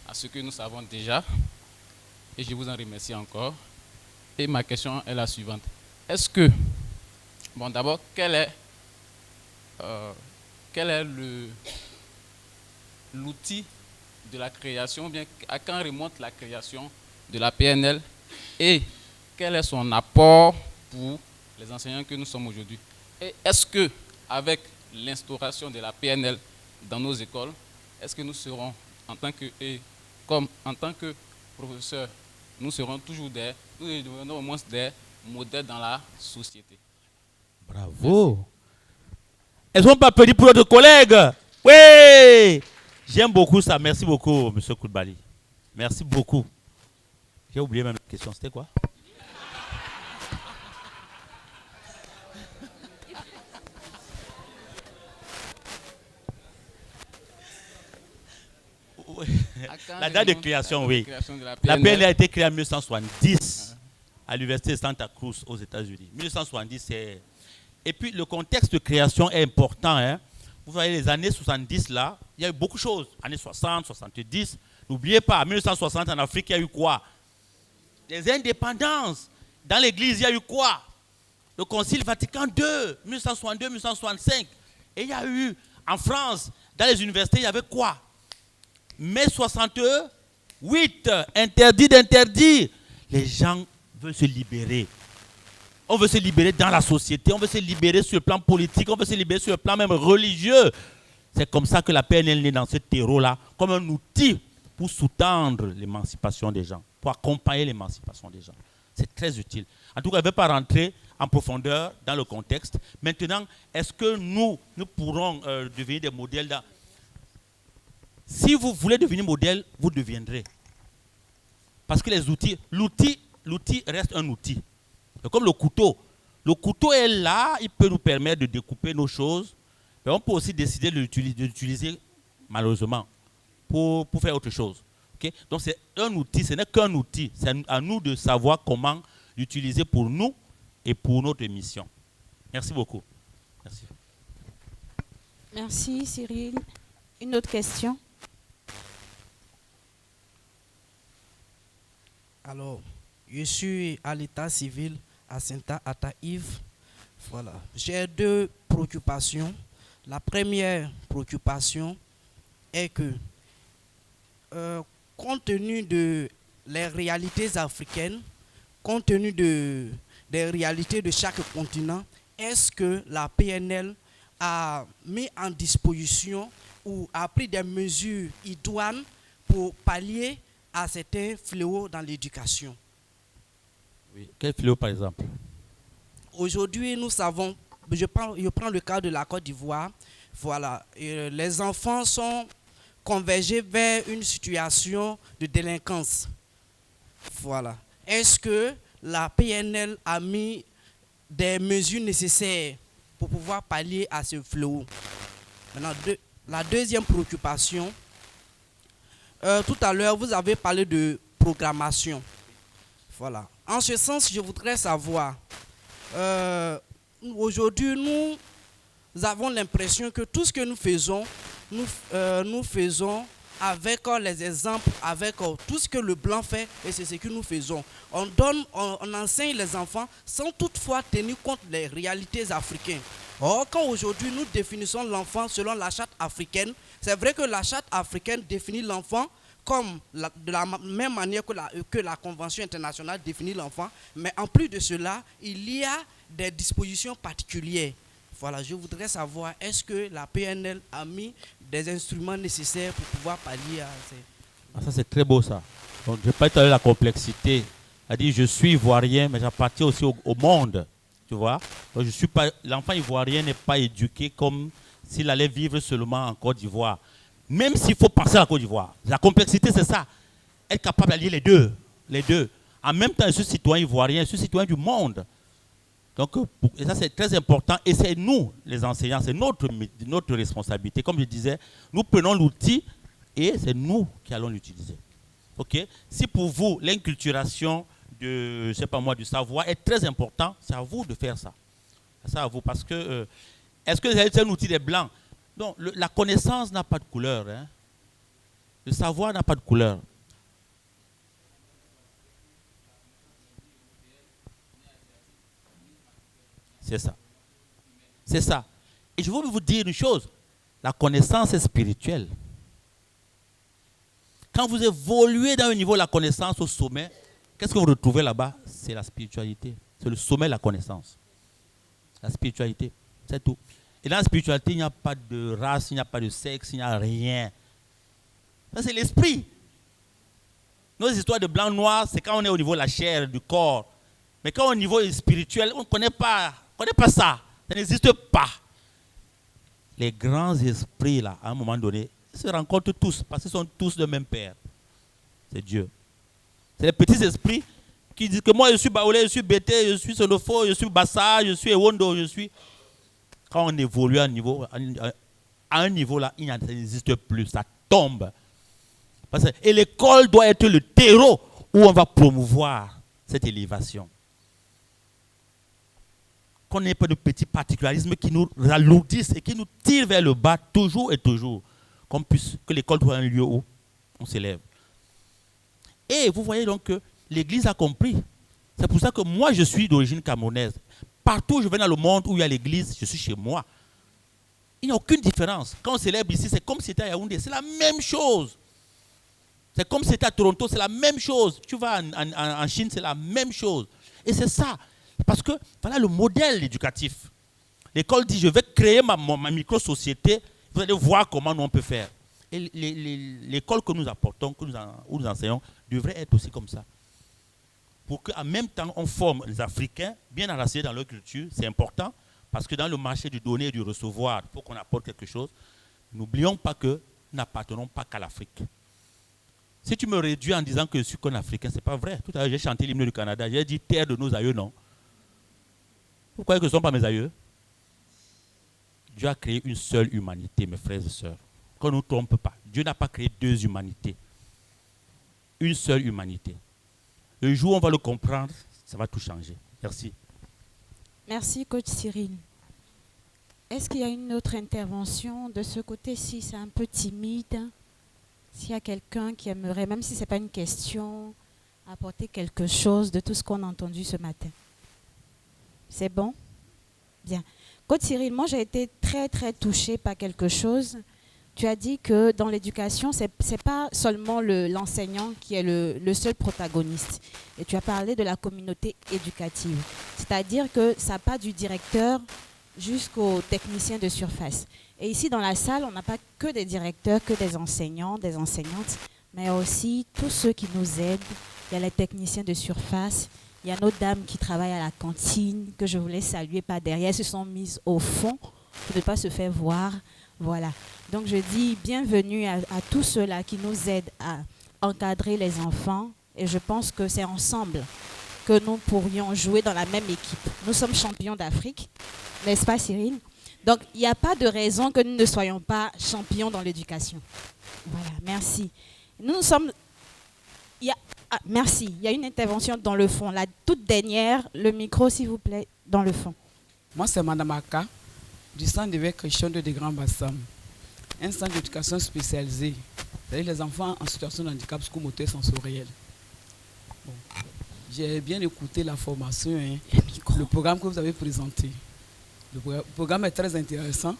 à ce que nous savons déjà et je vous en remercie encore. Et ma question est la suivante. Est-ce que, bon d'abord, quel est l'outil de la création, bien à quand remonte la création de la PNL et quel est son apport pour les enseignants que nous sommes aujourd'hui? Et est-ce que, avec l'instauration de la PNL dans nos écoles, est-ce que nous serons, en tant que professeurs, nous serons toujours nous devenons au moins des modèles dans la société? Bravo. Elles n'ont pas pris pour notre collègue. Oui. J'aime beaucoup ça. Merci beaucoup, M. Koulibaly. Merci beaucoup. J'ai oublié même la question. C'était quoi? La date de création, oui. La PNL a été créée en 1970 à l'université de Santa Cruz aux États-Unis. 1970, c'est... Et puis le contexte de création est important. Hein. Vous voyez, les années 70, là, il y a eu beaucoup de choses. Années 60, 70. N'oubliez pas, en 1960, en Afrique, il y a eu quoi? Les indépendances. Dans l'Église, il y a eu quoi? Le Concile Vatican II, 1962-1965. Et il y a eu, en France, dans les universités, il y avait quoi? Mai 68, interdit d'interdire. Les gens veulent se libérer. On veut se libérer dans la société, on veut se libérer sur le plan politique, on veut se libérer sur le plan même religieux. C'est comme ça que la PNL est dans ce terreau-là, comme un outil pour sous-tendre l'émancipation des gens, pour accompagner l'émancipation des gens. C'est très utile. En tout cas, je ne vais pas rentrer en profondeur dans le contexte. Maintenant, est-ce que nous pourrons devenir des modèles dans... Si vous voulez devenir modèle, vous deviendrez. Parce que les outils, l'outil reste un outil. C'est comme le couteau. Le couteau est là, il peut nous permettre de découper nos choses, mais on peut aussi décider de l'utiliser malheureusement pour faire autre chose. Okay? Donc c'est un outil, ce n'est qu'un outil. C'est à nous de savoir comment l'utiliser pour nous et pour notre mission. Merci beaucoup. Merci. Merci Cyril. Une autre question? Alors, je suis à l'état civil à Saint-Ataïf. Voilà. J'ai 2 préoccupations. La première préoccupation est que, compte tenu de les réalités africaines, compte tenu des réalités de chaque continent, est-ce que la PNL a mis en disposition ou a pris des mesures idoines pour pallier à certains fléaux dans l'éducation? Oui. Quel fléau par exemple? Aujourd'hui, nous savons, je prends le cas de la Côte d'Ivoire, voilà, les enfants sont convergés vers une situation de délinquance. Voilà. Est-ce que la PNL a mis des mesures nécessaires pour pouvoir pallier à ce fléau? Maintenant, la deuxième préoccupation, tout à l'heure, vous avez parlé de programmation. Voilà. En ce sens, je voudrais savoir, aujourd'hui, nous avons l'impression que tout ce que nous faisons, nous faisons avec les exemples, avec tout ce que le blanc fait, et c'est ce que nous faisons. On enseigne les enfants sans toutefois tenir compte des réalités africaines. Or, quand aujourd'hui nous définissons l'enfant selon la charte africaine, c'est vrai que la charte africaine définit l'enfant comme de la même manière que la Convention internationale définit l'enfant, mais en plus de cela, il y a des dispositions particulières. Voilà, je voudrais savoir, est-ce que la PNL a mis des instruments nécessaires pour pouvoir pallier à ces... Ah, ça, c'est très beau, ça. Donc, je n'ai pas étalé la complexité. Elle dit, je suis ivoirien, mais j'appartiens aussi au monde. Tu vois? Donc, je suis pas... L'enfant ivoirien n'est pas éduqué comme s'il allait vivre seulement en Côte d'Ivoire. Même s'il faut penser à la Côte d'Ivoire. La complexité, c'est ça. Être capable d'allier les deux. Les deux. En même temps, je suis citoyen ivoirien, je suis citoyen du monde. Donc, et ça, c'est très important. Et c'est nous, les enseignants, c'est notre responsabilité. Comme je disais, nous prenons l'outil et c'est nous qui allons l'utiliser. OK? Si pour vous, l'inculturation de, je sais pas moi, du savoir est très important, c'est à vous de faire ça. C'est à vous. Parce que, est-ce que c'est un outil des Blancs? Non, la connaissance n'a pas de couleur. Hein? Le savoir n'a pas de couleur. C'est ça. C'est ça. Et je veux vous dire une chose. La connaissance est spirituelle. Quand vous évoluez dans un niveau de la connaissance au sommet, qu'est-ce que vous retrouvez là-bas? C'est la spiritualité. C'est le sommet de la connaissance. La spiritualité. C'est tout. Et dans la spiritualité, il n'y a pas de race, il n'y a pas de sexe, il n'y a rien. Ça, c'est l'esprit. Nos histoires de blanc-noir, c'est quand on est au niveau de la chair, du corps. Mais quand on est au niveau spirituel, on ne connaît pas ça. Ça n'existe pas. Les grands esprits, là, à un moment donné, se rencontrent tous, parce qu'ils sont tous de même père. C'est Dieu. C'est les petits esprits qui disent que moi, je suis Baoulé, je suis Bété, je suis Sonofo, je suis Bassa, je suis Ewondo, je suis... Quand on évolue à un niveau là, ça n'existe plus, ça tombe. Et l'école doit être le terreau où on va promouvoir cette élévation. Qu'on n'ait pas de petits particularismes qui nous alourdissent et qui nous tirent vers le bas toujours et toujours. Que l'école soit un lieu où on s'élève. Et vous voyez donc que l'Église a compris. C'est pour ça que moi, je suis d'origine camerounaise. Partout où je vais dans le monde où il y a l'église, je suis chez moi. Il n'y a aucune différence. Quand on célèbre ici, c'est comme si c'était à Yaoundé, c'est la même chose. C'est comme si c'était à Toronto, c'est la même chose. Tu vas en Chine, c'est la même chose. Et c'est ça. Parce que voilà le modèle éducatif. L'école dit, je vais créer ma micro-société, vous allez voir comment nous on peut faire. Et l'école que nous apportons, où nous enseignons, devrait être aussi comme ça. Pour qu'en même temps, on forme les Africains bien enracinés dans leur culture. C'est important, parce que dans le marché du donner et du recevoir, il faut qu'on apporte quelque chose. N'oublions pas que nous n'appartenons pas qu'à l'Afrique. Si tu me réduis en disant que je suis qu'un Africain, ce n'est pas vrai. Tout à l'heure, j'ai chanté l'hymne du Canada. J'ai dit terre de nos aïeux, non. Vous croyez que ce ne sont pas mes aïeux? Dieu a créé une seule humanité, mes frères et sœurs. Qu'on ne nous trompe pas. Dieu n'a pas créé deux humanités. Une seule humanité. Le jour où on va le comprendre, ça va tout changer. Merci. Merci, coach Cyril. Est-ce qu'il y a une autre intervention de ce côté-ci? C'est un peu timide. S'il y a quelqu'un qui aimerait, même si ce n'est pas une question, apporter quelque chose de tout ce qu'on a entendu ce matin. C'est bon? Bien. Coach Cyril, moi j'ai été très très touchée par quelque chose. Tu as dit que dans l'éducation, ce n'est pas seulement l'enseignant qui est le seul protagoniste. Et tu as parlé de la communauté éducative. C'est-à-dire que ça part du directeur jusqu'au technicien de surface. Et ici, dans la salle, on n'a pas que des directeurs, que des enseignants, des enseignantes, mais aussi tous ceux qui nous aident. Il y a les techniciens de surface, il y a nos dames qui travaillent à la cantine, que je voulais saluer par derrière, elles se sont mises au fond pour ne pas se faire voir. Voilà. Donc je dis bienvenue à tous ceux-là qui nous aident à encadrer les enfants. Et je pense que c'est ensemble que nous pourrions jouer dans la même équipe. Nous sommes champions d'Afrique, n'est-ce pas Cyril? Donc il n'y a pas de raison que nous ne soyons pas champions dans l'éducation. Voilà, merci. Nous sommes... merci. Il y a une intervention dans le fond. La toute dernière, le micro s'il vous plaît, dans le fond. Moi c'est Madame Aka, du centre d'éveil chrétien de Grand Bassam. Un centre d'éducation spécialisé c'est-à-dire les enfants en situation de handicap psychomoteur sensoriel. Bon. J'ai bien écouté la formation, hein, le programme que vous avez présenté. Le programme est très intéressant,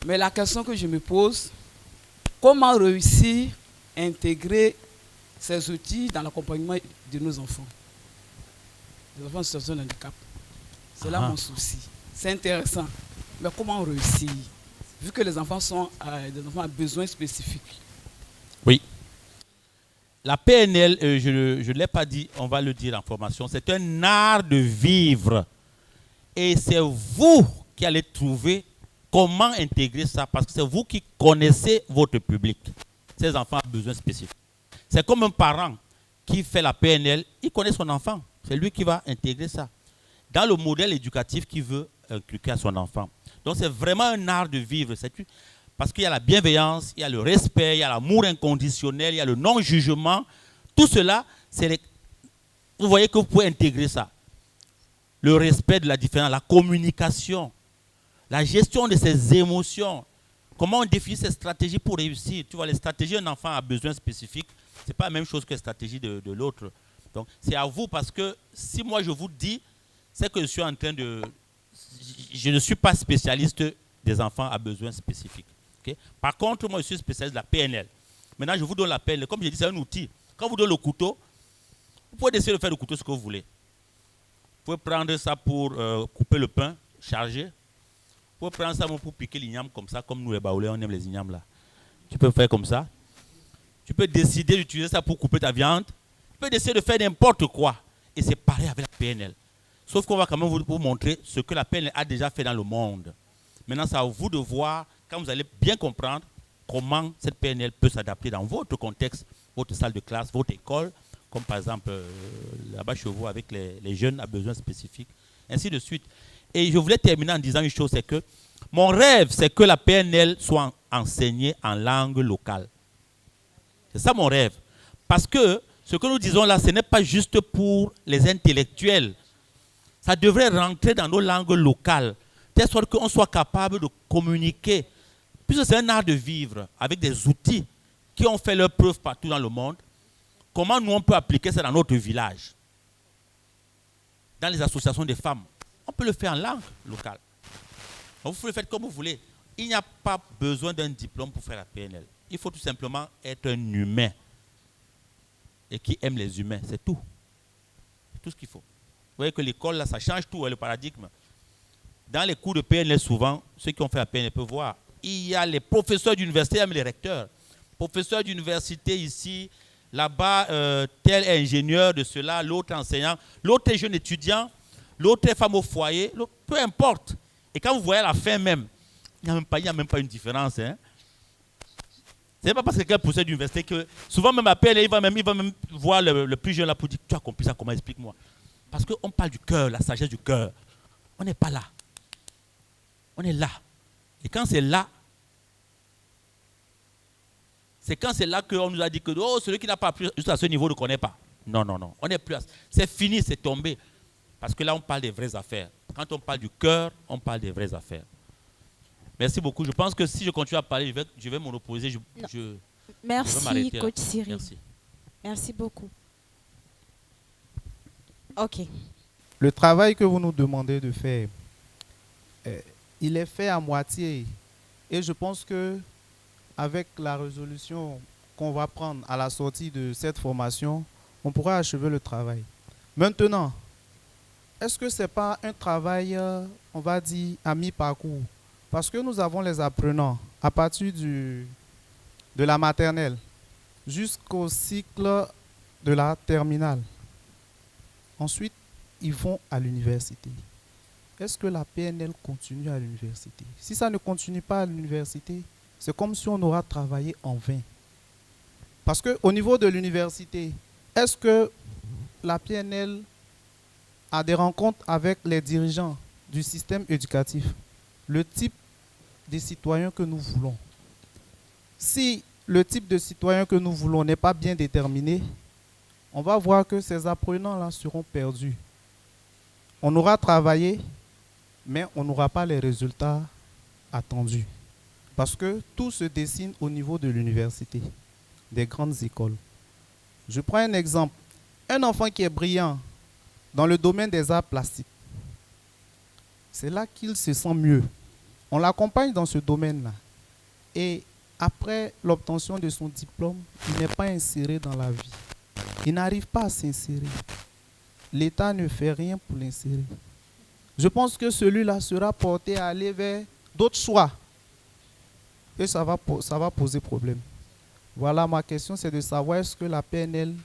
mais la question que je me pose, comment réussir à intégrer ces outils dans l'accompagnement de nos enfants, les enfants en situation de handicap? C'est là mon souci. C'est intéressant, mais comment réussir, vu que les enfants sont des enfants à besoins spécifiques? Oui. La PNL, je ne l'ai pas dit, on va le dire en formation, c'est un art de vivre. Et c'est vous qui allez trouver comment intégrer ça, parce que c'est vous qui connaissez votre public. Ces enfants ont besoin spécifiques. C'est comme un parent qui fait la PNL, il connaît son enfant. C'est lui qui va intégrer ça dans le modèle éducatif qu'il veut inculquer à son enfant. Donc c'est vraiment un art de vivre. Parce qu'il y a la bienveillance, il y a le respect, il y a l'amour inconditionnel, il y a le non-jugement. Tout cela, vous voyez que vous pouvez intégrer ça. Le respect de la différence, la communication, la gestion de ses émotions. Comment on définit ces stratégies pour réussir? Tu vois, les stratégies d'un enfant a besoin spécifique. Ce n'est pas la même chose que la stratégie de l'autre. Donc, c'est à vous, parce que si moi je vous dis, c'est que je suis en train de... Je ne suis pas spécialiste des enfants à besoins spécifiques. Okay? Par contre, moi je suis spécialiste de la PNL. Maintenant, je vous donne la PNL. Comme je dis, c'est un outil. Quand vous donnez le couteau, vous pouvez décider de faire le couteau ce que vous voulez. Vous pouvez prendre ça pour couper le pain, charger. Vous pouvez prendre ça pour piquer l'igname comme ça, comme nous les Baoulés, on aime les ignames là. Tu peux faire comme ça. Tu peux décider d'utiliser ça pour couper ta viande. Tu peux décider de faire n'importe quoi. Et c'est pareil avec la PNL. Sauf qu'on va quand même vous montrer ce que la PNL a déjà fait dans le monde. Maintenant, c'est à vous de voir, quand vous allez bien comprendre, comment cette PNL peut s'adapter dans votre contexte, votre salle de classe, votre école, comme par exemple là-bas chez vous avec les jeunes à besoins spécifiques, ainsi de suite. Et je voulais terminer en disant une chose, c'est que mon rêve, c'est que la PNL soit enseignée en langue locale. C'est ça mon rêve. Parce que ce que nous disons là, ce n'est pas juste pour les intellectuels. Ça devrait rentrer dans nos langues locales, de telle sorte qu'on soit capable de communiquer. Puisque c'est un art de vivre avec des outils qui ont fait leur preuve partout dans le monde. Comment nous on peut appliquer ça dans notre village? Dans les associations des femmes. On peut le faire en langue locale. Donc vous le faites comme vous voulez. Il n'y a pas besoin d'un diplôme pour faire la PNL. Il faut tout simplement être un humain. Et qui aime les humains, c'est tout. C'est tout ce qu'il faut. Vous voyez que l'école, là, ça change tout, le paradigme. Dans les cours de PNL, souvent, ceux qui ont fait la PNL peuvent voir, il y a les professeurs d'université, même les recteurs. Professeurs d'université ici, là-bas, tel est ingénieur de cela, l'autre enseignant, l'autre est jeune étudiant, l'autre est femme au foyer, peu importe. Et quand vous voyez à la fin même, il n'y a même pas une différence. Hein. Ce n'est pas parce que quelqu'un est professeur d'université que souvent même à PNL, il va même voir le plus jeune là pour dire, tu as compris ça, comment, explique-moi. Parce qu'on parle du cœur, la sagesse du cœur. On n'est pas là. On est là. Et quand c'est là, qu'on nous a dit que celui qui n'a pas appris juste à ce niveau ne connaît pas. Non. On n'est plus à ça. C'est fini, c'est tombé. Parce que là, on parle des vraies affaires. Quand on parle du cœur, on parle des vraies affaires. Merci beaucoup. Je pense que si je continue à parler, je vais m'en opposer. Merci, coach Cyril. Merci beaucoup. Ok. Le travail que vous nous demandez de faire, il est fait à moitié. Et je pense que avec la résolution qu'on va prendre à la sortie de cette formation, on pourra achever le travail. Maintenant, est-ce que ce n'est pas un travail, on va dire, à mi-parcours? Parce que nous avons les apprenants à partir de la maternelle jusqu'au cycle de la terminale. Ensuite, ils vont à l'université. Est-ce que la PNL continue à l'université? Si ça ne continue pas à l'université, c'est comme si on aura travaillé en vain. Parce qu'au niveau de l'université, est-ce que la PNL a des rencontres avec les dirigeants du système éducatif? Le type de citoyen que nous voulons. Si le type de citoyen que nous voulons n'est pas bien déterminé, on va voir que ces apprenants-là seront perdus. On aura travaillé, mais on n'aura pas les résultats attendus. Parce que tout se dessine au niveau de l'université. des grandes écoles. Je prends un exemple. Un enfant qui est brillant dans le domaine des arts plastiques, c'est là qu'il se sent mieux. On l'accompagne dans ce domaine-là. Et après l'obtention de son diplôme, il n'est pas inséré dans la vie. Il n'arrive pas à s'insérer. L'État ne fait rien pour l'insérer. Je pense que celui-là sera porté à aller vers d'autres choix. Et ça va poser problème. Voilà, ma question, c'est de savoir est-ce que la PNL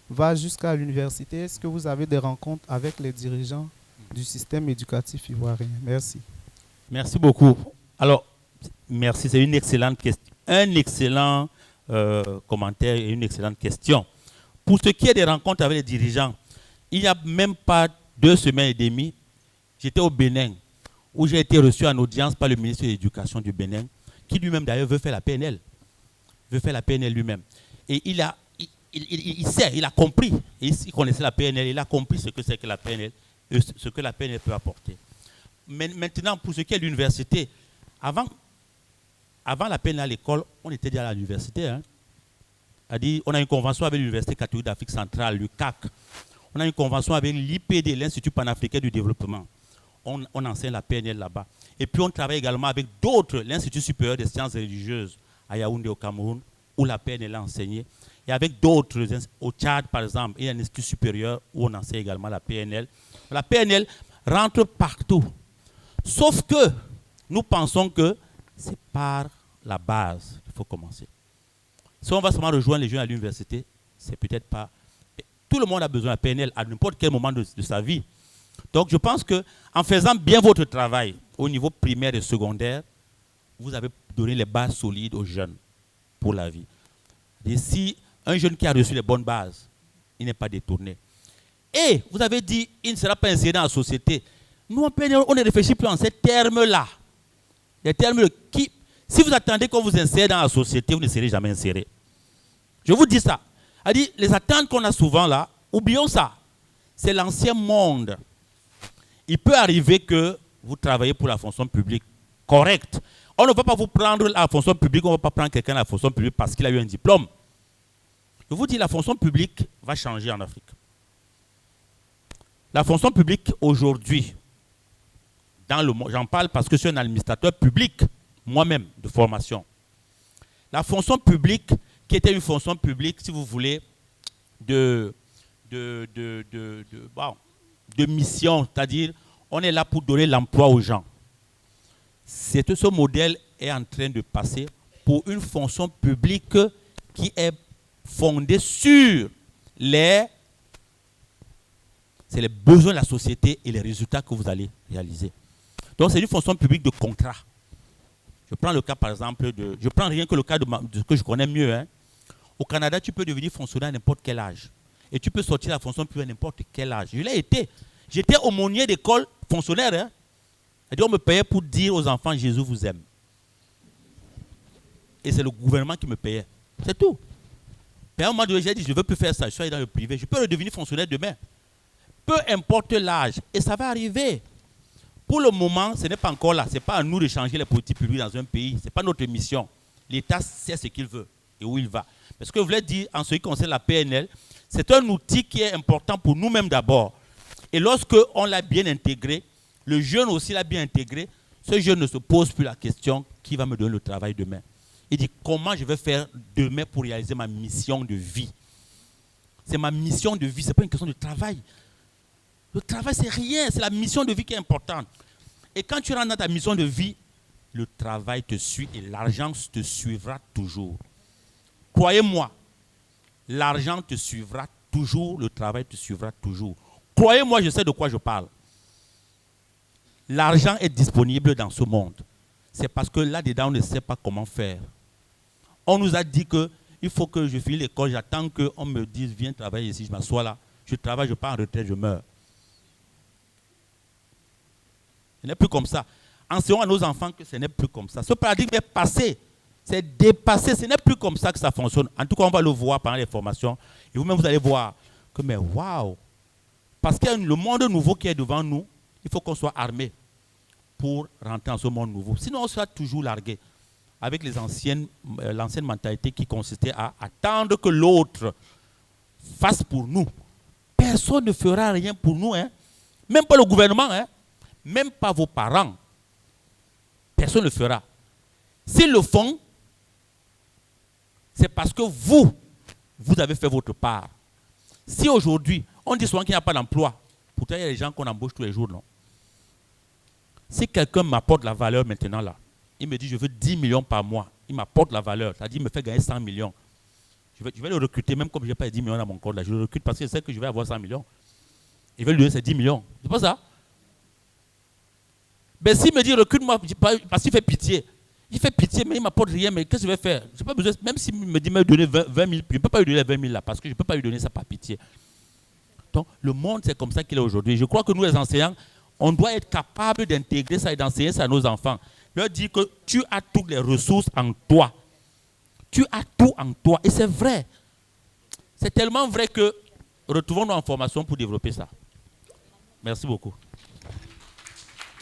va jusqu'à l'université? Est-ce que vous avez des rencontres avec les dirigeants du système éducatif ivoirien? Merci. Merci beaucoup. Alors, merci, c'est une excellente question. Un excellent commentaire et une excellente question. Pour ce qui est des rencontres avec les dirigeants, il n'y a même pas 2 semaines et demie, j'étais au Bénin, où j'ai été reçu en audience par le ministre de l'Éducation du Bénin, qui lui-même d'ailleurs veut faire la PNL. Veut faire la PNL lui-même. Et il sait, il a compris, il connaissait la PNL, il a compris ce que c'est que la PNL, ce que la PNL peut apporter. Mais maintenant, pour ce qui est de l'université, avant la PNL à l'école, on était déjà à l'université. Hein. On a une convention avec l'Université catholique d'Afrique centrale, le CAC. On a une convention avec l'IPD, l'Institut panafricain du développement. On enseigne la PNL là-bas. Et puis on travaille également avec d'autres, l'Institut supérieur des sciences religieuses à Yaoundé au Cameroun, où la PNL est enseignée. Et avec d'autres, au Tchad par exemple, il y a un institut supérieur où on enseigne également la PNL. La PNL rentre partout. Sauf que nous pensons que c'est par la base qu'il faut commencer. Si on va seulement rejoindre les jeunes à l'université, c'est peut-être pas... Tout le monde a besoin de la PNL à n'importe quel moment de sa vie. Donc je pense qu'en faisant bien votre travail au niveau primaire et secondaire, vous avez donné les bases solides aux jeunes pour la vie. Et si un jeune qui a reçu les bonnes bases, il n'est pas détourné. Et vous avez dit, il ne sera pas inséré dans la société. Nous, en PNL, on ne réfléchit plus en ces termes-là. Les termes qui... Si vous attendez qu'on vous insère dans la société, vous ne serez jamais inséré. Je vous dis ça. Les attentes qu'on a souvent là, oublions ça. C'est l'ancien monde. Il peut arriver que vous travaillez pour la fonction publique. Correct. On ne va pas vous prendre la fonction publique, on ne va pas prendre quelqu'un à la fonction publique parce qu'il a eu un diplôme. Je vous dis, la fonction publique va changer en Afrique. La fonction publique aujourd'hui, dans le monde, j'en parle parce que je suis un administrateur public, moi-même, de formation. La fonction publique, qui était une fonction publique, si vous voulez, de mission, c'est-à-dire, on est là pour donner l'emploi aux gens. Ce modèle est en train de passer pour une fonction publique qui est fondée sur les besoins de la société et les résultats que vous allez réaliser. Donc, c'est une fonction publique de contrat. Je prends le cas, par exemple, je prends rien que le cas de ce que je connais mieux. Hein. Au Canada, tu peux devenir fonctionnaire à n'importe quel âge. Et tu peux sortir de la fonction publique à n'importe quel âge. Je l'ai été. J'étais aumônier d'école fonctionnaire. Hein. C'est-à-dire, on me payait pour dire aux enfants, Jésus vous aime. Et c'est le gouvernement qui me payait. C'est tout. Mais à un moment donné, j'ai dit, je ne veux plus faire ça. Je suis allé dans le privé. Je peux redevenir fonctionnaire demain. Peu importe l'âge. Et ça va arriver. Pour le moment, ce n'est pas encore là. Ce n'est pas à nous de changer les politiques publiques dans un pays. Ce n'est pas notre mission. L'État sait ce qu'il veut et où il va. Mais ce que je voulais dire en ce qui concerne la PNL, c'est un outil qui est important pour nous-mêmes d'abord. Et lorsque on l'a bien intégré, le jeune aussi l'a bien intégré, ce jeune ne se pose plus la question qui va me donner le travail demain. Il dit comment je vais faire demain pour réaliser ma mission de vie. C'est ma mission de vie, ce n'est pas une question de travail. Le travail, c'est rien, c'est la mission de vie qui est importante. Et quand tu rentres dans ta mission de vie, le travail te suit et l'argent te suivra toujours. Croyez-moi, l'argent te suivra toujours, le travail te suivra toujours. Croyez-moi, je sais de quoi je parle. L'argent est disponible dans ce monde. C'est parce que là-dedans, on ne sait pas comment faire. On nous a dit qu'il faut que je finisse l'école, j'attends qu'on me dise, viens travailler ici, je m'assois là, je travaille, je pars en retraite, je meurs. Ce n'est plus comme ça. Enseignons à nos enfants que ce n'est plus comme ça. Ce paradigme est passé. C'est dépassé. Ce n'est plus comme ça que ça fonctionne. En tout cas, on va le voir pendant les formations. Et vous-même, vous allez voir que, mais waouh! Parce que le monde nouveau qui est devant nous, il faut qu'on soit armé pour rentrer dans ce monde nouveau. Sinon, on sera toujours largué. avec l'ancienne mentalité qui consistait à attendre que l'autre fasse pour nous. Personne ne fera rien pour nous, hein. Même pas le gouvernement, hein. Même pas vos parents. Personne ne le fera. S'ils le font, c'est parce que vous avez fait votre part. Si aujourd'hui, on dit souvent qu'il n'y a pas d'emploi, pourtant il y a des gens qu'on embauche tous les jours, non? Si quelqu'un m'apporte la valeur maintenant là, il me dit je veux 10 millions par mois, il m'apporte la valeur, c'est-à-dire il me fait gagner 100 millions. Je vais le recruter, même comme je n'ai pas 10 millions dans mon compte là, je le recrute parce que je sais que je vais avoir 100 millions. Il veut lui donner ses 10 millions. C'est pas ça? Mais s'il me dit recrute-moi parce qu'il fait pitié, il fait pitié, mais il ne m'apporte rien, mais qu'est-ce que je vais faire? J'ai pas besoin, même s'il me dit me donner 20 000, je ne peux pas lui donner 20 000 là, parce que je ne peux pas lui donner ça par pitié. Donc le monde, c'est comme ça qu'il est aujourd'hui. Je crois que nous, les enseignants, on doit être capable d'intégrer ça et d'enseigner ça à nos enfants. Leur dire que tu as toutes les ressources en toi. Tu as tout en toi. Et c'est vrai. C'est tellement vrai que retrouvons-nous en formation pour développer ça. Merci beaucoup.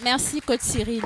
Merci, Coach Cyril.